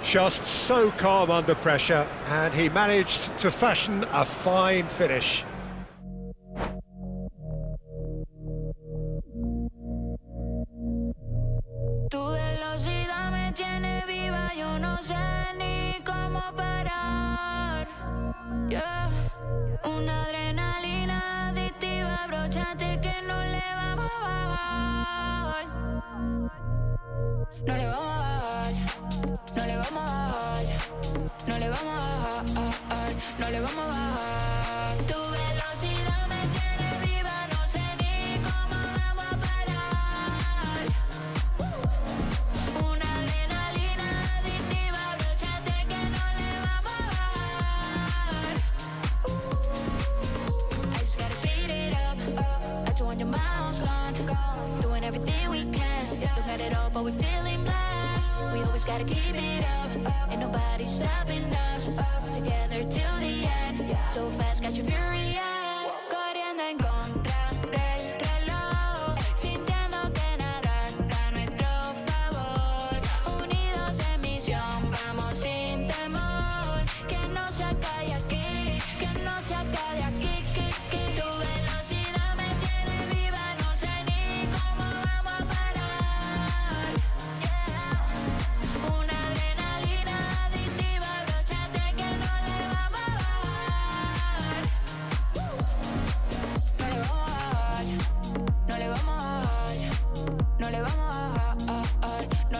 Just so calm under pressure, and he managed to fashion a fine finish. Tu velocidad me tiene viva, yo no sé ni cómo parar. Yeah. Una adrenalina adictiva, abróchate que no le vamos a bajar. No le vamos a bajar, no le vamos a bajar, no le vamos a bajar, no le vamos a bajar. Tu velocidad me tiene viva, no sé ni cómo vamos a parar. Una adrenalina adictiva, abróchate que no le vamos a bajar. I just gotta speed it up, at 200 miles gone, doing everything we can. Look at it all, but we're feeling blessed. We always gotta keep it up, ain't nobody stopping us. Together till the end, so fast, got you furious. Corriendo en contra del reloj, sintiendo que nada está a nuestro favor.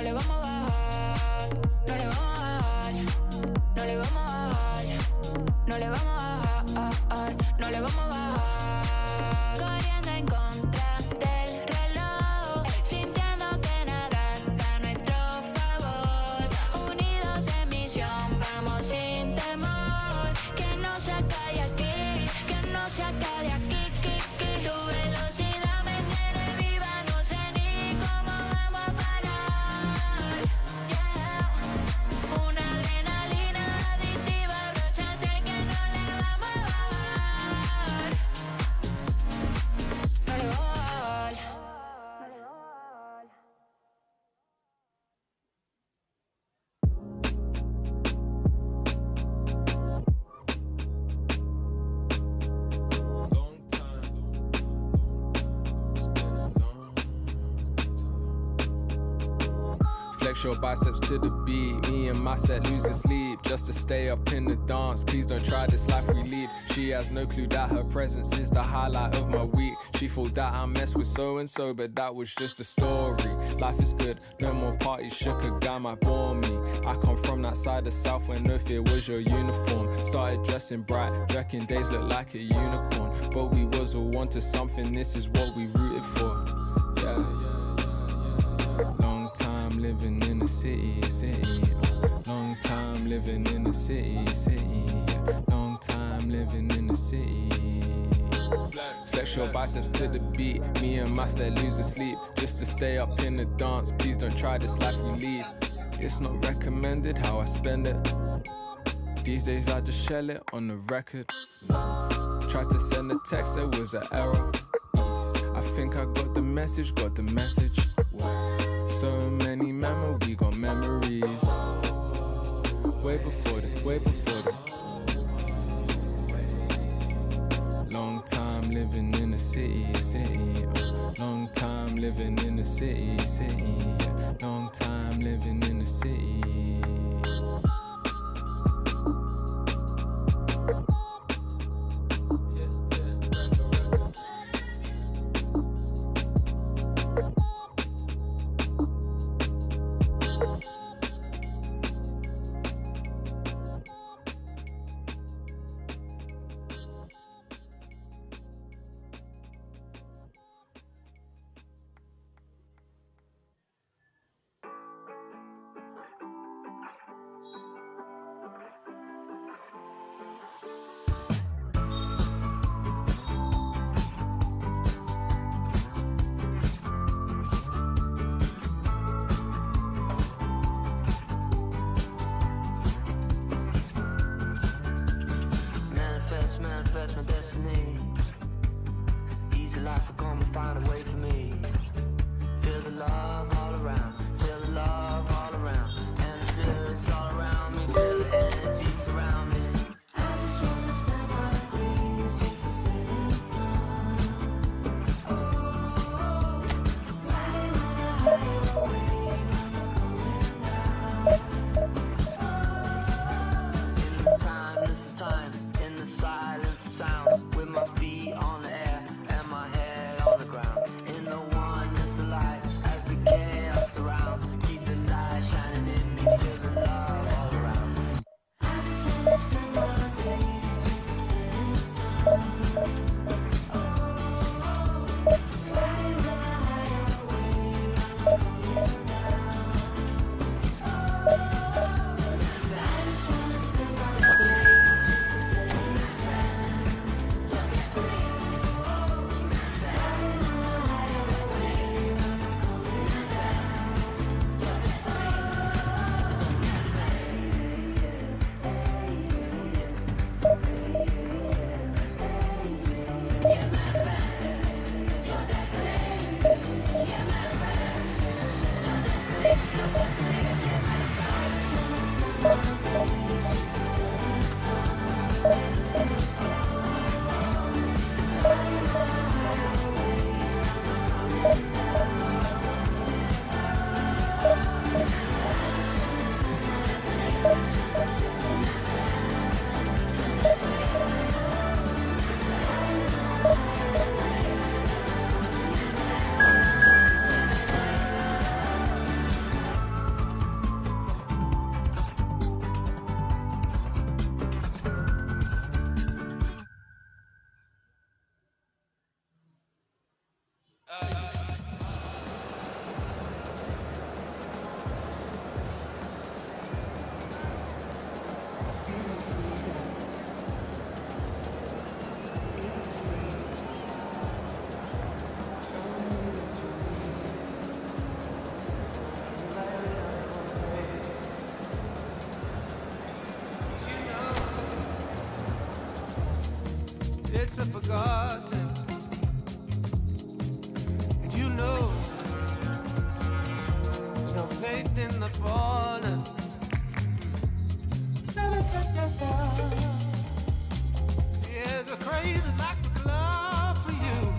le vamos a bajar, no le vamos a bajar, no le vamos a bajar, no le vamos a bajar, no le vamos a bajar. Corriendo en contra del reloj, sintiendo que nada está a nuestro favor. Unidos en misión, vamos sin temor. Que no se acabe aquí, que no se acabe aquí. Tu velocidad me tiene viva, no sé ni cómo vamos a parar. Una adrenalina adictiva, abróchate que no le vamos a bajar. No le vamos a bajar. Long time. It's been a long time. Flex your biceps to the beat. Me and my set losing sleep just to stay up in the dance. Please don't try this life we lead. She has no clue that her presence is the highlight of my week. She thought that I messed with so and so, but that was just a story. Life is good, no more parties. Shook a guy might bore me. I come from that side of South where no fear was your uniform. Started dressing bright, drecking days look like a unicorn. But we was all onto something. This is what we rooted for. Yeah. Long time living in the city. Long time living in the city. Long time living in the city. Flex your biceps to the beat. Me and my set losing sleep just to stay up in the dance. Please don't try this life we lead. It's not recommended how I spend it. These days I just shell it on the record. Tried to send a text, there was an error. I think I got the message. So many memories, we got memories. Way before the. Long time living in the city. Long time living in the city. Long time living in the city. Manifest my destiny. Easy life will come and find a way for me. Feel the love all around. Feel the love all around. And the spirits all around me. Feel the energy surround me. I just wanna spend my days just the setting sun. Oh, riding on a higher wave, I'm not going down. In the timeless times, in the silence of sounds, with my feet on the air and my head on the ground. In the oneness of light, as the mistakes are forgotten. And you know, there's no faith in the fallen. There's a crazy lack of love for you.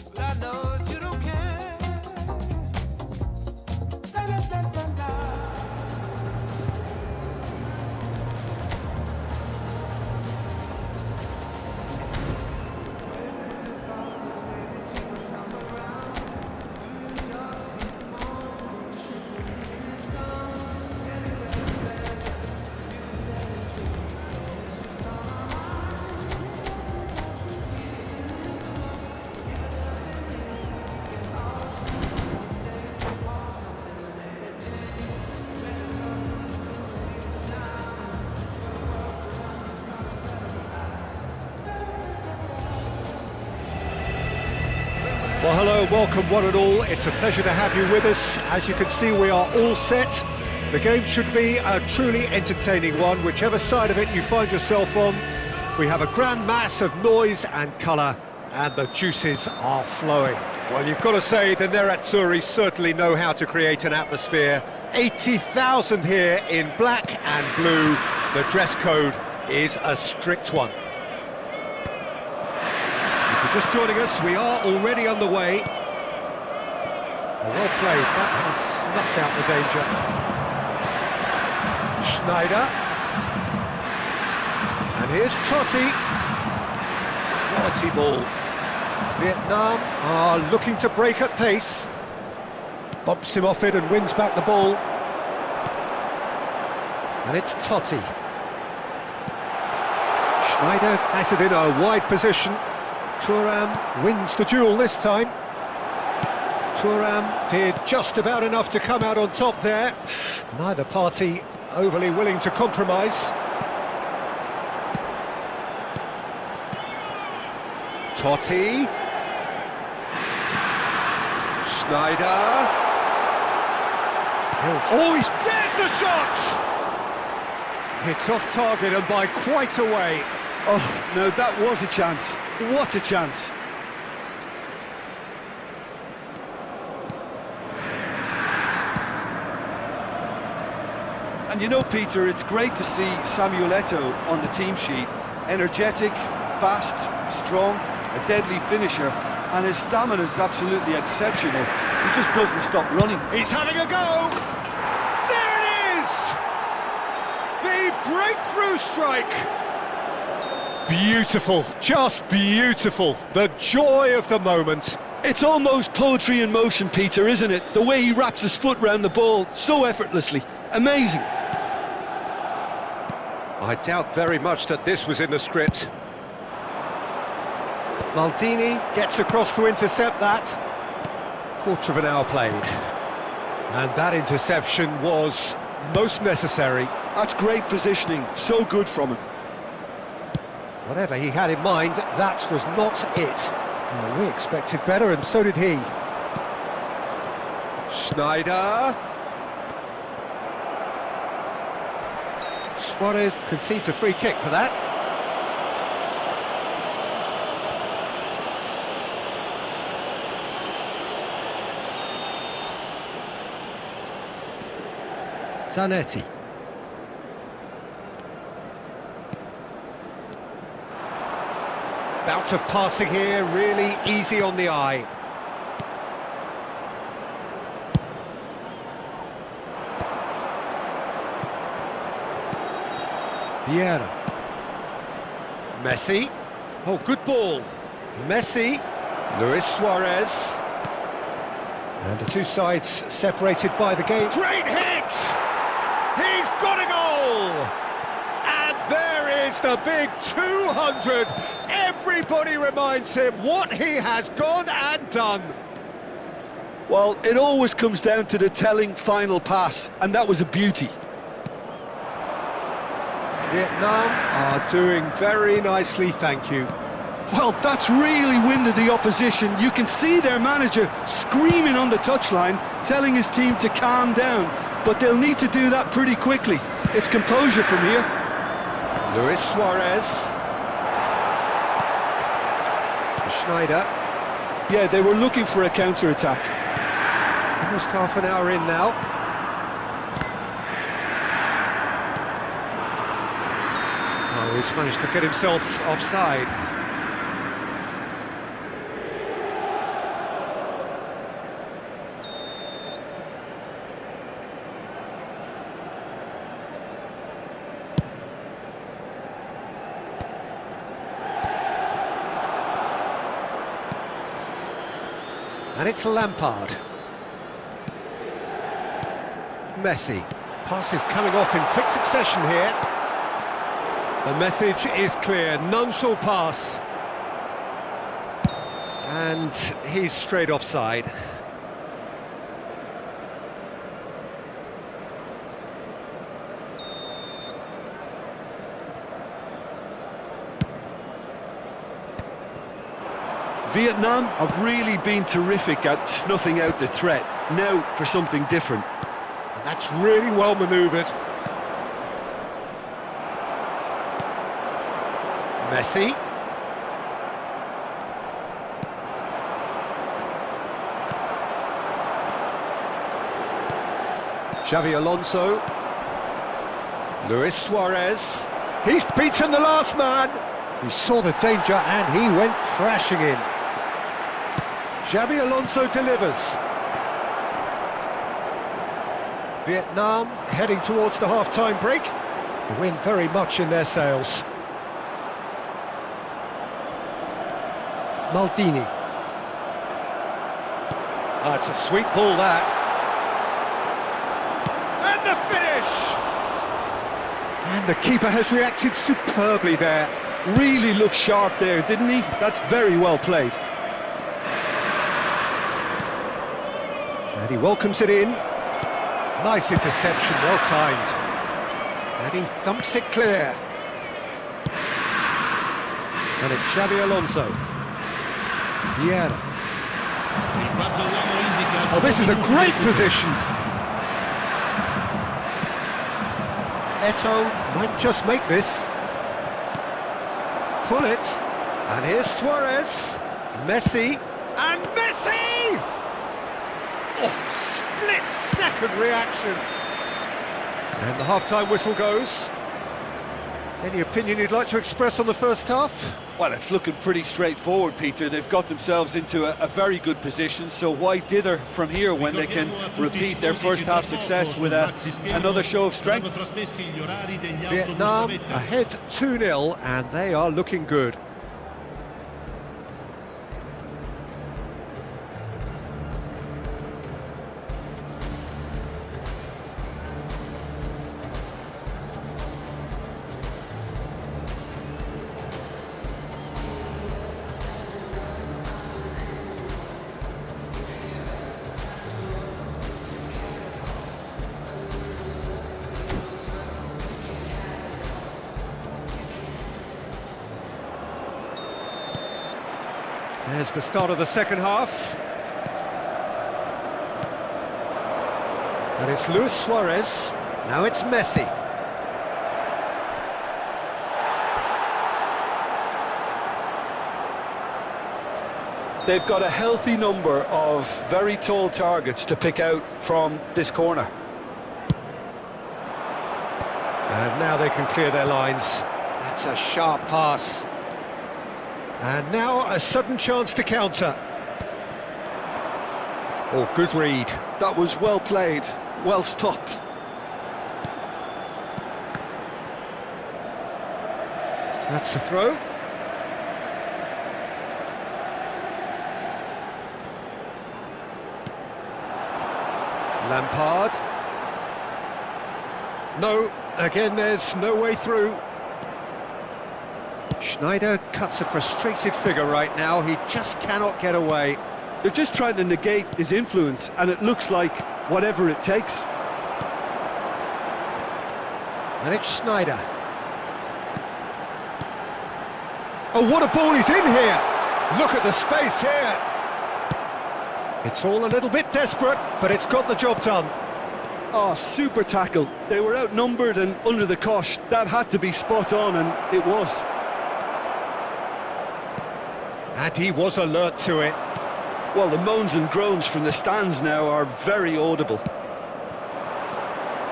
But I know that you don't care. Well, hello, welcome one and all. It's a pleasure to have you with us. As you can see, we are all set. The game should be a truly entertaining one, whichever side of it you find yourself on. We have a grand mass of noise and colour, and the juices are flowing. Well, you've got to say the Nerazzurri certainly know how to create an atmosphere. 80,000 here in black and blue. The dress code is a strict one. Just joining us, we are already underway. Well played, that has snuffed out the danger. Schneider. And here's Totti. Quality ball. Vietnam are looking to break at pace. Bumps him off it and wins back the ball. And it's Totti. Schneider has it in a wide position. Thuram wins the duel this time. Thuram did just about enough to come out on top there. Neither party overly willing to compromise. Totti. Schneider. Oh, there's the shot! It's off target and by quite a way. Oh, no, that was a chance. What a chance. And you know, Peter, it's great to see Samuel Eto'o on the team sheet. Energetic, fast, strong, a deadly finisher, and his stamina is absolutely exceptional. He just doesn't stop running. He's having a go! There it is! The breakthrough strike! Beautiful, just beautiful. The joy of the moment. It's almost poetry in motion, Peter, isn't it? The way he wraps his foot round the ball so effortlessly. Amazing. I doubt very much that this was in the script. Maldini gets across to intercept that. Quarter of an hour played. And that interception was most necessary. That's great positioning, so good from him. Whatever he had in mind, that was not it. Well, we expected better, and so did he. Schneider. Suarez concedes a free kick for that. Zanetti. Bout of passing here, really easy on the eye. Vieira. Messi. Oh, good ball. Messi. Luis Suarez. And the two sides separated by the game. Great hit! He's got a goal! And there is the big 200. Everybody reminds him what he has gone and done. Well, it always comes down to the telling final pass, and that was a beauty. Vietnam are doing very nicely, thank you. Well, that's really winded the opposition. You can see their manager screaming on the touchline, telling his team to calm down, but they'll need to do that pretty quickly. It's composure from here. Luis Suarez. Schneider. Yeah, they were looking for a counter-attack. Almost half an hour in now. Oh, he's managed to get himself offside. And it's Lampard. Messi. Pass is coming off in quick succession here. The message is clear, none shall pass. And he's straight offside. Vietnam have really been terrific at snuffing out the threat. Now for something different. And that's really well manoeuvred. Messi. Xavi Alonso. Luis Suarez. He's beaten the last man. He saw the danger and he went crashing in. Xavi Alonso delivers. Vietnam heading towards the half-time break. The wind very much in their sails. Maldini. Ah, it's a sweet ball, that. And the finish! And the keeper has reacted superbly there. Really looked sharp there, didn't he? That's very well played. And he welcomes it in. Nice interception, well timed. And he thumps it clear. And it's Xavi Alonso. Vieira. Oh, this is a great position. Eto'o might just make this. Pull it. And here's Suarez. Messi. And Messi! Oh, split-second reaction. And the half-time whistle goes. Any opinion you'd like to express on the first half? Well, it's looking pretty straightforward, Peter. They've got themselves into a very good position, so why dither from here when they can repeat their first half success with another show of strength? Vietnam ahead 2-0 and they are looking good. There's the start of the second half. And it's Luis Suarez. Now it's Messi. They've got a healthy number of very tall targets to pick out from this corner. And now they can clear their lines. That's a sharp pass. And now a sudden chance to counter. Oh, good read. That was well played, well stopped. That's the throw. Lampard. No, again there's no way through. Schneider cuts a frustrated figure right now, he just cannot get away. They're just trying to negate his influence, and it looks like whatever it takes. And it's Schneider. Oh, what a ball he's in here! Look at the space here! It's all a little bit desperate, but it's got the job done. Oh, super tackle. They were outnumbered and under the cosh. That had to be spot on, and it was. And he was alert to it. Well, the moans and groans from the stands now are very audible.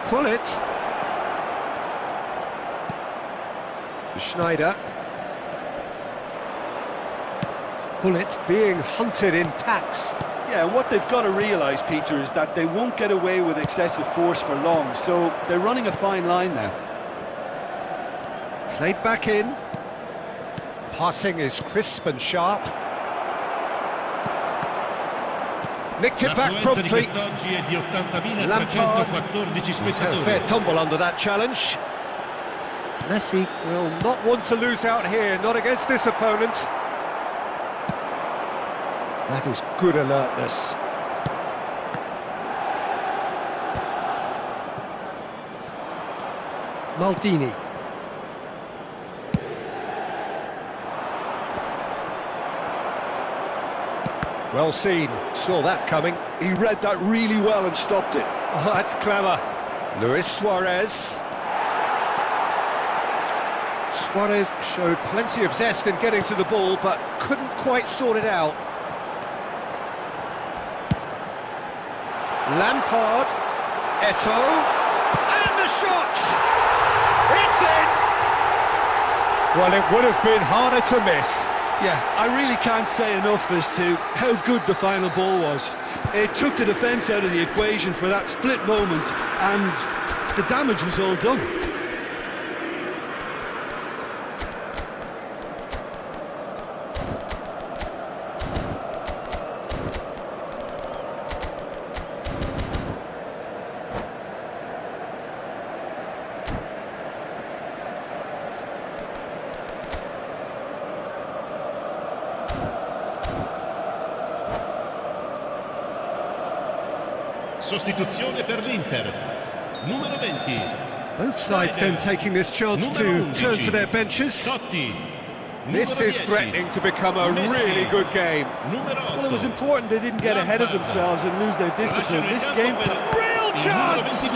Pull it. Schneider. Pull it, being hunted in packs. Yeah, and what they've got to realise, Peter, is that they won't get away with excessive force for long, so they're running a fine line now. Played back in. Passing is crisp and sharp. Nicked it back promptly. Lampard had a fair tumble under that challenge. Messi will not want to lose out here, not against this opponent. That is good alertness. Maldini. Well seen, saw that coming. He read that really well and stopped it. Oh, that's clever. Luis Suarez. Suarez showed plenty of zest in getting to the ball, but couldn't quite sort it out. Lampard. Eto'o. And the shot! It's in! Well, it would have been harder to miss. Yeah, I really can't say enough as to how good the final ball was. It took the defence out of the equation for that split moment, and the damage was all done. Sostituzione per l'Inter. Numero 20. Both sides then taking this chance to turn to their benches. This is threatening to become a really good game. Well, it was important they didn't get ahead of themselves and lose their discipline. This game plan... Real chance!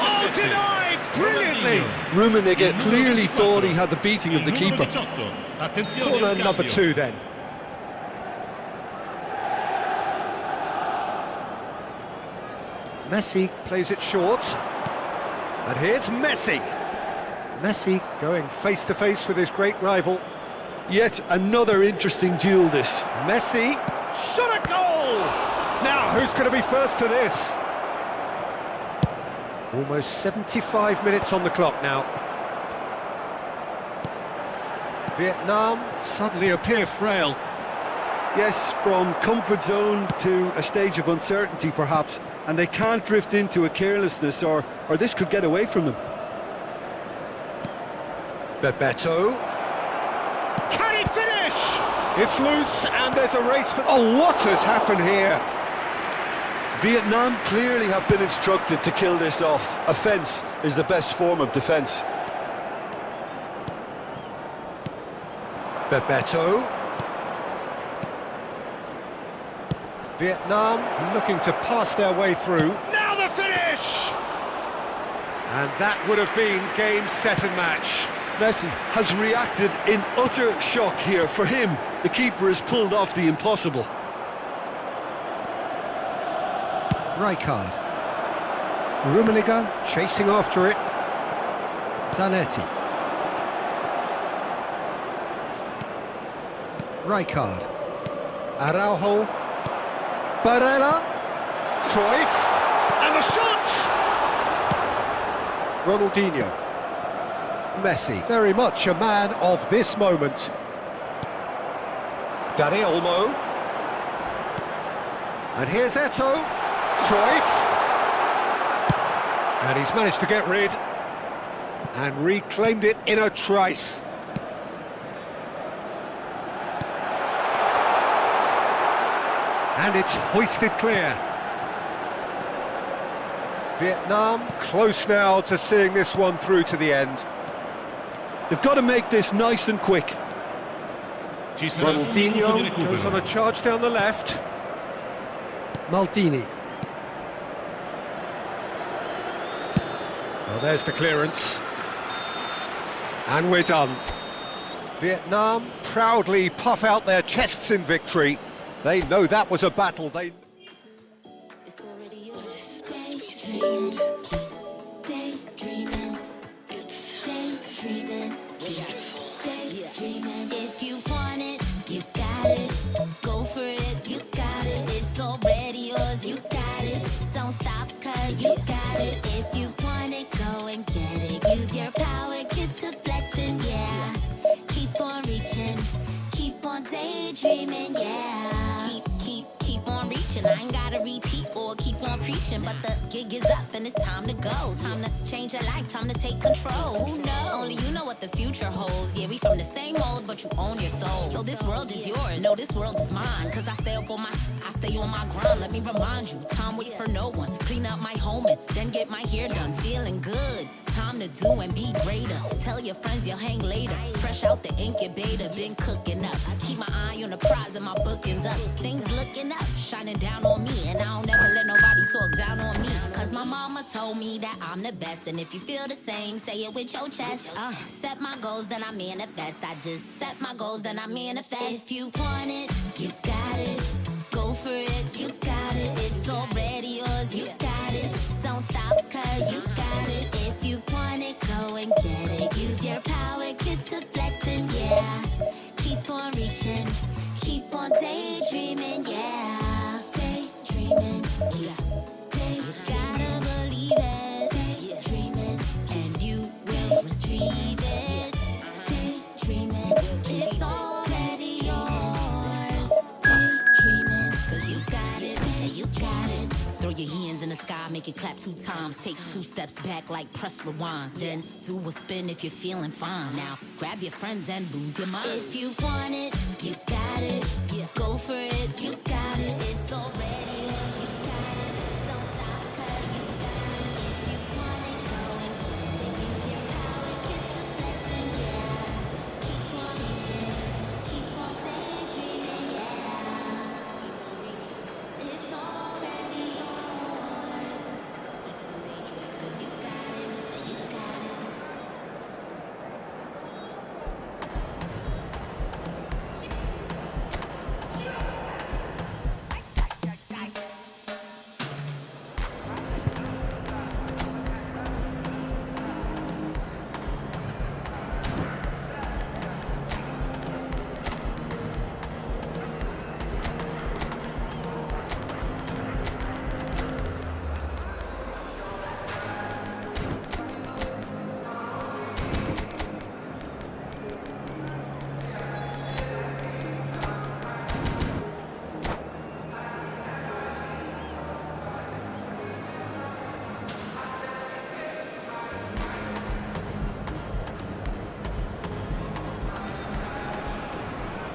Oh, denied! Brilliantly! Rummenigge clearly thought he had the beating of the keeper. Corner number 2 then. Messi plays it short. And here's Messi. Messi going face-to-face with his great rival. Yet another interesting duel, this. Messi, shot a goal! Now, who's going to be first to this? Almost 75 minutes on the clock now. Vietnam suddenly appear frail. Yes, from comfort zone to a stage of uncertainty, perhaps. And they can't drift into a carelessness, or this could get away from them. Bebeto. Can he finish? It's loose, and there's a race for... Oh, what has happened here? Vietnam clearly have been instructed to kill this off. Offence is the best form of defence. Bebeto. Vietnam looking to pass their way through. Now the finish! And that would have been game, set and match. Messi has reacted in utter shock here. For him, the keeper has pulled off the impossible. Rijkaard. Rummenigge chasing after it. Zanetti. Rijkaard. Araujo. Barella. Cruyff. And the shot! Ronaldinho. Messi, very much a man of this moment. Dani Olmo. And here's Eto'o. Cruyff. And he's managed to get rid and reclaimed it in a trice. And it's hoisted clear. Vietnam close now to seeing this one through to the end. They've got to make this nice and quick. Ronaldinho goes on a charge down the left. Maldini. Well, there's the clearance. And we're done. Vietnam proudly puff out their chests in victory. They know that was a battle. They... If you want it, you got it. Go for it, you got it. It's already yours, you got it. Don't stop, cause you got it. If you want it, go and get it. Use your power, get to flexing, yeah. Keep on reaching, keep on daydreaming, yeah. Keep on reaching. I ain't gotta repeat or keep on preaching, but the gig is up and it's time to go. Time to change your life, time to take control. Who knows? Only you know what the future holds. Yeah, we from the same mold, but you own your soul. So this world is yours, no, this world is mine. Cause I stay on my grind. Let me remind you, time waits for no one. Clean up my home and then get my hair done. Feeling good, time to do and be greater. Tell your friends you'll hang later. Fresh out the incubator, been cooking up. Keep my eye on the prize and my bookings up. Things looking up, shining down on me. And I don't ever let nobody talk down on me. Cause my mama told me that I'm the best. And if you feel the same, say it with your chest. Set my goals, then I manifest. I just set my goals, then I manifest. If you want it, you got it. Go for it, you got it. It's already yours, you got it. Don't stop, cause you got it. If you want it, go and get it. Use your power, get to flexing, yeah. Keep on reaching, keep on daydreaming, yeah. Daydreaming, yeah. You gotta believe it. Daydreaming, and you will retrieve it. Daydreaming, it's already yours. Daydreaming, cause you got it, and you got it. Throw your hands in the sky, make it clap 2 times. Take 2 steps back like press rewind. Then do a spin if you're feeling fine. Now grab your friends and lose your mind. If you want it, you got it. Go for it, you got it. It's already yours, you got it. Don't stop, cause you got it. If you want it, go and get it. Use your power, get to flexing, yeah. Keep on reaching, keep on daydreaming, yeah. It's already yours. Cause you got it, you got it.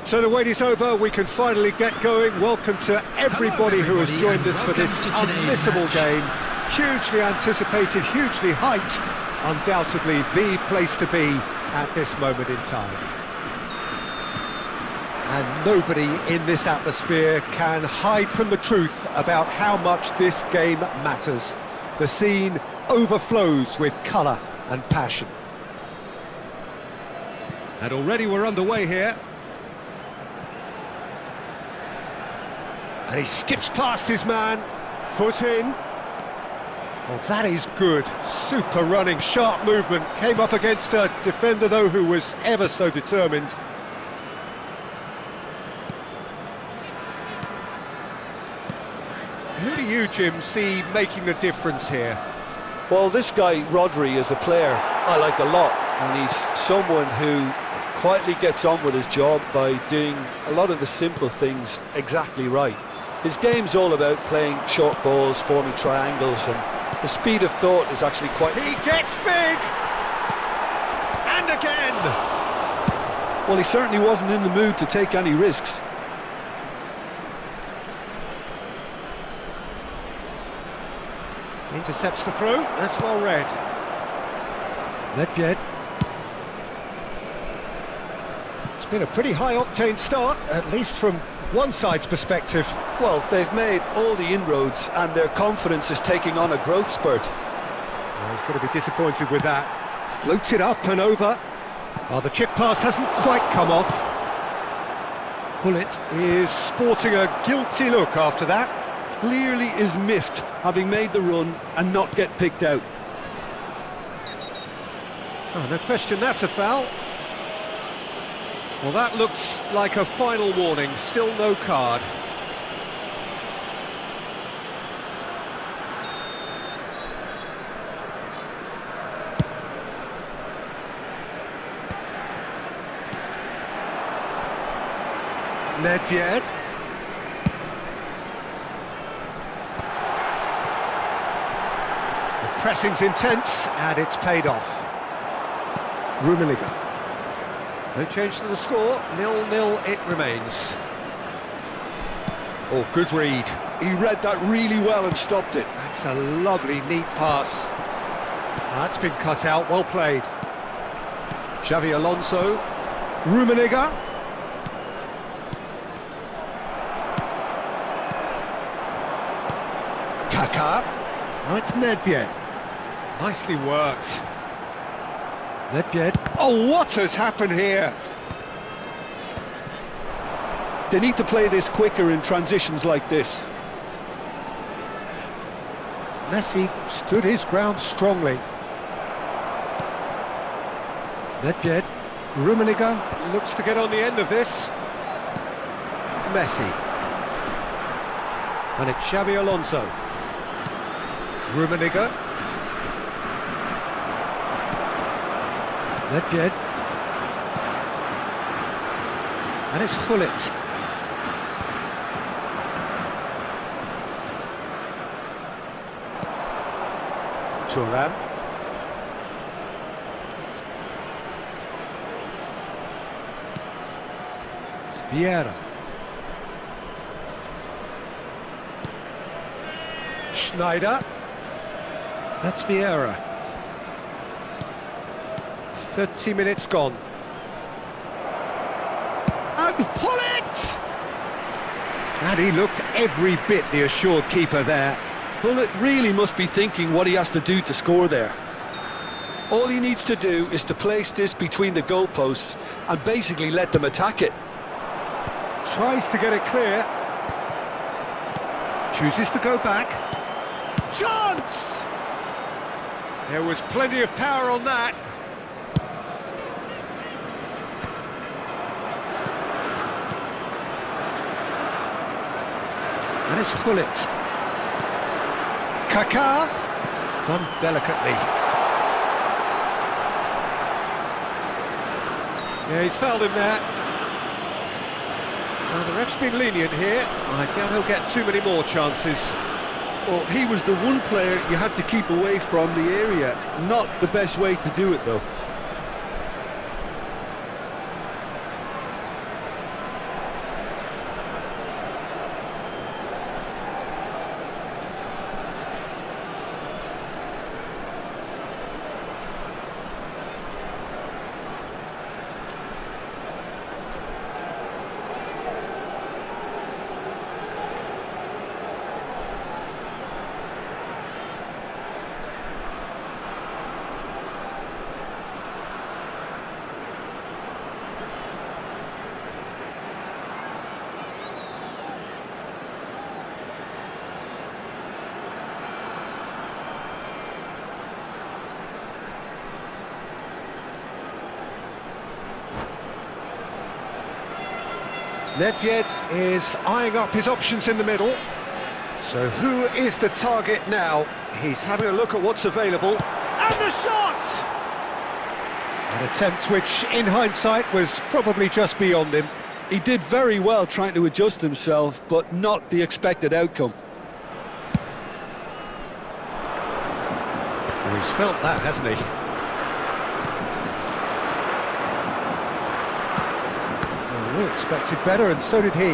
So the wait is over, we can finally get going. Welcome to everybody who has joined us for this unmissable game. Hugely anticipated, hugely hyped, undoubtedly the place to be at this moment in time. And nobody in this atmosphere can hide from the truth about how much this game matters. The scene overflows with colour and passion. And already we're underway here. And he skips past his man, foot in. Well, that is good. Super running, sharp movement. Came up against a defender, though, who was ever so determined. Who do you, Jim, see making the difference here? Well, this guy, Rodri, is a player I like a lot. And he's someone who quietly gets on with his job by doing a lot of the simple things exactly right. His game's all about playing short balls, forming triangles, and the speed of thought is actually quite... He gets big! And again! Well, he certainly wasn't in the mood to take any risks. Intercepts the throw, that's well read. Nedved. It's been a pretty high-octane start, at least from one side's perspective. Well, they've made all the inroads and their confidence is taking on a growth spurt. He's going to be disappointed with that. Floated up and over. Oh, the chip pass hasn't quite come off. Bullet is sporting a guilty look after that. Clearly is miffed, having made the run and not get picked out. Oh, no question, that's a foul. Well, that looks like a final warning. Still no card. Nedved. The pressing's intense and it's paid off. Rummenigge. No change to the score, 0-0 it remains. Oh, good read. He read that really well and stopped it. That's a lovely, neat pass. That's been cut out, well played. Xavi Alonso. Rummenigge. Kaká. Now it's Nedved. Nicely worked. Nedved. Oh, what has happened here? They need to play this quicker in transitions like this. Messi stood his ground strongly. Nedved. Rummenigge looks to get on the end of this. Messi. And it's Xavi Alonso. Rummenigge. Nedved. And it's Gullit. Thuram. Vieira. Schneider. That's Vieira. 30 minutes gone. And pull it! And he looked every bit the assured keeper there. Bullet really must be thinking what he has to do to score there. All he needs to do is to place this between the goalposts and basically let them attack it. Tries to get it clear. Chooses to go back. Chance! There was plenty of power on that. And it's Gullit. Kaká. Done delicately. Yeah, he's fouled him there. Now, the ref's been lenient here. I doubt he'll get too many more chances. Well, he was the one player you had to keep away from the area. Not the best way to do it, though. Nedved is eyeing up his options in the middle. So who is the target now? He's having a look at what's available. And the shot! An attempt which, in hindsight, was probably just beyond him. He did very well trying to adjust himself, but not the expected outcome. Well, he's felt that, hasn't he? We expected better, and so did he.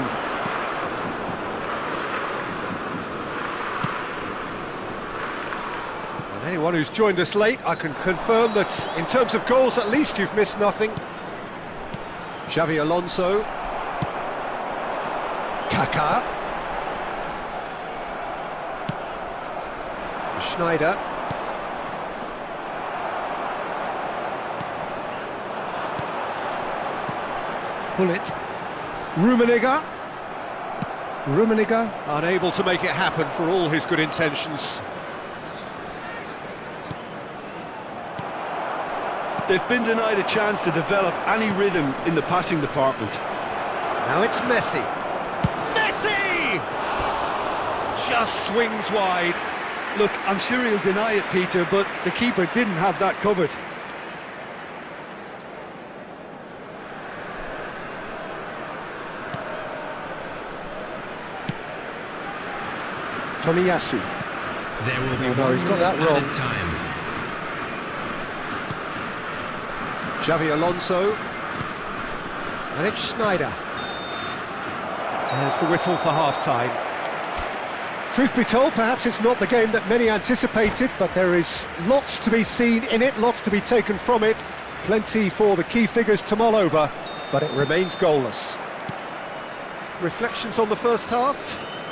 And anyone who's joined us late, I can confirm that in terms of goals, at least you've missed nothing. Xavi Alonso. Kaká. Schneider. Hullet. Rummenigge. Rummenigge unable to make it happen for all his good intentions. They've been denied a chance to develop any rhythm in the passing department. Now it's Messi. Messi! Just swings wide. Look, I'm sure he'll deny it, Peter, but the keeper didn't have that covered. Tomiyasu. There will be no, he's got that wrong. time. Xavi Alonso. And it's Schneider. There's the whistle for half-time. Truth be told, perhaps it's not the game that many anticipated, but there is lots to be seen in it, lots to be taken from it. Plenty for the key figures to mull over, but it remains goalless. Reflections on the first half?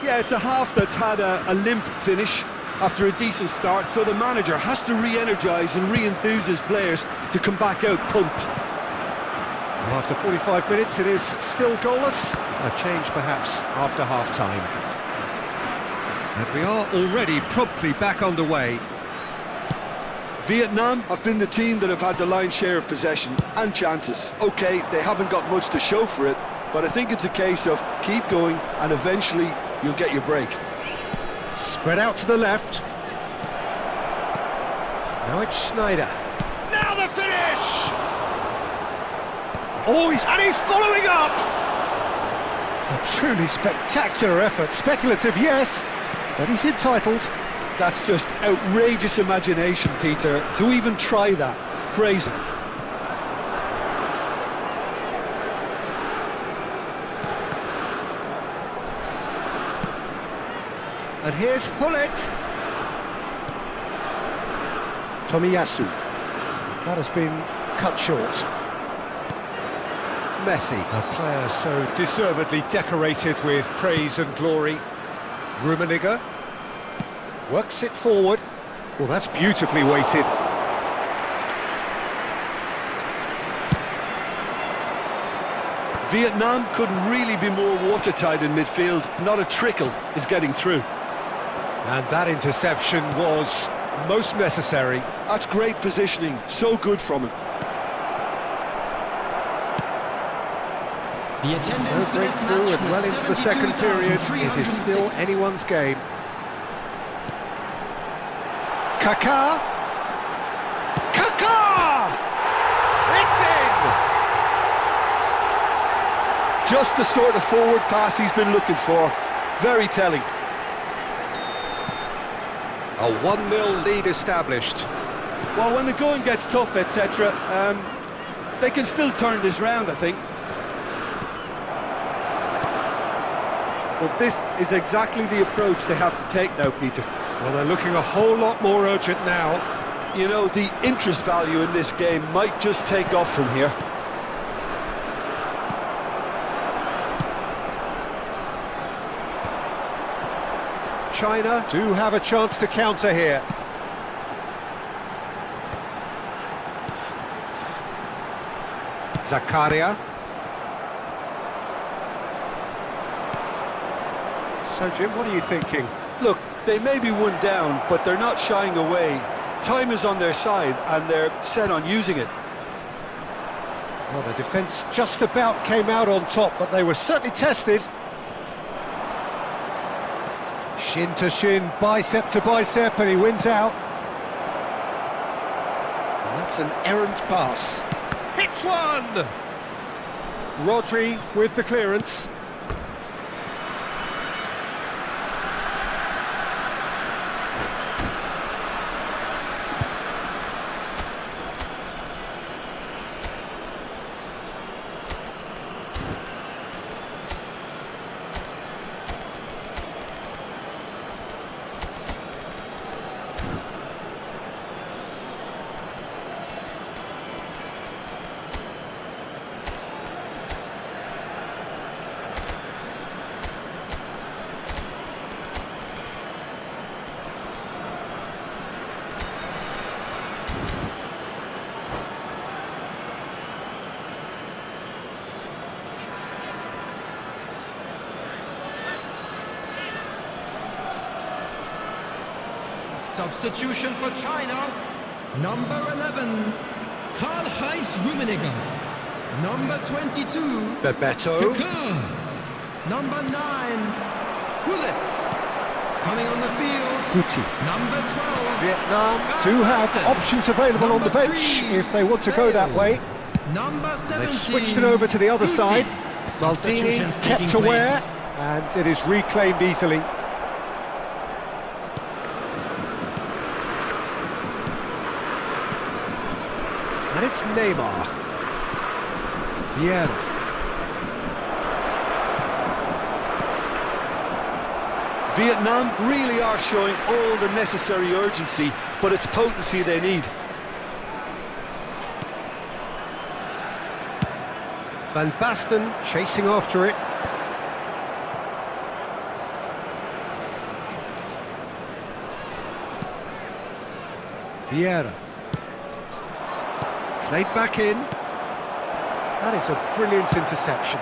Yeah, it's a half that's had a limp finish after a decent start, so the manager has to re-energise and re-enthuse his players to come back out pumped. After 45 minutes, it is still goalless. A change perhaps after half-time. And we are already promptly back underway. Vietnam have been the team that have had the lion's share of possession and chances. OK, they haven't got much to show for it, but I think it's a case of keep going and eventually you'll get your break. Spread out to the left. Now it's Schneider. Now the finish! Oh, he's following up! A truly spectacular effort. Speculative, yes, but he's entitled. That's just outrageous imagination, Peter, to even try that. Crazy. And here's Hullet. Tomiyasu. That has been cut short. Messi, a player so deservedly decorated with praise and glory. Rummenigge works it forward. Well, that's beautifully weighted. Vietnam couldn't really be more watertight in midfield. Not a trickle is getting through. And that interception was most necessary. That's great positioning, so good from him. The No attendance for this breakthrough match and well was into the second period. It is still 72,306. anyone's game. Kaká! Kaká! It's in! Just the sort of forward pass he's been looking for. Very telling. A 1-0 lead established. Well, when the going gets tough, etc., they can still turn this round, I think. Well, this is exactly the approach they have to take now, Peter. Well, they're looking a whole lot more urgent now. You know, the interest value in this game might just take off from here. China do have a chance to counter here. Zakaria. So, Jim, what are you thinking? Look, they may be one down, but they're not shying away. Time is on their side, and they're set on using it. Well, the defence just about came out on top, but they were certainly tested. Shin to shin, bicep to bicep, and he wins out. And that's an errant pass. Hits one! Rodri with the clearance. Substitution for China. Number 11, Karl-Heinz Rummenigge. Number 22, Bebeto. Kakar. Number 9, Hullet. Coming on the field, Guti. number 12, Vietnam do have options available on the bench if they want to go that way. number 17. They've switched it over to the other Guti. side. Maldini Substitutions kept taking aware, place. and it is reclaimed easily. And it's Neymar. Vieira. Vietnam really are showing all the necessary urgency, but it's potency they need. Van Basten chasing after it. Vieira. Played back in. That is a brilliant interception.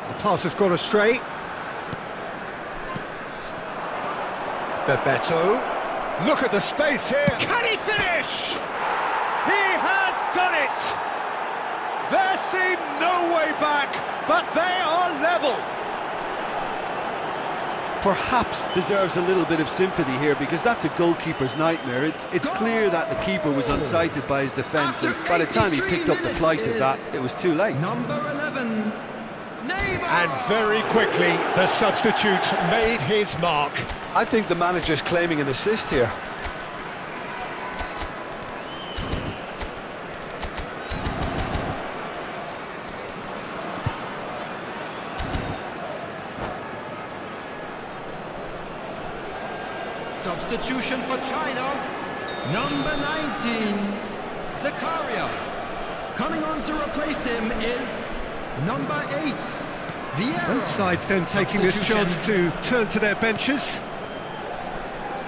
The pass has gone astray. Bebeto. Look at the space here. Can he finish? He has done it! There seemed no way back, but they are level. Perhaps deserves a little bit of sympathy here, because that's a goalkeeper's nightmare. It's clear that the keeper was unsighted by his defence, and by the time he picked up the flight of that, it was too late. Number 11, Neymar. And very quickly, the substitute made his mark. I think the manager's claiming an assist here. Substitution for China, number 19, Zakaria. Coming on to replace him is number 8, Vieira. Both sides then taking this chance to turn to their benches.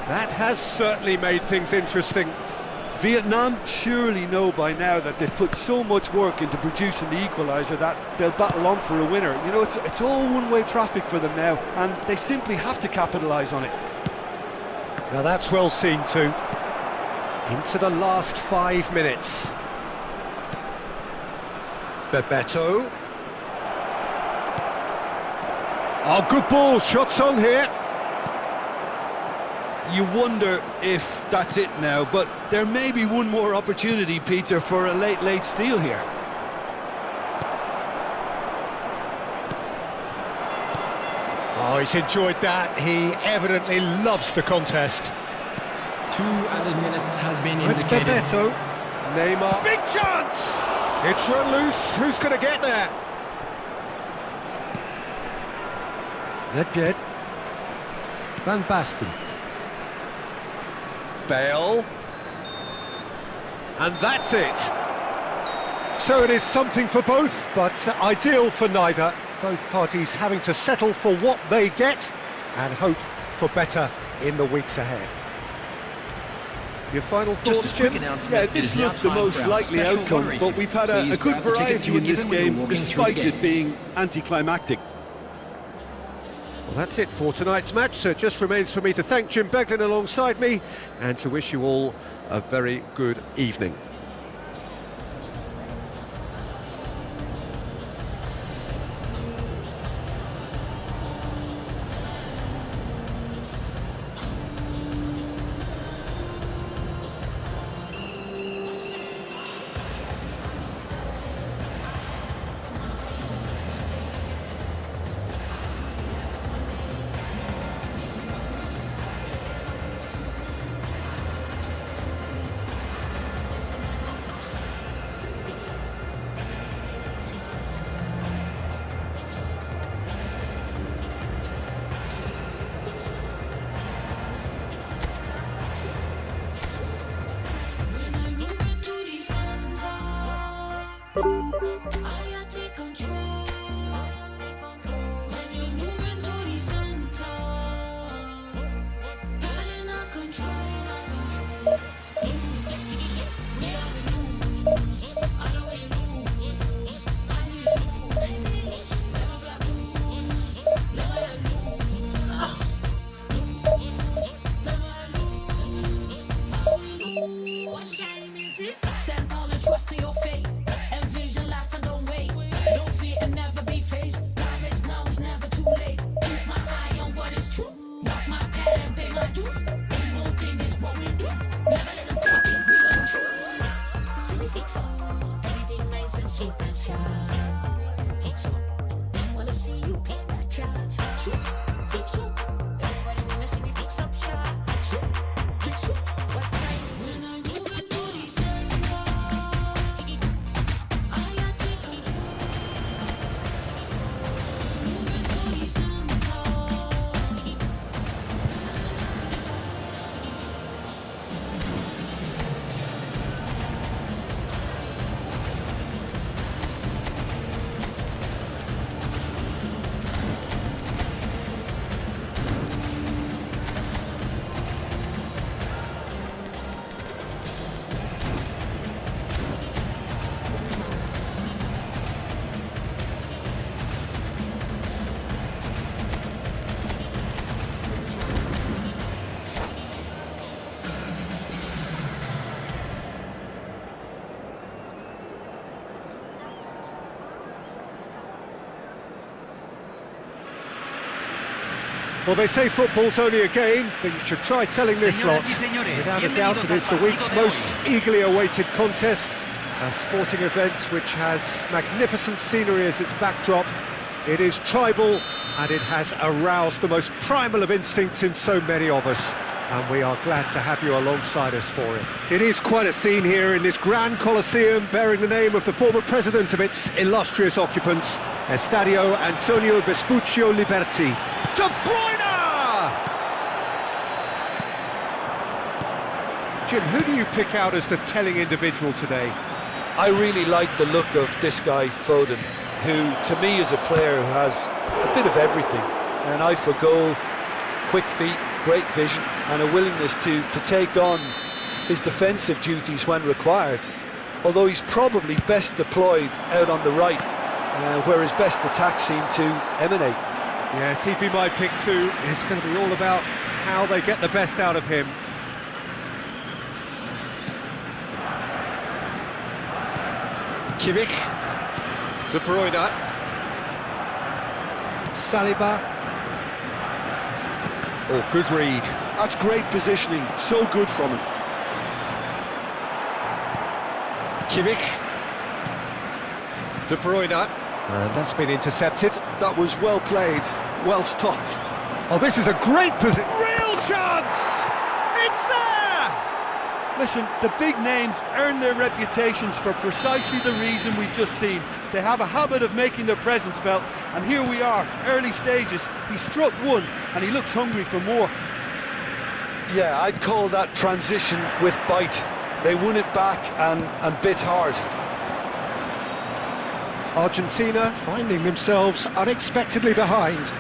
That has certainly made things interesting. Vietnam surely know by now that they've put so much work into producing the equaliser that they'll battle on for a winner. You know, it's all one-way traffic for them now, and they simply have to capitalise on it. Now that's well seen too. Into the last 5 minutes. Bebeto. Oh, good ball, shots on here. You wonder if that's it now, but there may be one more opportunity, Peter, for a late steal here. Oh, he's enjoyed that. He evidently loves the contest. 2 added minutes has been It's indicated. Bebeto. Neymar. Big chance! It's run loose. Who's going to get there? Nedved. Van Basten. Bale. And that's it. So it is something for both, but ideal for neither. Both parties having to settle for what they get and hope for better in the weeks ahead. Your final thoughts, Jim? Yeah, this looked the most likely outcome, but we've had a good variety in this game, despite it being anticlimactic. Well, that's it for tonight's match, so it just remains for me to thank Jim Beglin alongside me and to wish you all a very good evening. Well, they say football's only a game, but you should try telling this lot. Without a doubt, it is the week's most eagerly awaited contest, a sporting event which has magnificent scenery as its backdrop. It is tribal, and it has aroused the most primal of instincts in so many of us, and we are glad to have you alongside us for it. It is quite a scene here in this grand Colosseum, bearing the name of the former president of its illustrious occupants, Estadio Antonio Vespuccio Liberti. De Bruyne! Jim, who do you pick out as the telling individual today? I really like the look of this guy, Foden, who to me is a player who has a bit of everything. An eye for goal, quick feet, great vision, and a willingness to take on his defensive duties when required. Although he's probably best deployed out on the right, where his best attacks seem to emanate. Yes, he'd be my pick too. It's going to be all about how they get the best out of him. Kimmich, De Bruyne, Saliba. Oh, good read. That's great positioning, so good from him. Kimmich, De Bruyne, and that's been intercepted. That was well played, well stopped. Oh, this is a great position. Real chance! It's there! Listen, the big names earn their reputations for precisely the reason we've just seen. They have a habit of making their presence felt, and here we are, early stages. He struck one, and he looks hungry for more. Yeah, I'd call that transition with bite. They won it back and bit hard. Argentina finding themselves unexpectedly behind.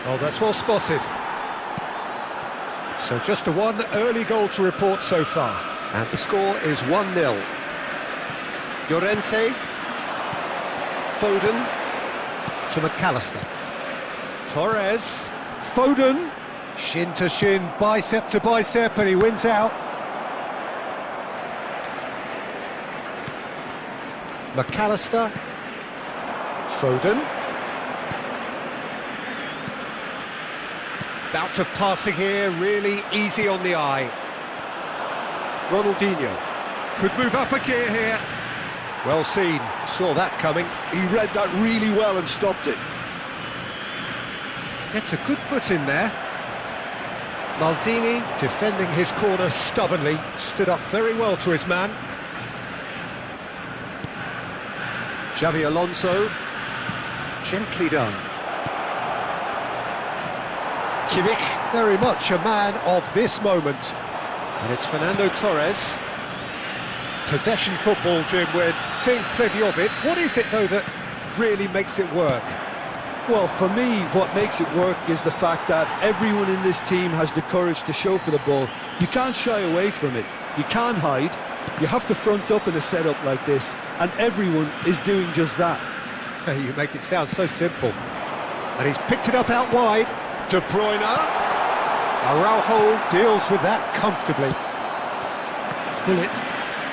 Oh, that's well spotted. So just the one early goal to report so far. And the score is 1-0. Llorente. Foden. To McAllister. Torres. Foden. Shin to shin, bicep to bicep, and he wins out. McAllister. Foden. Bout of passing here, really easy on the eye. Ronaldinho could move up a gear here. Well seen, saw that coming. He read that really well and stopped it. Gets a good foot in there. Maldini defending his corner stubbornly, stood up very well to his man. Xavi Alonso, gently done. Kimmich, very much a man of this moment. And it's Fernando Torres. Possession football, Jim, we're seeing plenty of it. What is it, though, that really makes it work? Well, for me, what makes it work is the fact that everyone in this team has the courage to show for the ball. You can't shy away from it. You can't hide. You have to front up in a setup like this, and everyone is doing just that. You make it sound so simple. And he's picked it up out wide. De Bruyne. Araujo deals with that comfortably. Hullet.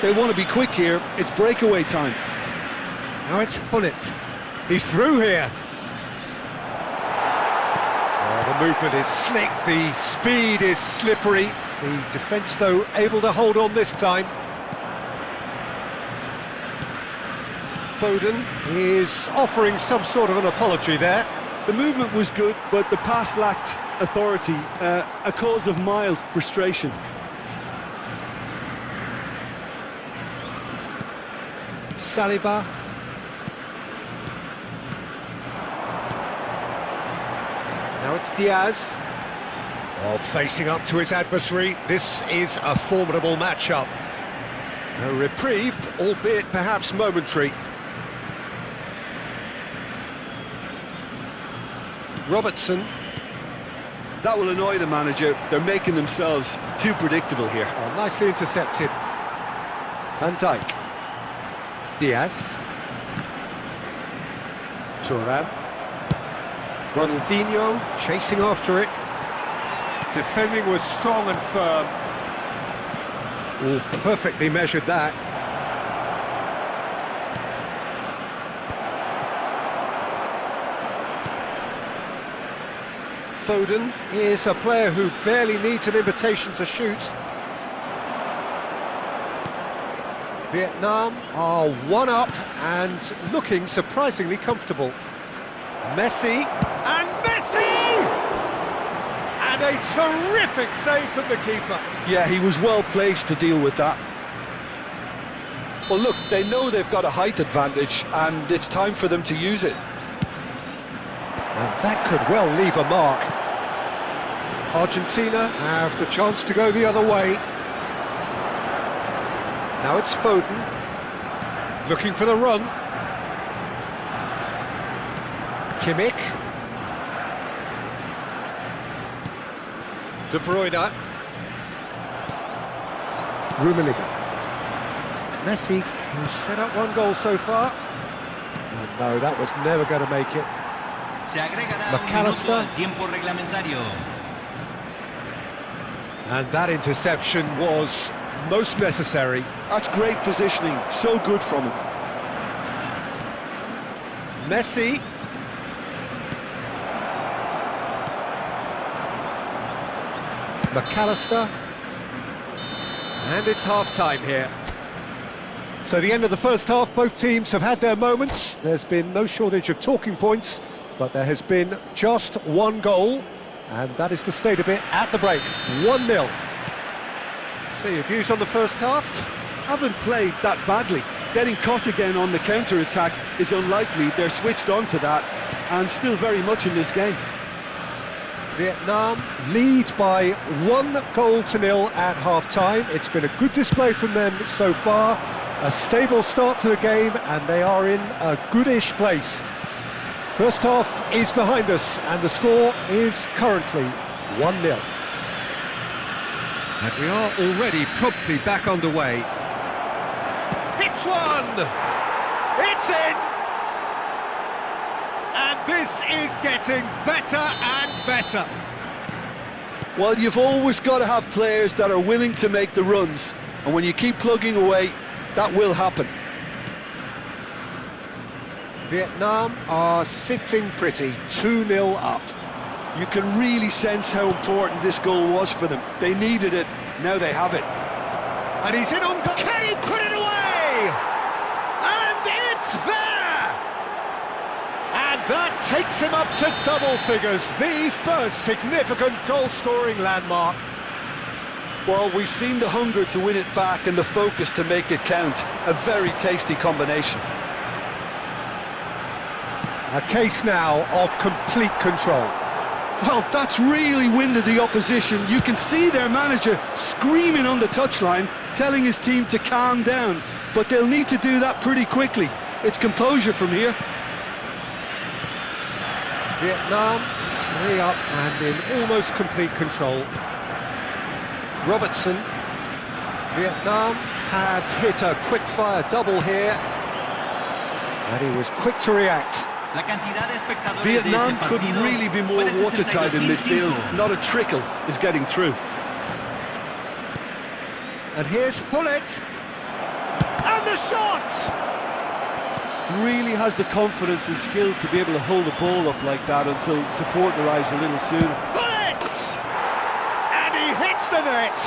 They want to be quick here. It's breakaway time. Now it's Hullet. He's through here. The movement is slick, the speed is slippery. The defence, though, able to hold on this time. Foden is offering some sort of an apology there. The movement was good, but the pass lacked authority, a cause of mild frustration. Saliba. Now it's Diaz. Oh, facing up to his adversary. This is a formidable matchup. A reprieve, albeit perhaps momentary. Robertson. That will annoy the manager. They're making themselves too predictable here. Oh, nicely intercepted. Van Dijk. Diaz. Thuram. Ronaldinho chasing after it. Defending was strong and firm. Oh, perfectly measured that. Foden is a player who barely needs an invitation to shoot. Vietnam are one up and looking surprisingly comfortable. Messi, and Messi! And a terrific save from the keeper. Yeah, he was well placed to deal with that. Well, look, they know they've got a height advantage, and it's time for them to use it. And that could well leave a mark. Argentina have the chance to go the other way. Now it's Foden, looking for the run. Kimmich. De Bruyne. Rummenigge. Messi, who's set up one goal so far. And no, that was never going to make it. McAllister. And that interception was most necessary. That's great positioning, so good from him. Messi. McAllister. And it's half-time here. So the end of the first half, both teams have had their moments. There's been no shortage of talking points, but there has been just one goal, and that is the state of it at the break. 1-0. So your views on the first half? Haven't played that badly. Getting caught again on the counter-attack is unlikely. They're switched on to that, and still very much in this game. Vietnam lead by 1-0 at half-time. It's been a good display from them so far. A stable start to the game, and they are in a goodish place. First half is behind us, and the score is currently 1-0. And we are already promptly back underway. Hits one! It's in! And this is getting better and better. Well, you've always got to have players that are willing to make the runs, and when you keep plugging away, that will happen. Vietnam are sitting pretty, 2-0 up. You can really sense how important this goal was for them. They needed it, now they have it. And he's in on goal. Can he put it away? And it's there! And that takes him up to double figures, the first significant goal-scoring landmark. Well, we've seen the hunger to win it back and the focus to make it count. A very tasty combination. A case now of complete control. Well, that's really winded the opposition. You can see their manager screaming on the touchline, telling his team to calm down. But they'll need to do that pretty quickly. It's composure from here. Vietnam 3 up and in almost complete control. Robertson. Vietnam have hit a quick-fire double here. And he was quick to react. Vietnam couldn't really be more watertight in midfield. Not a trickle is getting through. And here's Hullet. And the shot! Really has the confidence and skill to be able to hold the ball up like that until support arrives a little sooner. Hullet! And he hits the net.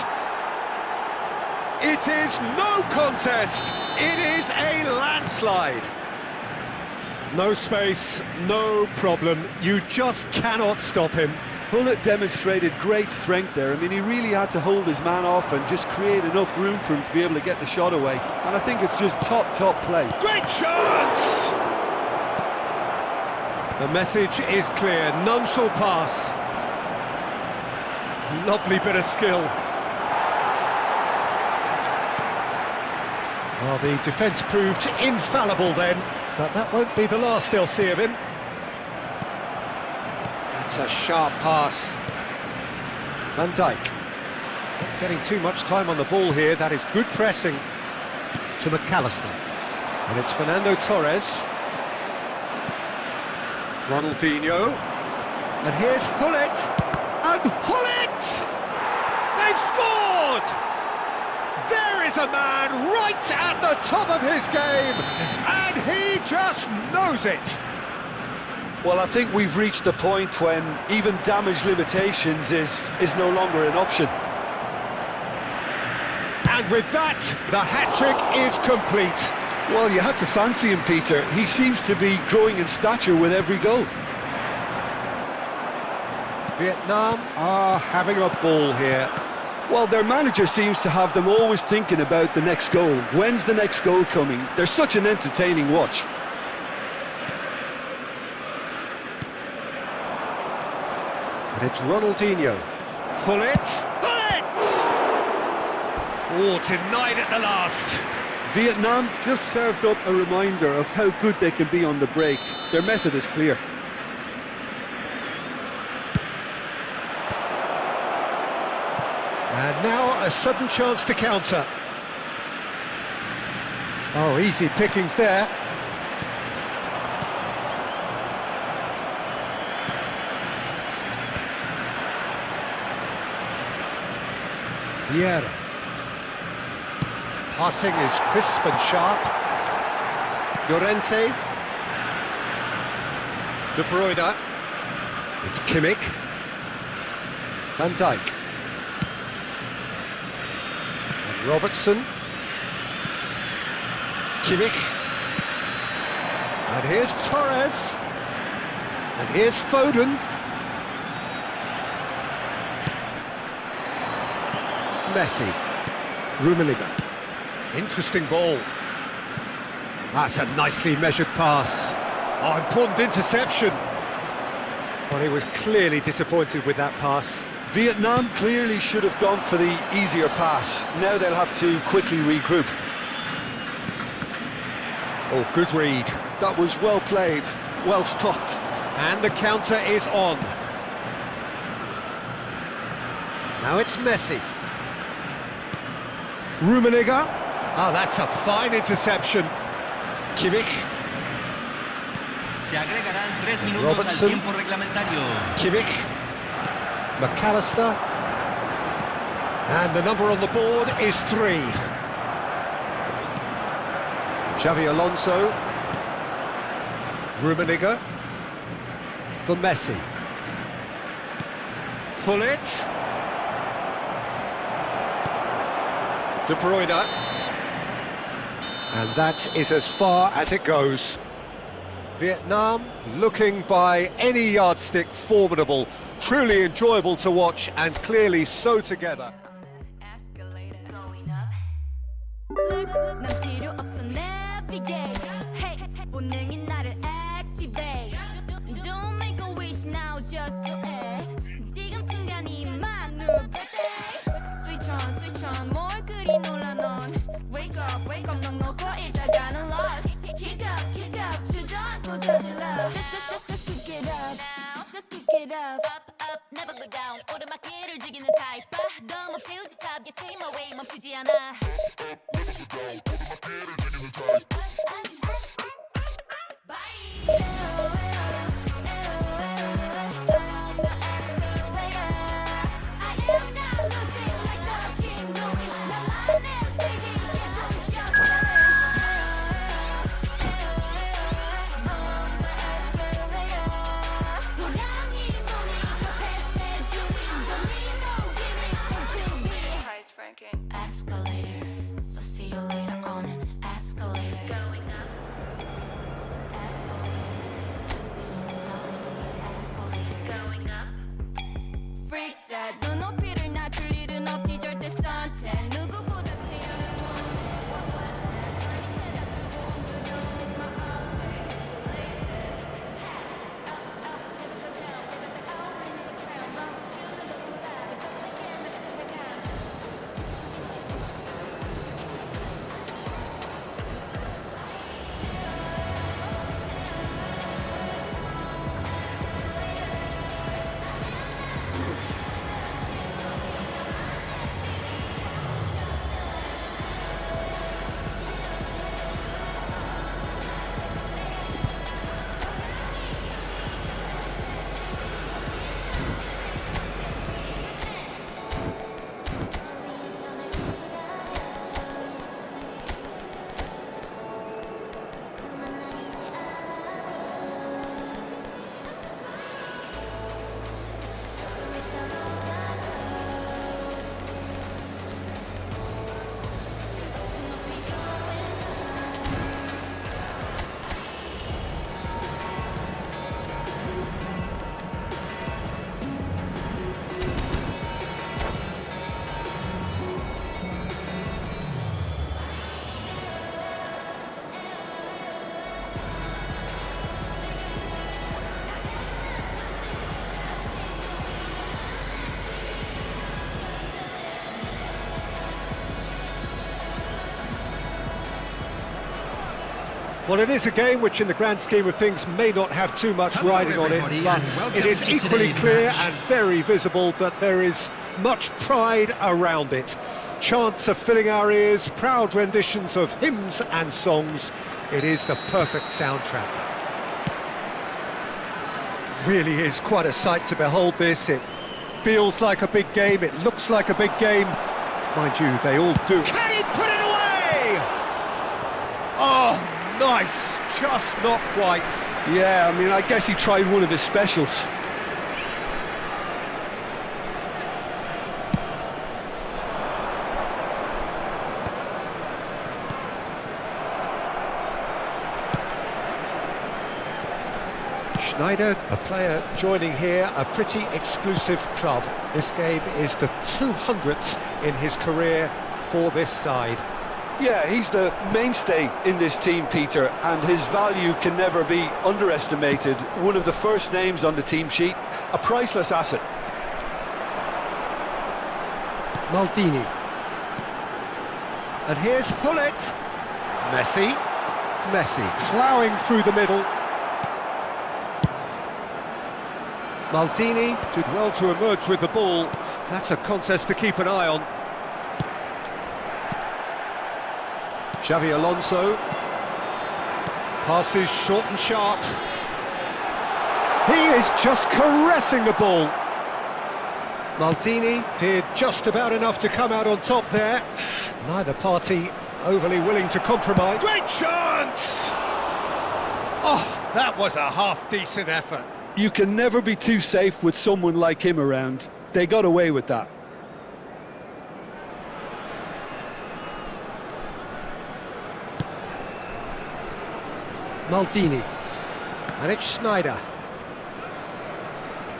It is no contest. It is a landslide. No space, no problem. You just cannot stop him. Hullet demonstrated great strength there. I mean, he really had to hold his man off and just create enough room for him to be able to get the shot away. And I think it's just top play. Great chance! The message is clear, none shall pass. Lovely bit of skill. Well, the defence proved infallible then, but that won't be the last they'll see of him. That's a sharp pass. Van Dijk. Not getting too much time on the ball here, that is good pressing. To McAllister. And it's Fernando Torres. Ronaldinho. And here's Hullet. And Hullet! They've scored! There is a man right at the top of his game, and he just knows it. Well, I think we've reached the point when even damage limitations is no longer an option. And with that, the hat-trick is complete. Well, you had to fancy him, Peter. He seems to be growing in stature with every goal. Vietnam are having a ball here. Well, their manager seems to have them always thinking about the next goal. When's the next goal coming? They're such an entertaining watch. And it's Ronaldinho. Hullet! Hullet! Oh, denied at the last. Vietnam just served up a reminder of how good they can be on the break. Their method is clear. And now a sudden chance to counter. Oh, easy pickings there. Vieira. Passing is crisp and sharp. Llorente. De Bruyne. It's Kimmich. Van Dijk. And Robertson. Kimmich. And here's Torres. And here's Foden. Messi. Rummenigge. Interesting ball. That's a nicely measured pass. Oh, important interception. Well, he was clearly disappointed with that pass. Vietnam clearly should have gone for the easier pass. Now they'll have to quickly regroup. Oh, good read. That was well played, well stopped. And the counter is on. Now it's Messi. Rummenigge. Oh, that's a fine interception. Kimmich. Se agregarán 3 minutos Robertson. al tiempo reglamentario. Kimmich. McAllister. And the number on the board is 3. Xavi Alonso. Rummenigge. For Messi. Hullet. De Bruyne. And that is as far as it goes. Vietnam looking by any yardstick formidable, truly enjoyable to watch and clearly so together. 난 필요 없어 navigate. Hey, 본능이 나를 activate. Don't make a wish now, just do it. 지금 순간이만 switch on, 뭘 그리 놀라 넌. Wake up, 넌 놓고 있다가는 lost. Kick up, 주저앉고 저질러. Just kick it up, just kick it up. Up, never go down. 오르막길을 즐기는 타입. 너무 feel just up, you swim away, 멈추지 않아. Well, it is a game which in the grand scheme of things may not have too much Hello, riding on it, everybody, but and welcome it is to equally today's clear match. and very visible that there is much pride around it. Chants are filling our ears, proud renditions of hymns and songs. It is the perfect soundtrack. Really is quite a sight to behold this. It feels like a big game, it looks like a big game. Mind you, they all do. Can he put it away? Oh, nice, just not quite. Yeah, I mean, I guess he tried one of his specials. Schneider, a player joining here, a pretty exclusive club. This game is the 200th in his career for this side. Yeah, he's the mainstay in this team, Peter, and his value can never be underestimated. One of the first names on the team sheet, a priceless asset. Maldini. And here's Hullet. Messi ploughing through the middle. Maldini did well to emerge with the ball. That's a contest to keep an eye on. Xavi Alonso. Passes short and sharp. He is just caressing the ball. Maldini did just about enough to come out on top there. Neither party overly willing to compromise. Great chance! Oh, that was a half-decent effort. You can never be too safe with someone like him around. They got away with that. Maldini. And it's Schneider.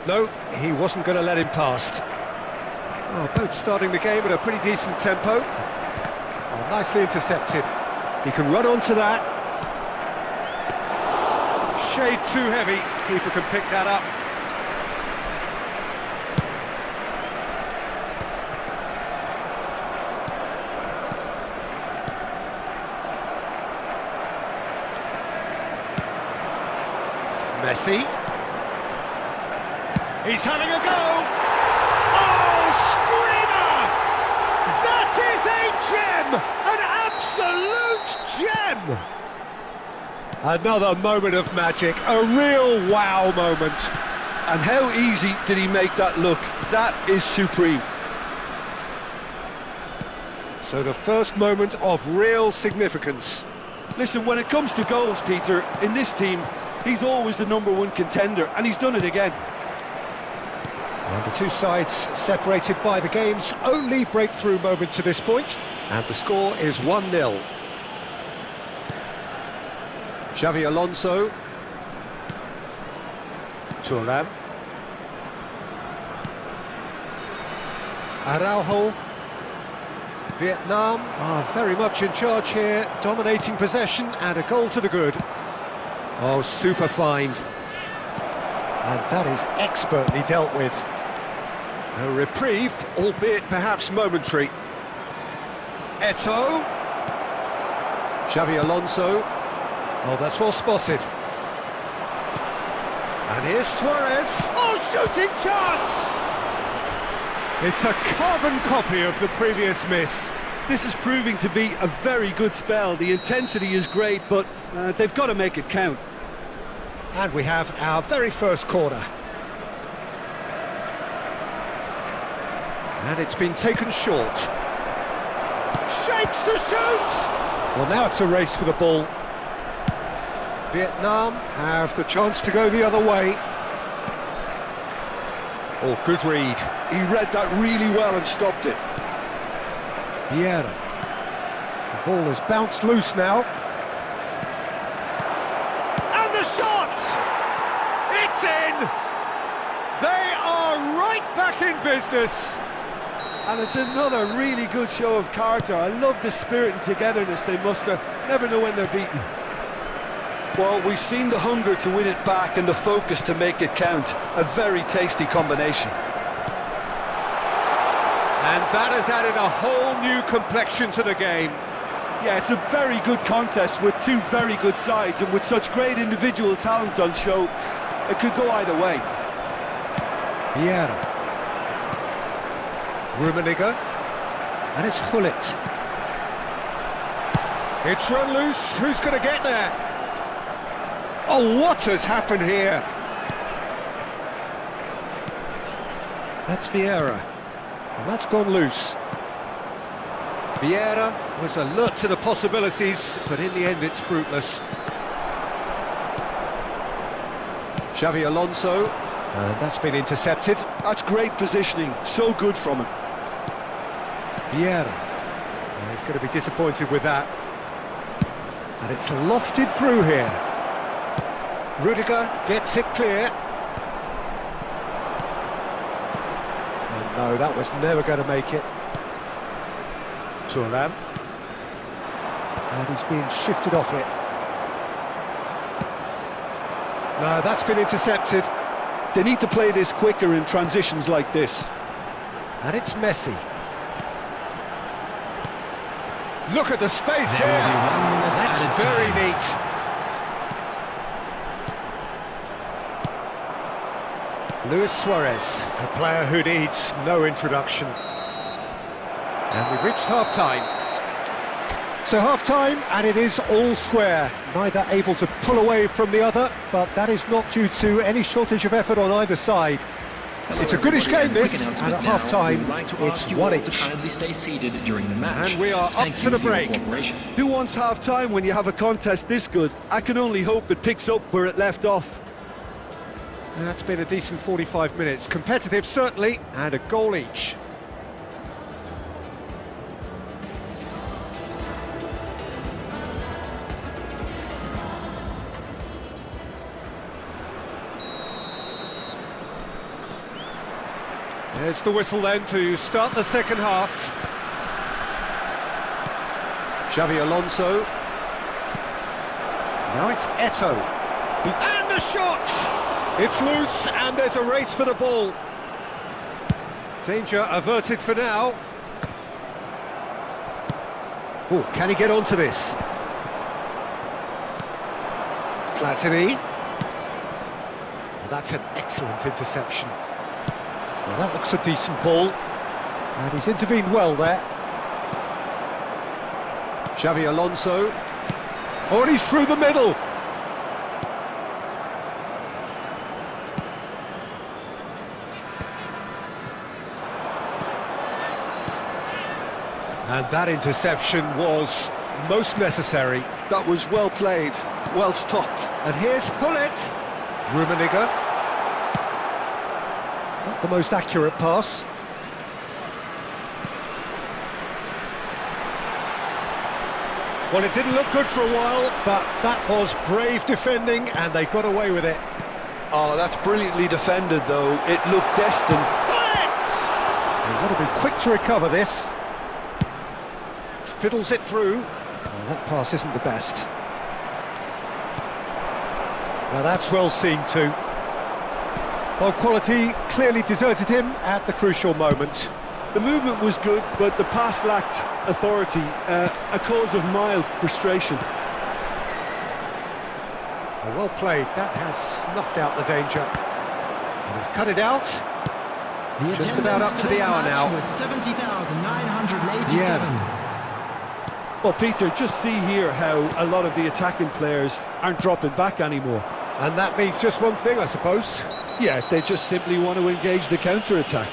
No, he wasn't going to let him past. Well, both starting the game at a pretty decent tempo. Oh, nicely intercepted. He can run onto that. Shade too heavy. Keeper can pick that up. Messi. He's having a go. Oh, screamer! That is a gem! An absolute gem! Another moment of magic, a real wow moment. And how easy did he make that look? That is supreme. So the first moment of real significance. Listen, when it comes to goals, Peter, in this team, he's always the #1 contender, and he's done it again. And the two sides separated by the game's only breakthrough moment to this point, and the score is 1-0. Xavi Alonso. Thuram. Araujo. Vietnam are very much in charge here, dominating possession and a goal to the good. Oh, super find. And that is expertly dealt with. A reprieve, albeit perhaps momentary. Eto'o. Xavi Alonso. Oh, that's well spotted. And here's Suarez. Oh, shooting chance! It's a carbon copy of the previous miss. This is proving to be a very good spell. The intensity is great, but they've got to make it count. And we have our very first corner. And it's been taken short. Shapes to shoot! Well, now it's a race for the ball. Vietnam have the chance to go the other way. Oh, good read. He read that really well and stopped it. Vieira. The ball has bounced loose now. And the shot! It's in! They are right back in business. And it's another really good show of character. I love the spirit and togetherness they muster. Never know when they're beaten. Well, we've seen the hunger to win it back and the focus to make it count. A very tasty combination. And that has added a whole new complexion to the game. Yeah, it's a very good contest with two very good sides, and with such great individual talent on show, it could go either way. Vieira. Rummenigge. And it's Hullet. It's run loose. Who's going to get there? Oh, what has happened here? That's Vieira. And that's gone loose. Vieira was alert to the possibilities, but in the end it's fruitless. Xavi Alonso. And that's been intercepted. That's great positioning, so good from him. Vieira. He's going to be disappointed with that. And it's lofted through here. Rudiger gets it clear. And no, that was never going to make it. Thuram. And he's being shifted off it. No, that's been intercepted. They need to play this quicker in transitions like this. And it's Messi. Look at the space here. That's very neat. Luis Suarez, a player who needs no introduction. And we've reached half-time. So half-time, and it is all square. Neither able to pull away from the other, but that is not due to any shortage of effort on either side. It's a goodish game, this, and at half-time, it's one each. And we are up to the break. Who wants half-time when you have a contest this good? I can only hope it picks up where it left off. That's been a decent 45 minutes. Competitive, certainly, and a goal each. There's the whistle then to start the second half. Xavi Alonso. Now it's Eto'o. And the shot! It's loose, and there's a race for the ball. Danger averted for now. Oh, can he get onto this? Platini. Well, that's an excellent interception. Well, that looks a decent ball, and he's intervened well there. Xavi Alonso. Oh, and he's through the middle. And that interception was most necessary. That was well played, well stopped. And here's Hullet. Rummenigge. Not the most accurate pass. Well, it didn't look good for a while, but that was brave defending, and they got away with it. Oh, that's brilliantly defended, though. It looked destined. Hullet! They've got to be quick to recover this. Fiddles it through. Well, that pass isn't the best. Now that's well seen too. Well, quality clearly deserted him at the crucial moment. The movement was good, but the pass lacked authority, a cause of mild frustration. Well played, that has snuffed out the danger. And he's cut it out. Just about up to the hour now. 70,987. Yeah. Well, Peter, just see here how a lot of the attacking players aren't dropping back anymore. And that means just one thing, I suppose. Yeah, they just simply want to engage the counter-attack.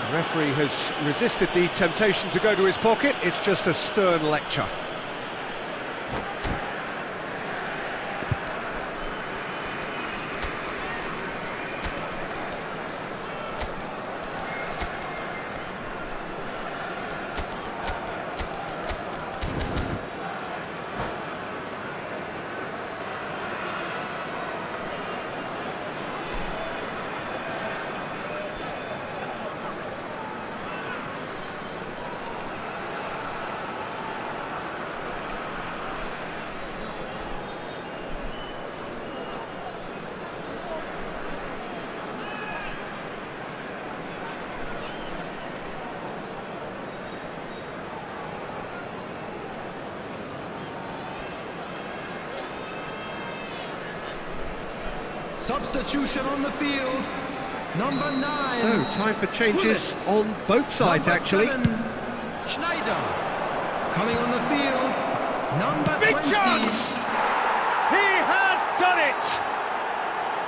The referee has resisted the temptation to go to his pocket. It's just a stern lecture. Substitution on the field. Number 9. So, time for changes on both sides, Number actually. 7, Schneider. Coming on the field. Number Big 20. chance! He has done it!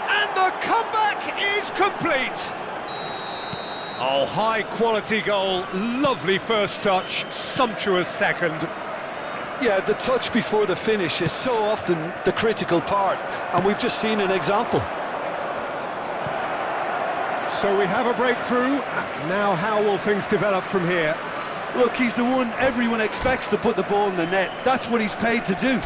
And the comeback is complete! Oh, high-quality goal, lovely first touch, sumptuous second. Yeah, the touch before the finish is so often the critical part, and we've just seen an example. So we have a breakthrough. Now how will things develop from here? Look, he's the one everyone expects to put the ball in the net. That's what he's paid to do.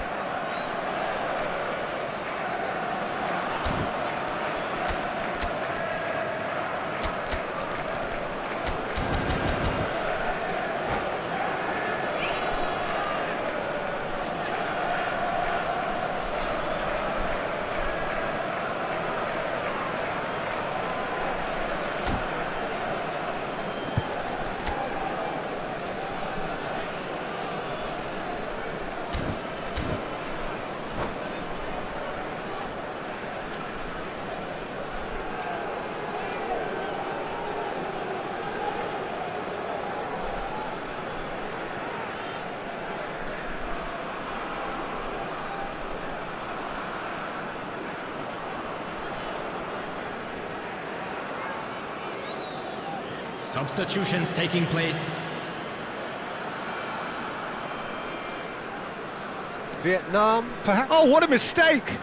Substitutions taking place. Vietnam, perhaps. Oh, what a mistake!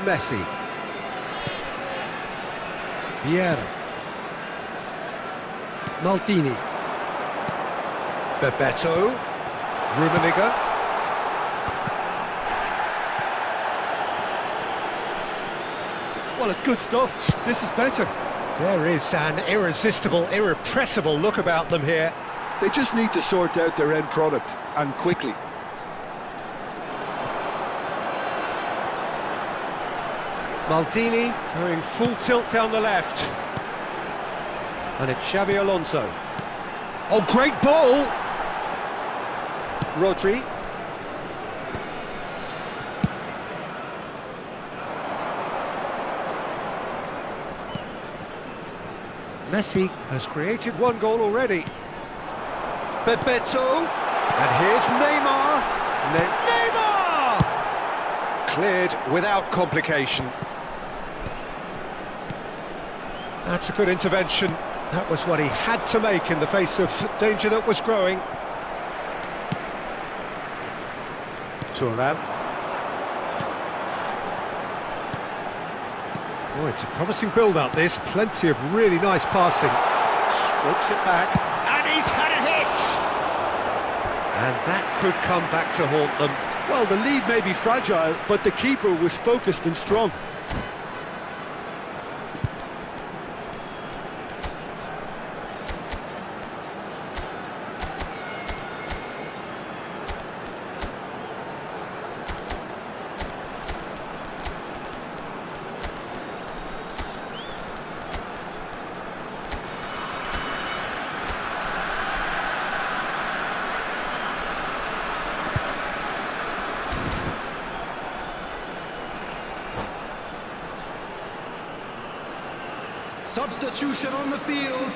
Messi. Vieira. Maldini. Bebeto. Rummenigge. Well, it's good stuff. This is better. There is an irresistible, irrepressible look about them here. They just need to sort out their end product, and quickly. Maldini going full tilt down the left. And it's Xabi Alonso. Oh, great ball! Rodri. Messi has created one goal already. Bebeto. And here's Neymar. Neymar! Cleared without complication. That's a good intervention. That was what he had to make in the face of danger that was growing. Thuram. Oh, it's a promising build-up, this. Plenty of really nice passing. Strokes it back, and he's had a hit! And that could come back to haunt them. Well, the lead may be fragile, but the keeper was focused and strong. Substitution on the field.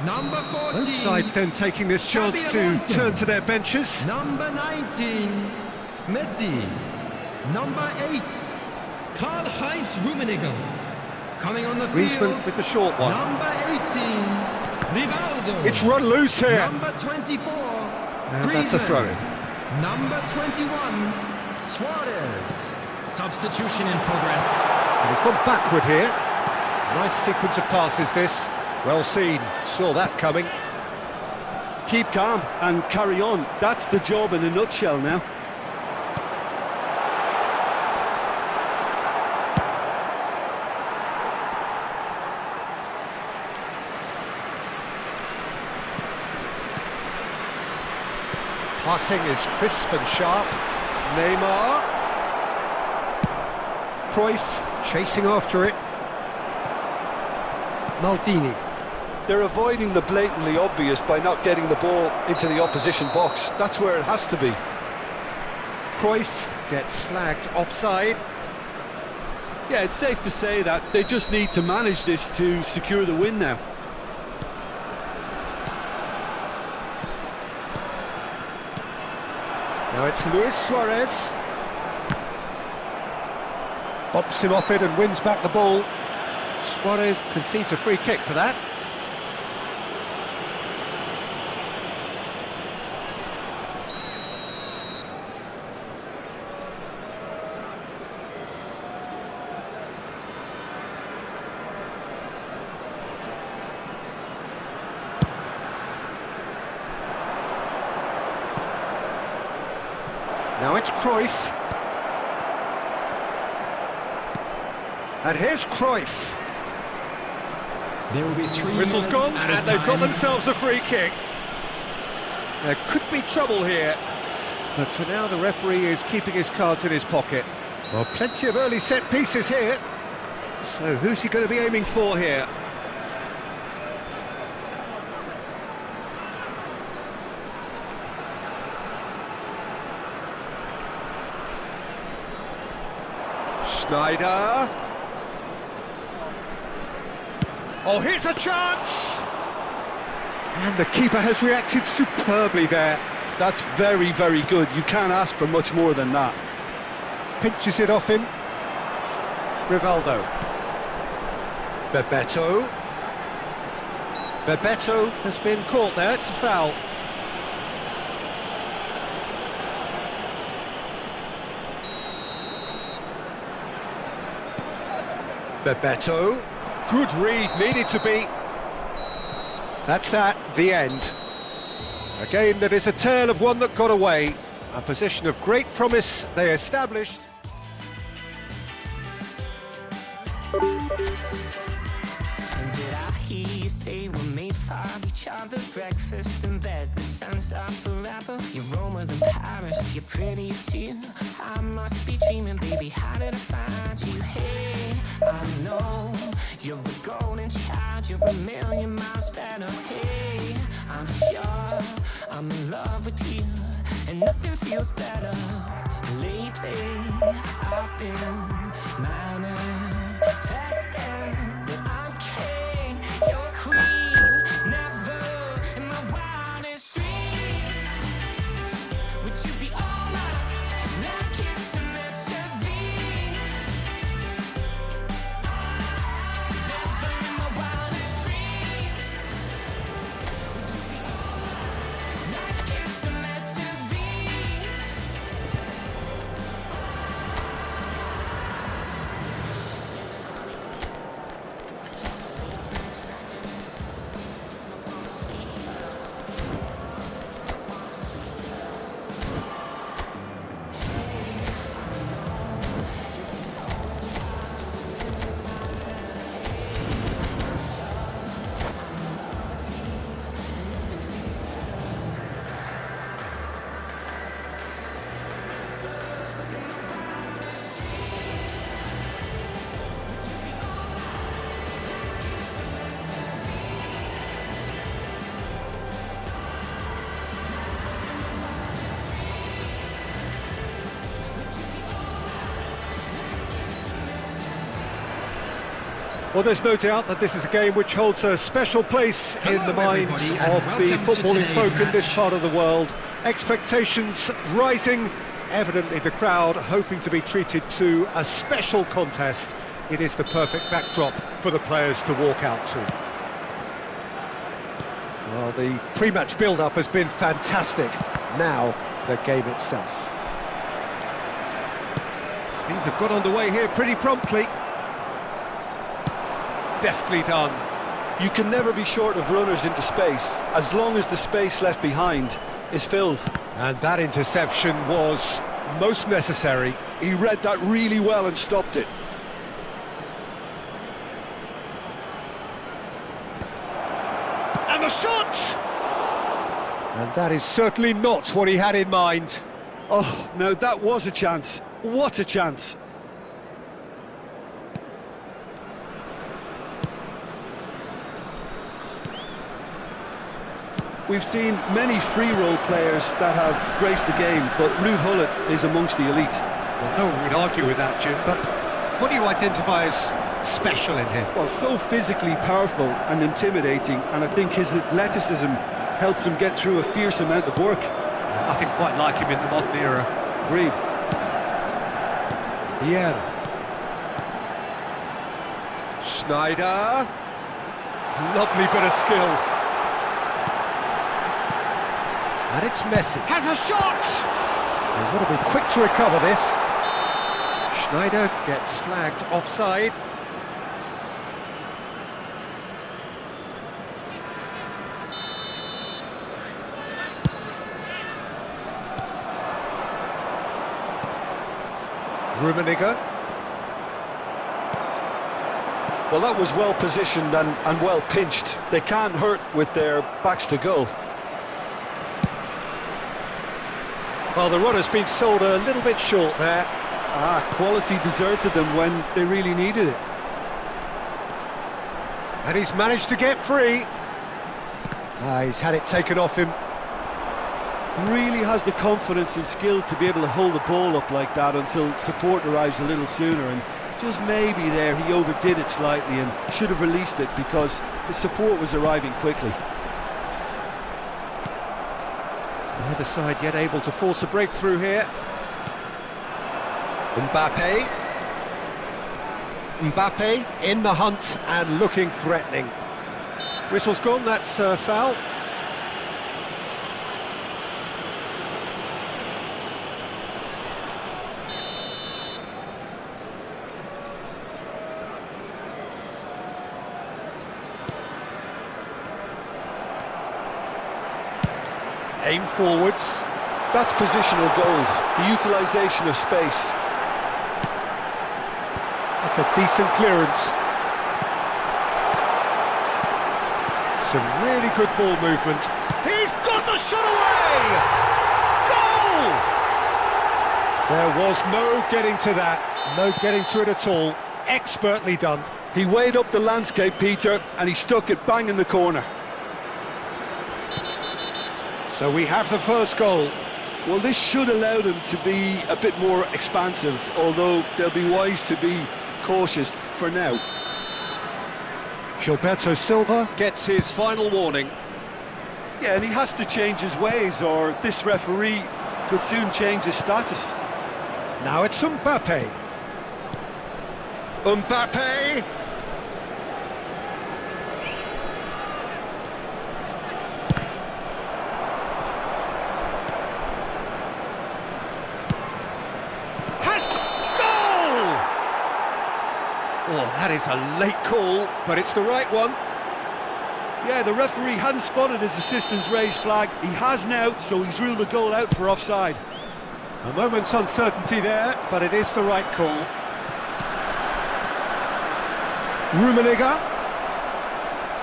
Number 14. Both sides then taking this chance to turn to their benches. Number 19, Messi. Number 8, Karl-Heinz Rummenigge. Coming on the Griezmann field. with the short one. Number 18, Rivaldo. It's run loose here. Number 24, And that's a throw-in. Number 21, Suarez. Substitution in progress. And he's gone backward here. Nice sequence of passes, this. Well seen. Saw that coming. Keep calm and carry on. That's the job in a nutshell now. Passing is crisp and sharp. Neymar. Cruyff chasing after it. Maldini. They're avoiding the blatantly obvious by not getting the ball into the opposition box. That's where it has to be. Cruyff gets flagged offside. Yeah, it's safe to say that they just need to manage this to secure the win now. Now it's Luis Suarez. Bumps him off it and wins back the ball. Suarez concedes a free kick for that. Now it's Cruyff. And here's Cruyff. There will be 3 Whistle's minutes gone, added and they've got time. themselves a free kick. There could be trouble here, but for now the referee is keeping his cards in his pocket. Well, plenty of early set pieces here. So who's he going to be aiming for here? Schneider. Oh, here's a chance! And the keeper has reacted superbly there. That's very, very good. You can't ask for much more than that. Pinches it off him. Rivaldo. Bebeto. Bebeto has been caught there, it's a foul. Bebeto. Good read, needed to be. That's that, the end. A game that is a tale of one that got away. A position of great promise they established. And did I hear you say we're made for each other? Breakfast in bed, the sun's up forever. You're Roma than Paris, you're pretty too. I must be dreaming, baby, how did I find you? Hey, I know you're a golden child, you're a million miles better. Hey, I'm sure I'm in love with you, and nothing feels better. Lately, I've been manifesting that I'm king, you're a queen. Never in my wildest dreams would you be all mine, like it's meant to be. Never in my wildest dreams would you be all mine, like it's meant to be. Well, there's no doubt that this is a game which holds a special place in the minds everybody, and of the welcome to footballing today's folk in this match. part of the world. Expectations rising, evidently the crowd hoping to be treated to a special contest. It is the perfect backdrop for the players to walk out to. Well, the pre-match build-up has been fantastic. Now, the game itself. Things have got underway here pretty promptly. Deftly done. You can never be short of runners into space, as long as the space left behind is filled. And that interception was most necessary. He read that really well and stopped it. And the shot! And that is certainly not what he had in mind. Oh, now that was a chance. What a chance. We've seen many free role players that have graced the game, but Ruud Gullit is amongst the elite. Well, no one would argue with that, Jim, but what do you identify as special in him? Well, so physically powerful and intimidating, and I think his athleticism helps him get through a fierce amount of work. Nothing quite like him in the modern era. Agreed. Yeah. Schneider. Lovely bit of skill. And it's Messi. Has a shot! They've got to be quick to recover this. Schneider gets flagged offside. Rummenigge. Well, that was well positioned and well pinched. They can't hurt with their backs to goal. Well, the run has been sold a little bit short there. Quality deserted them when they really needed it. And he's managed to get free. He's had it taken off him. Really has the confidence and skill to be able to hold the ball up like that until support arrives a little sooner, and just maybe there he overdid it slightly and should have released it because the support was arriving quickly. Neither side yet able to force a breakthrough here. Mbappe in the hunt and looking threatening. Whistle's gone, that's foul. Aim forwards. That's positional gold, the utilisation of space. That's a decent clearance. Some really good ball movement. He's got the shot away! Goal! There was no getting to that, no getting to it at all. Expertly done. He weighed up the landscape, Peter, and he stuck it bang in the corner. So we have the first goal. Well, this should allow them to be a bit more expansive, although they'll be wise to be cautious for now. Gilberto Silva gets his final warning. Yeah, and he has to change his ways, or this referee could soon change his status. Now it's Mbappe. Mbappe! Oh, that is a late call, but it's the right one. Yeah, the referee hadn't spotted his assistant's raised flag. He has now, so he's ruled the goal out for offside. A moment's uncertainty there, but it is the right call. Rummenigge.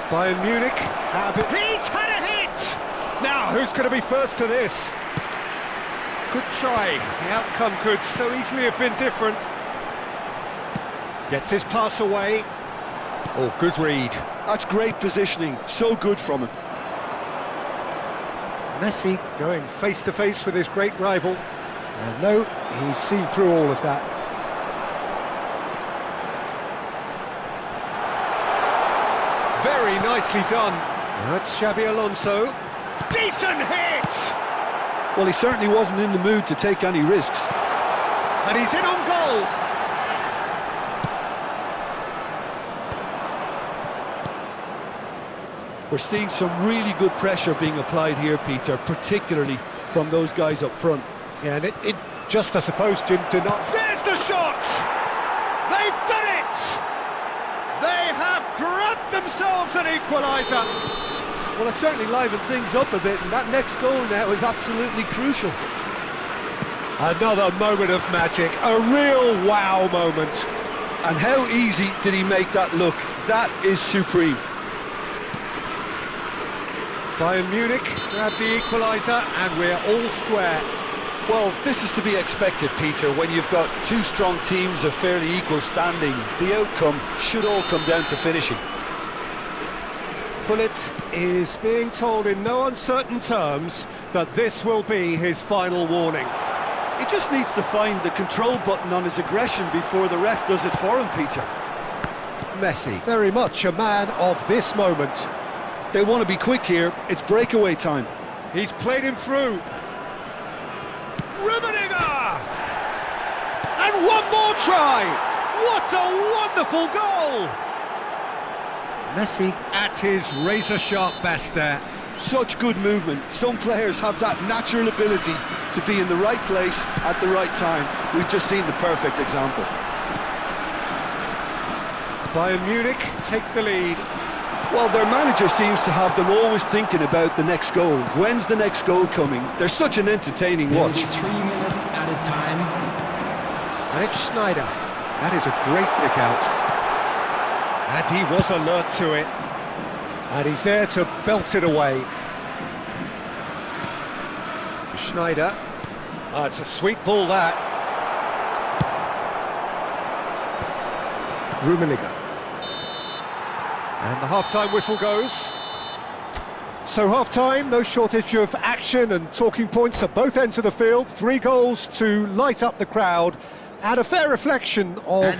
Bayern Munich have it. He's had a hit! Now, who's going to be first to this? Good try. The outcome could so easily have been different. Gets his pass away. Oh, good read. That's great positioning, so good from him. Messi going face-to-face with his great rival. And no, he's seen through all of that. Very nicely done. Now it's Xabi Alonso. Decent hit! Well, he certainly wasn't in the mood to take any risks. And he's in on goal. We're seeing some really good pressure being applied here, Peter, particularly from those guys up front. Yeah, and it just, I suppose, Jim, to not... There's the shot! They've done it! They have grabbed themselves an equaliser! Well, it certainly livened things up a bit, and that next goal now is absolutely crucial. Another moment of magic, a real wow moment. And how easy did he make that look? That is supreme. Bayern Munich grab the equaliser and we're all square. Well, this is to be expected, Peter, when you've got two strong teams of fairly equal standing. The outcome should all come down to finishing. Pullet is being told in no uncertain terms that this will be his final warning. He just needs to find the control button on his aggression before the ref does it for him, Peter. Messi, very much a man of this moment. They want to be quick here, it's breakaway time. He's played him through. Rummenigge! And one more try! What a wonderful goal! Messi at his razor-sharp best there. Such good movement. Some players have that natural ability to be in the right place at the right time. We've just seen the perfect example. Bayern Munich take the lead. Well, their manager seems to have them always thinking about the next goal. When's the next goal coming? They're such an entertaining watch. 3 minutes at a time. And it's Schneider. That is a great pick out. And he was alert to it. And he's there to belt it away. Schneider. Oh, it's a sweet ball, that. Rummenigge. And the half-time whistle goes. So half-time, no shortage of action and talking points at both ends of the field. 3 goals to light up the crowd. And a fair reflection of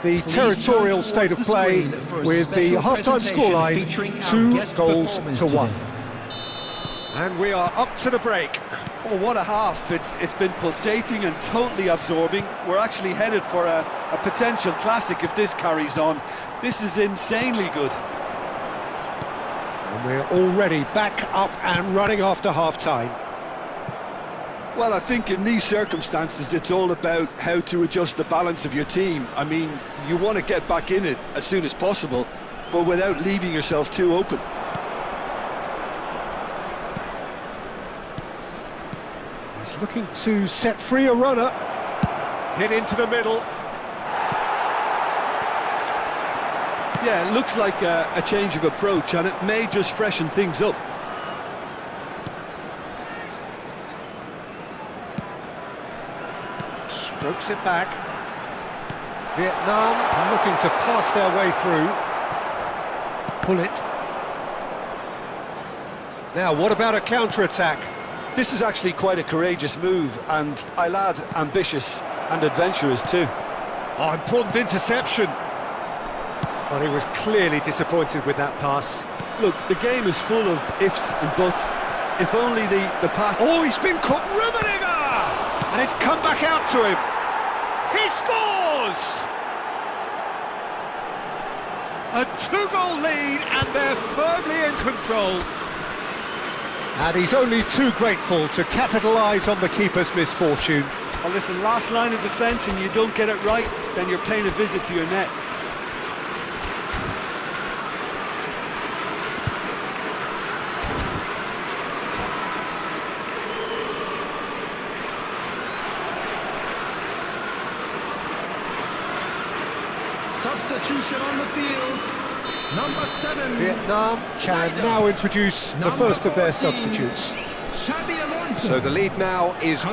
the territorial state of play with the half-time scoreline 2 goals to 1. And we are up to the break. Oh, what a half. It's been pulsating and totally absorbing. We're actually headed for a potential classic if this carries on. This is insanely good. And we're already back up and running after half-time. Well, I think in these circumstances, it's all about how to adjust the balance of your team. I mean, you want to get back in it as soon as possible, but without leaving yourself too open. He's looking to set free a runner. Hit into the middle. Yeah, it looks like a change of approach, and it may just freshen things up. Strokes it back. Vietnam looking to pass their way through. Pullet. Now, what about a counter-attack? This is actually quite a courageous move, and I'll add ambitious and adventurous too. Oh, important interception. Well, he was clearly disappointed with that pass. Look, the game is full of ifs and buts. If only the pass... Oh, he's been caught. Rummenigge! And it's come back out to him. He scores! A 2-goal lead, and they're firmly in control. And he's only too grateful to capitalise on the keeper's misfortune. Well, listen, last line of defence and you don't get it right, then you're paying a visit to your net. Substitution on the field. Number 7. Vietnam can now introduce the first of their substitutes. So the lead now is 2.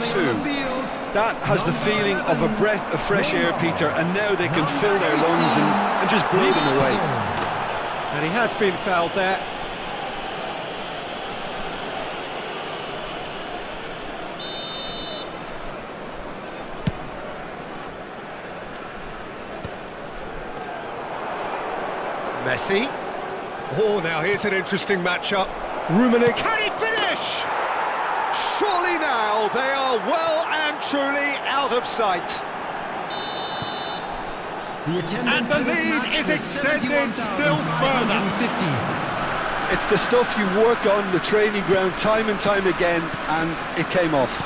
That has the feeling of a breath of fresh air, Peter, and now they can fill their lungs and just blow them away. And he has been fouled there. Messi. Oh, now here's an interesting matchup. Rummenigge, can he finish? Surely now they are well and truly out of sight. And the lead is extended still further. It's the stuff you work on the training ground time and time again, and it came off.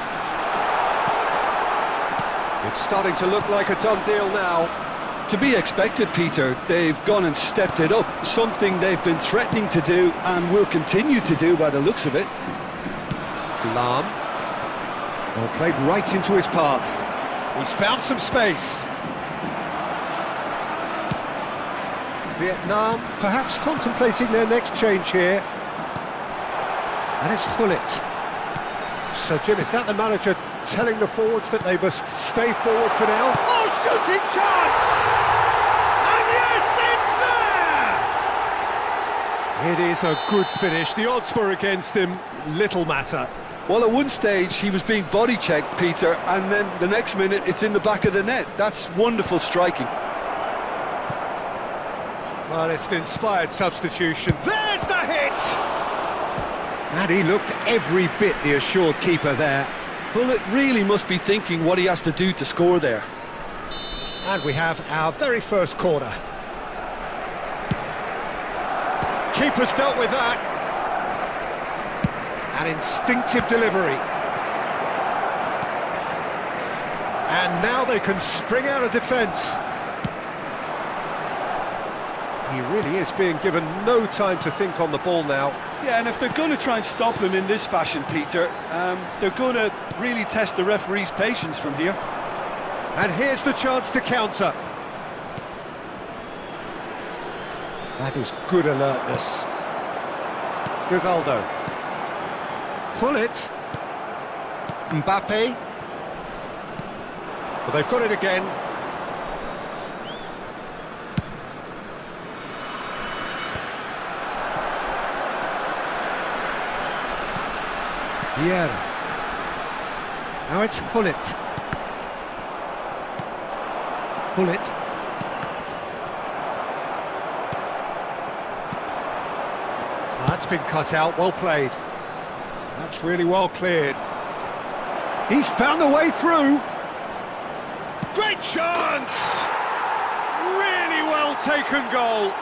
It's starting to look like a done deal now. To be expected, Peter. They've gone and stepped it up, something they've been threatening to do and will continue to do by the looks of it. Lam. Well, played right into his path. He's found some space. Vietnam perhaps contemplating their next change here. And it's Gullit. So, Jim, is that the manager telling the forwards that they must stay forward for now? Oh, shooting chance! And yes, it's there! It is a good finish. The odds were against him, little matter. Well, at one stage he was being body checked, Peter, and then the next minute it's in the back of the net. That's wonderful striking. Well, it's an inspired substitution. There's the hit! And he looked every bit the assured keeper there. Pullet really must be thinking what he has to do to score there. And we have our very first corner. Keeper's dealt with that. An instinctive delivery. And now they can spring out of defence. He really is being given no time to think on the ball now. Yeah, and if they're going to try and stop him in this fashion, Peter, they're going to really test the referee's patience from here. And here's the chance to counter. That is good alertness. Rivaldo. Pull it. Mbappe. Well, they've got it again. Vieira. Now it's Hullet. Hullet. That's been cut out, well played. That's really well cleared. He's found a way through. Great chance! Really well taken goal.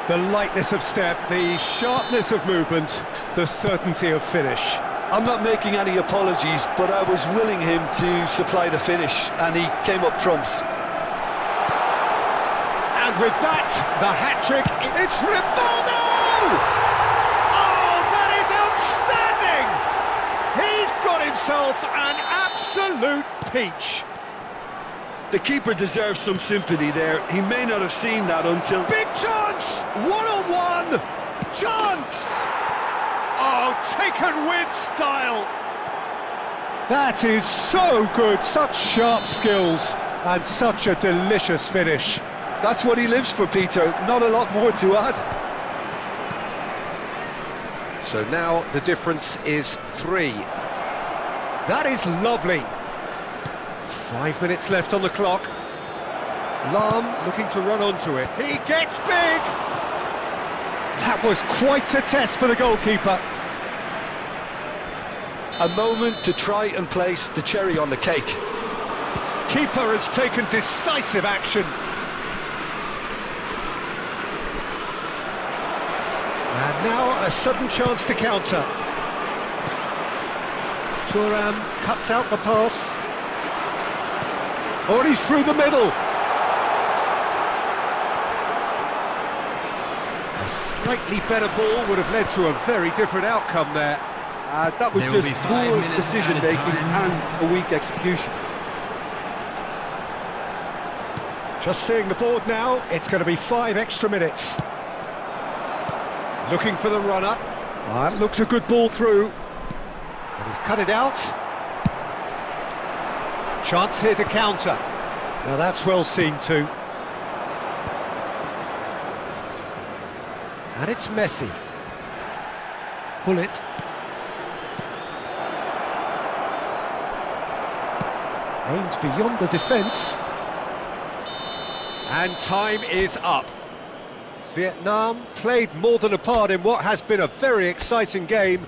The lightness of step, the sharpness of movement, the certainty of finish. I'm not making any apologies, but I was willing him to supply the finish, and he came up trumps. And with that, the hat-trick, it's Rivaldo! Oh, that is outstanding! He's got himself an absolute peach. The keeper deserves some sympathy there. He may not have seen that until... Big chance! One-on-one! Chance! Oh, taken with style! That is so good, such sharp skills, and such a delicious finish. That's what he lives for, Peter. Not a lot more to add. So now the difference is 3. That is lovely. 5 minutes left on the clock. Lahm looking to run onto it. He gets big! That was quite a test for the goalkeeper. A moment to try and place the cherry on the cake. Keeper has taken decisive action. And now a sudden chance to counter. Thuram cuts out the pass. Oh, and he's through the middle. A slightly better ball would have led to a very different outcome there. That was just poor decision-making and a weak execution. Just seeing the board now, it's going to be 5 extra minutes. Looking for the runner. That looks a good ball through. And he's cut it out. Chance here to counter. Now that's well seen too. And it's Messi. Pull it. Aimed beyond the defence. And time is up. Vietnam played more than a part in what has been a very exciting game.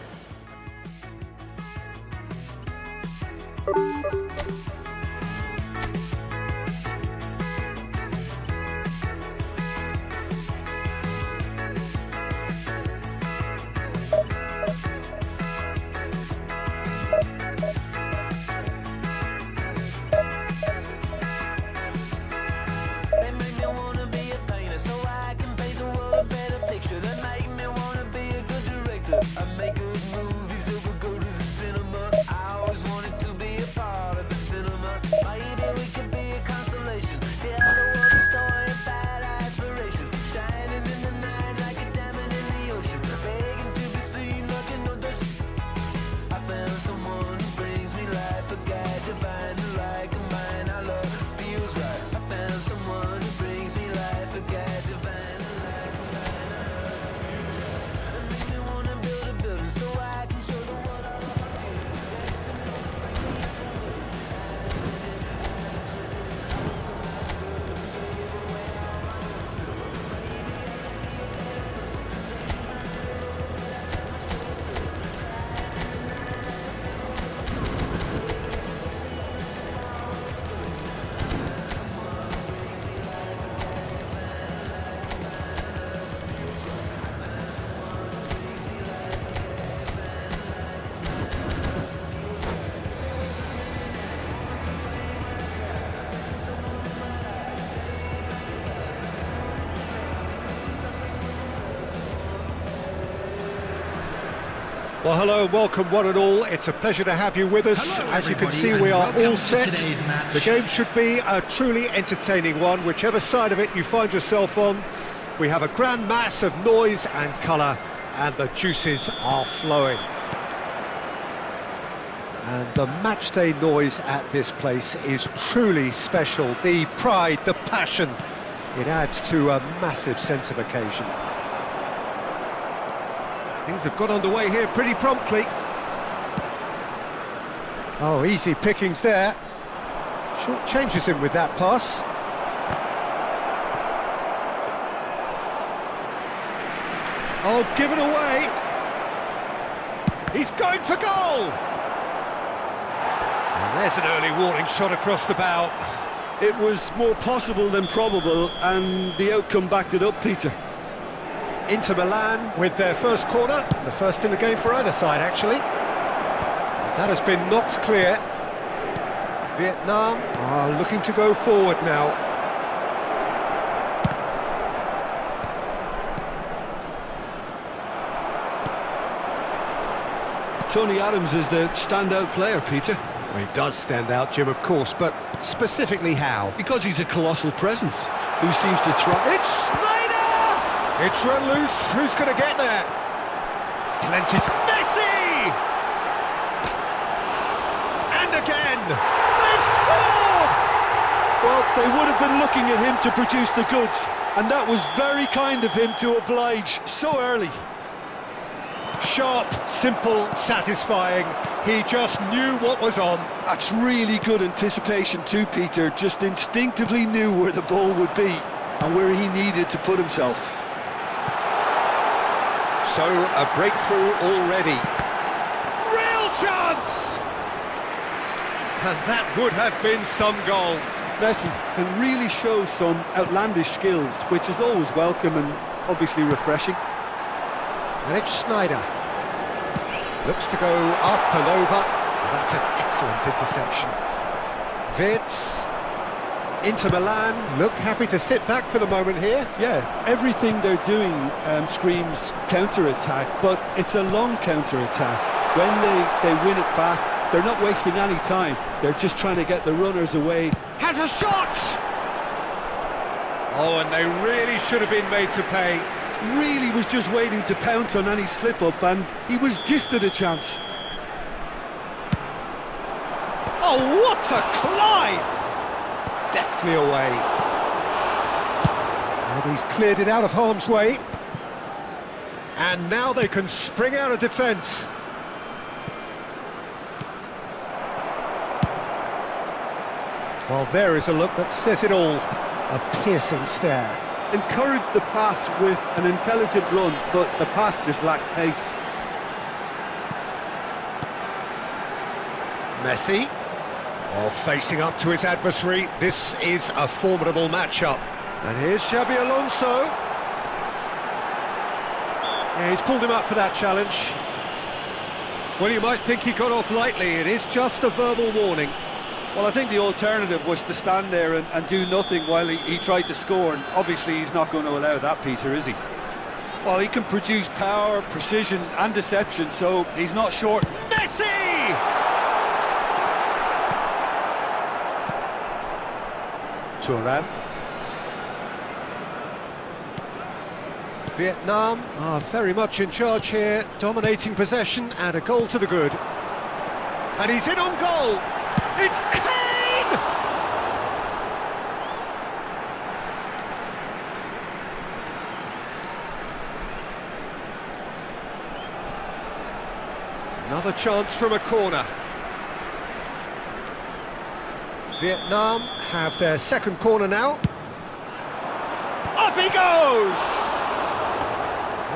Someone Well, hello and welcome one and all. It's a pleasure to have you with us. Hello, As you can everybody, see, and we are welcome all to set. today's match. The game should be a truly entertaining one, whichever side of it you find yourself on. We have a grand mass of noise and colour, and the juices are flowing. And the matchday noise at this place is truly special. The pride, the passion, it adds to a massive sense of occasion. Things have got underway here pretty promptly. Oh, easy pickings there. Short changes him with that pass. Oh, given away. He's going for goal. And there's an early warning shot across the bow. It was more possible than probable, and the outcome backed it up, Peter. Inter Milan with their first corner, the first in the game for either side, actually. That has been knocked clear. Vietnam are looking to go forward now. Tony Adams is the standout player, Peter. Well, he does stand out, Jim, of course, but specifically how? Because he's a colossal presence who seems to thrive. It's Snyder! It's run loose. Who's going to get there? Plenty. Messi! And again! They've scored! Well, they would have been looking at him to produce the goods, and that was very kind of him to oblige so early. Sharp, simple, satisfying. He just knew what was on. That's really good anticipation too, Peter. Just instinctively knew where the ball would be and where he needed to put himself. So, a breakthrough already. Real chance! And that would have been some goal. Messi can really show some outlandish skills, which is always welcome and obviously refreshing. And it's Snyder. Looks to go up and over. And that's an excellent interception. Vitz. Inter Milan look happy to sit back for the moment here. Yeah, everything they're doing screams counter-attack, but it's a long counter-attack. When they win it back, they're not wasting any time. They're just trying to get the runners away. Has a shot! Oh, and they really should have been made to pay. Really was just waiting to pounce on any slip-up, and he was gifted a chance. Oh, what a climb! Deftly away. And he's cleared it out of harm's way. And now they can spring out of defence. Well, there is a look that says it all. A piercing stare. Encouraged the pass with an intelligent run, but the pass just lacked pace. Messi. Oh, facing up to his adversary. This is a formidable matchup. And here's Xabi Alonso. Yeah, he's pulled him up for that challenge. Well, you might think he got off lightly. It is just a verbal warning. Well, I think the alternative was to stand there and do nothing while he tried to score, and obviously he's not going to allow that, Peter, is he? Well, he can produce power, precision and deception, so he's not short. Messi! Thuram. Vietnam are very much in charge here, dominating possession and a goal to the good. And he's in on goal! It's Kane! Another chance from a corner. Vietnam have their second corner now. Up he goes!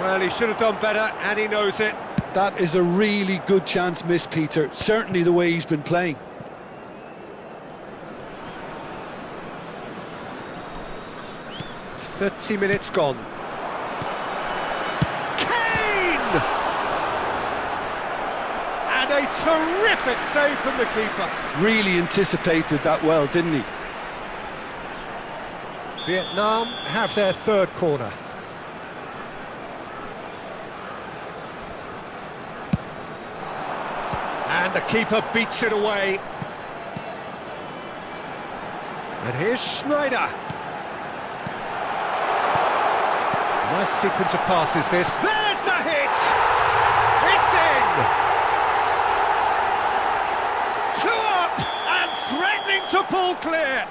Well, he should have done better, and he knows it. That is a really good chance missed, Peter. Certainly the way he's been playing. "30 minutes gone. Kane! And a terrific save from the keeper. Really anticipated that well, didn't he? Vietnam have their third corner. And the keeper beats it away. And here's Schneider. Nice sequence of passes this. There's the hit! It's in! 2 up and threatening to pull clear.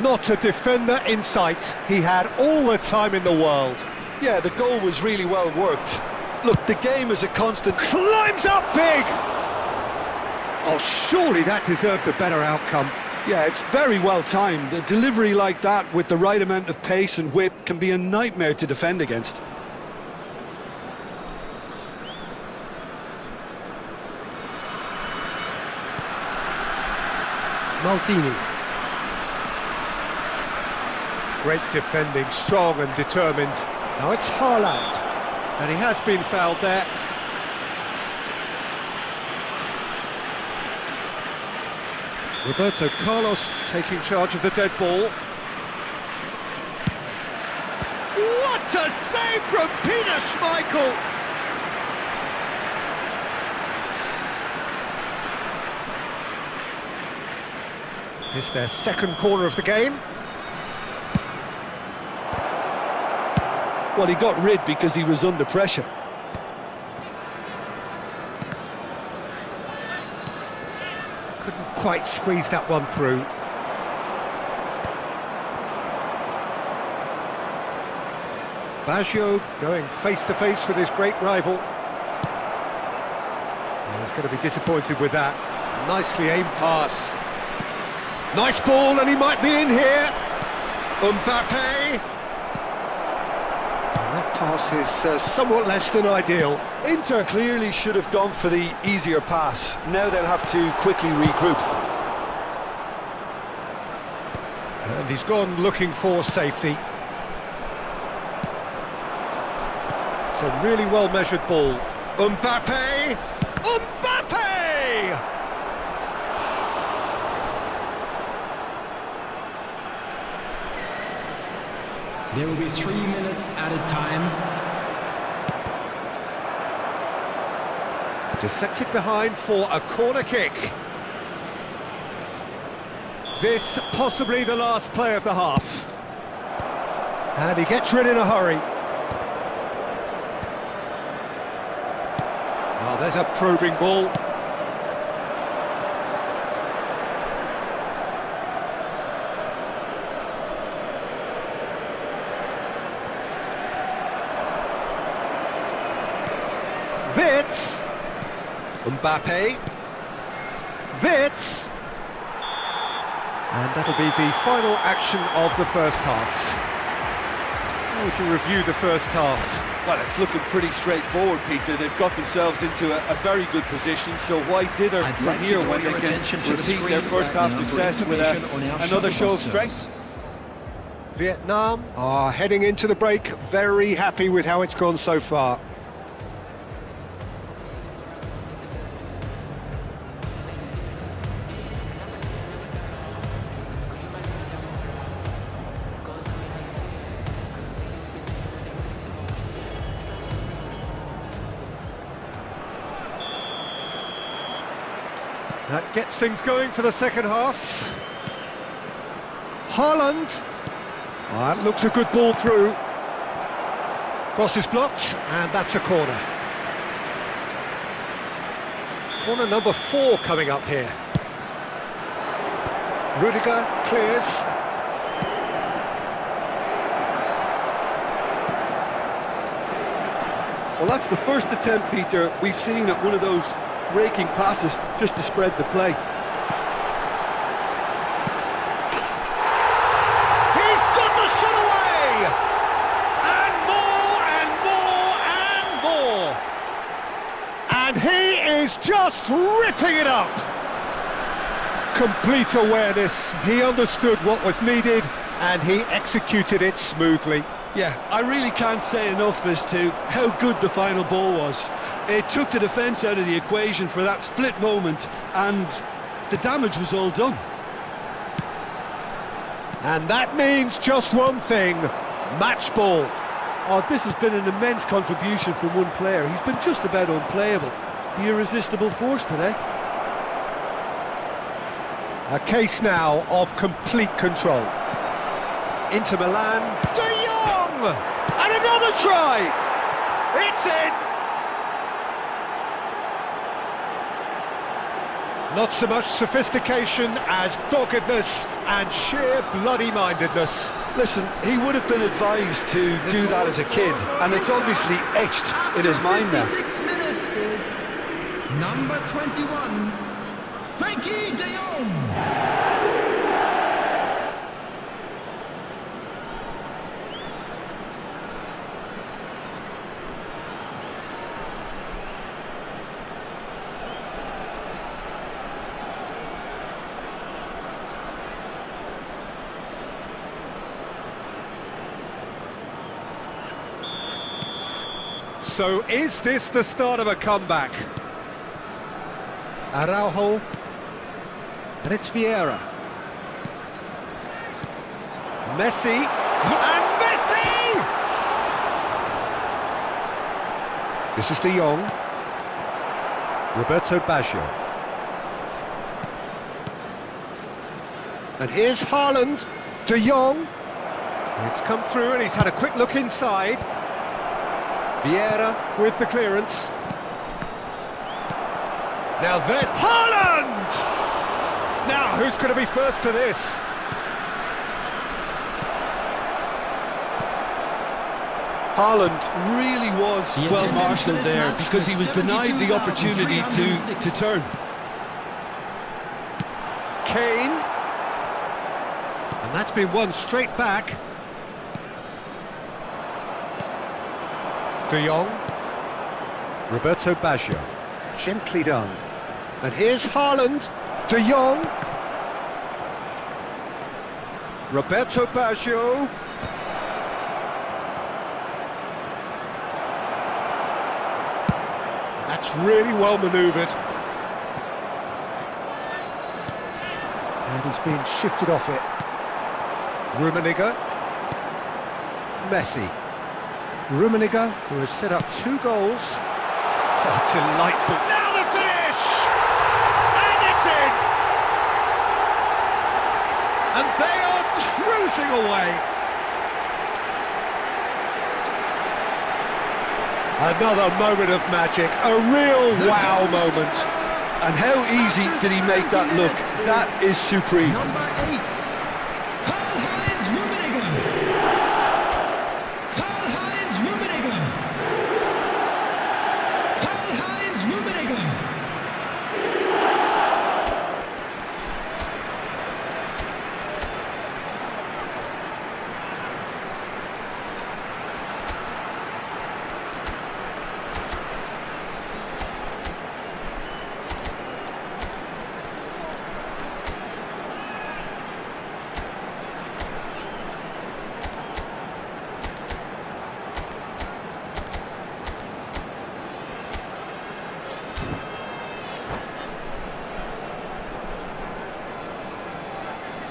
Not a defender in sight. He had all the time in the world. Yeah, the goal was really well worked. Look, the game is a constant... Climbs up big! Oh, surely that deserved a better outcome. Yeah, it's very well timed. The delivery like that with the right amount of pace and whip can be a nightmare to defend against. Maldini. Great defending, strong and determined. Now it's Haaland, and he has been fouled there. Roberto Carlos taking charge of the dead ball. What a save from Peter Schmeichel! It's their second corner of the game. Well, he got rid because he was under pressure. Couldn't quite squeeze that one through. Baggio going face-to-face with his great rival. Well, he's going to be disappointed with that. Nicely aimed pass. Nice ball, and he might be in here. Mbappe. And that pass is somewhat less than ideal. Inter clearly should have gone for the easier pass. Now they'll have to quickly regroup. And he's gone looking for safety. It's a really well-measured ball. Mbappe! Mbappe! There will be 3 minutes added time. Deflected behind for a corner kick. This possibly the last play of the half. And he gets rid in a hurry. Oh, there's a probing ball. Wits. Mbappe. Wits. And that'll be the final action of the first half. How would you review the first half? Well, it's looking pretty straightforward, Peter. They've got themselves into a very good position, so why dither from here when they can repeat their first half success with another show of strength? Vietnam are heading into the break, very happy with how it's gone so far. That gets things going for the second half. Haaland. Oh, that looks a good ball through. Cross is blocked, and that's a corner. Corner number 4 coming up here. Rudiger clears. Well, that's the first attempt, Peter, we've seen at one of those raking passes just to spread the play. He's got the shot away! And more! And he is just ripping it up! Complete awareness. He understood what was needed and he executed it smoothly. Yeah, I really can't say enough as to how good the final ball was. It took the defence out of the equation for that split moment, and the damage was all done. And that means just one thing, match ball. Oh, this has been an immense contribution from one player. He's been just about unplayable. the irresistible force today. A case now of complete control. Inter Milan, De Jong! And another try! It's in! Not so much sophistication as doggedness and sheer bloody-mindedness. Listen, he would have been advised to do that as a kid, and it's obviously etched in his mind now. 56 minutes is number 21, Frankie de Jong. So is this the start of a comeback? Araujo, and it's Vieira. Messi, and Messi! This is De Jong. Roberto Baggio. And here's Haaland, De Jong. It's come through and he's had a quick look inside. Vieira with the clearance. Now there's Haaland! Now who's going to be first to this? Haaland really was well marshalled there because he was denied the opportunity to turn. Kane. And that's been won straight back. De Jong, Roberto Baggio, gently done. And here's Haaland, De Jong, Roberto Baggio. That's really well manoeuvred. And he's been shifted off it. Rummenigge, Messi. Rummenigge, who has set up 2 goals. Oh, delightful. Now the finish! And it's in! And they are cruising away. Another moment of magic, a real wow moment. And how easy did he make that look? That is supreme. Number 8, Karl-Heinz Rummenigge. Karl-Heinz Rummenigge. Karl-Heinz Rummenigge.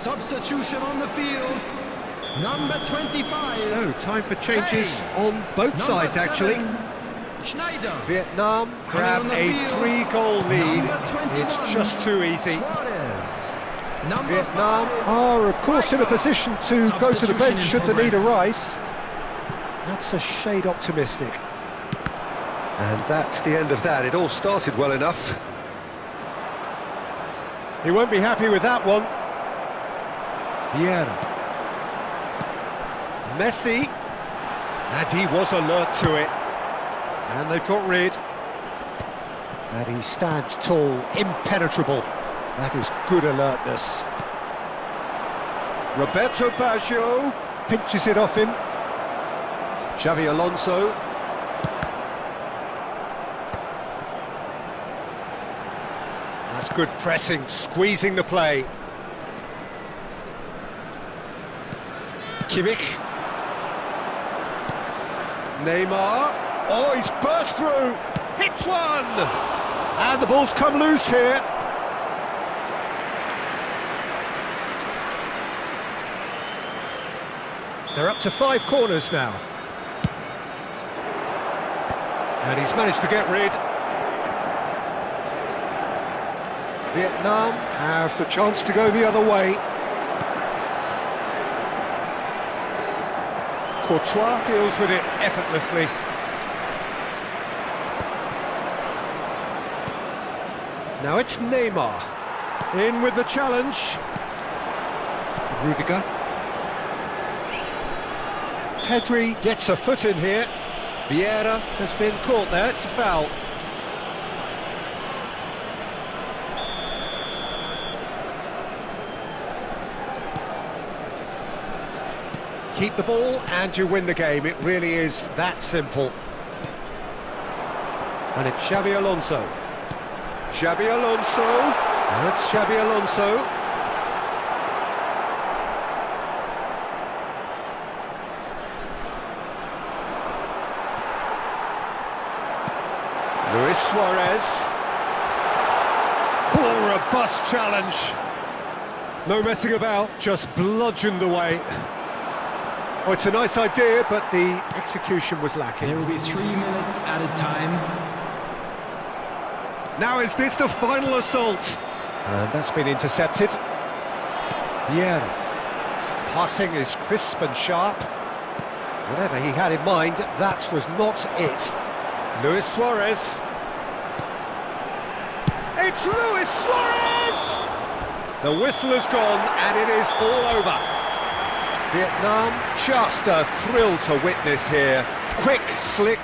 Substitution on the field, number 25. So, time for changes on both sides, actually. Schneider. Vietnam grab a 3-goal lead. It's just too easy. Vietnam are, of course, in a position to go to the bench should the need arise. That's a shade optimistic. And that's the end of that. It all started well enough. He won't be happy with that one. Vieira. Messi. And he was alert to it. And they've got rid. And he stands tall, impenetrable. That is good alertness. Roberto Baggio pinches it off him. Xavi Alonso. That's good pressing, squeezing the play. Kimmich. Neymar. Oh, he's burst through. Hits one. And the ball's come loose here. They're up to 5 corners now. And he's managed to get rid. Vietnam have the chance to go the other way. Courtois deals with it effortlessly. Now it's Neymar. In with the challenge. Rudiger. Pedri gets a foot in here. Vieira has been caught there, it's a foul. Keep the ball and you win the game, it really is that simple. And it's Xabi Alonso. Xabi Alonso, and it's Xabi Alonso. Luis Suarez. Oh, robust challenge. No messing about, just bludgeoned away. Oh, it's a nice idea, but the execution was lacking. There will be 3 minutes added time. Now is this the final assault? And that's been intercepted. Yeah. Passing is crisp and sharp. Whatever he had in mind, that was not it. Luis Suarez. It's Luis Suarez! The whistle has gone and it is all over. Vietnam, just a thrill to witness here. Quick, slick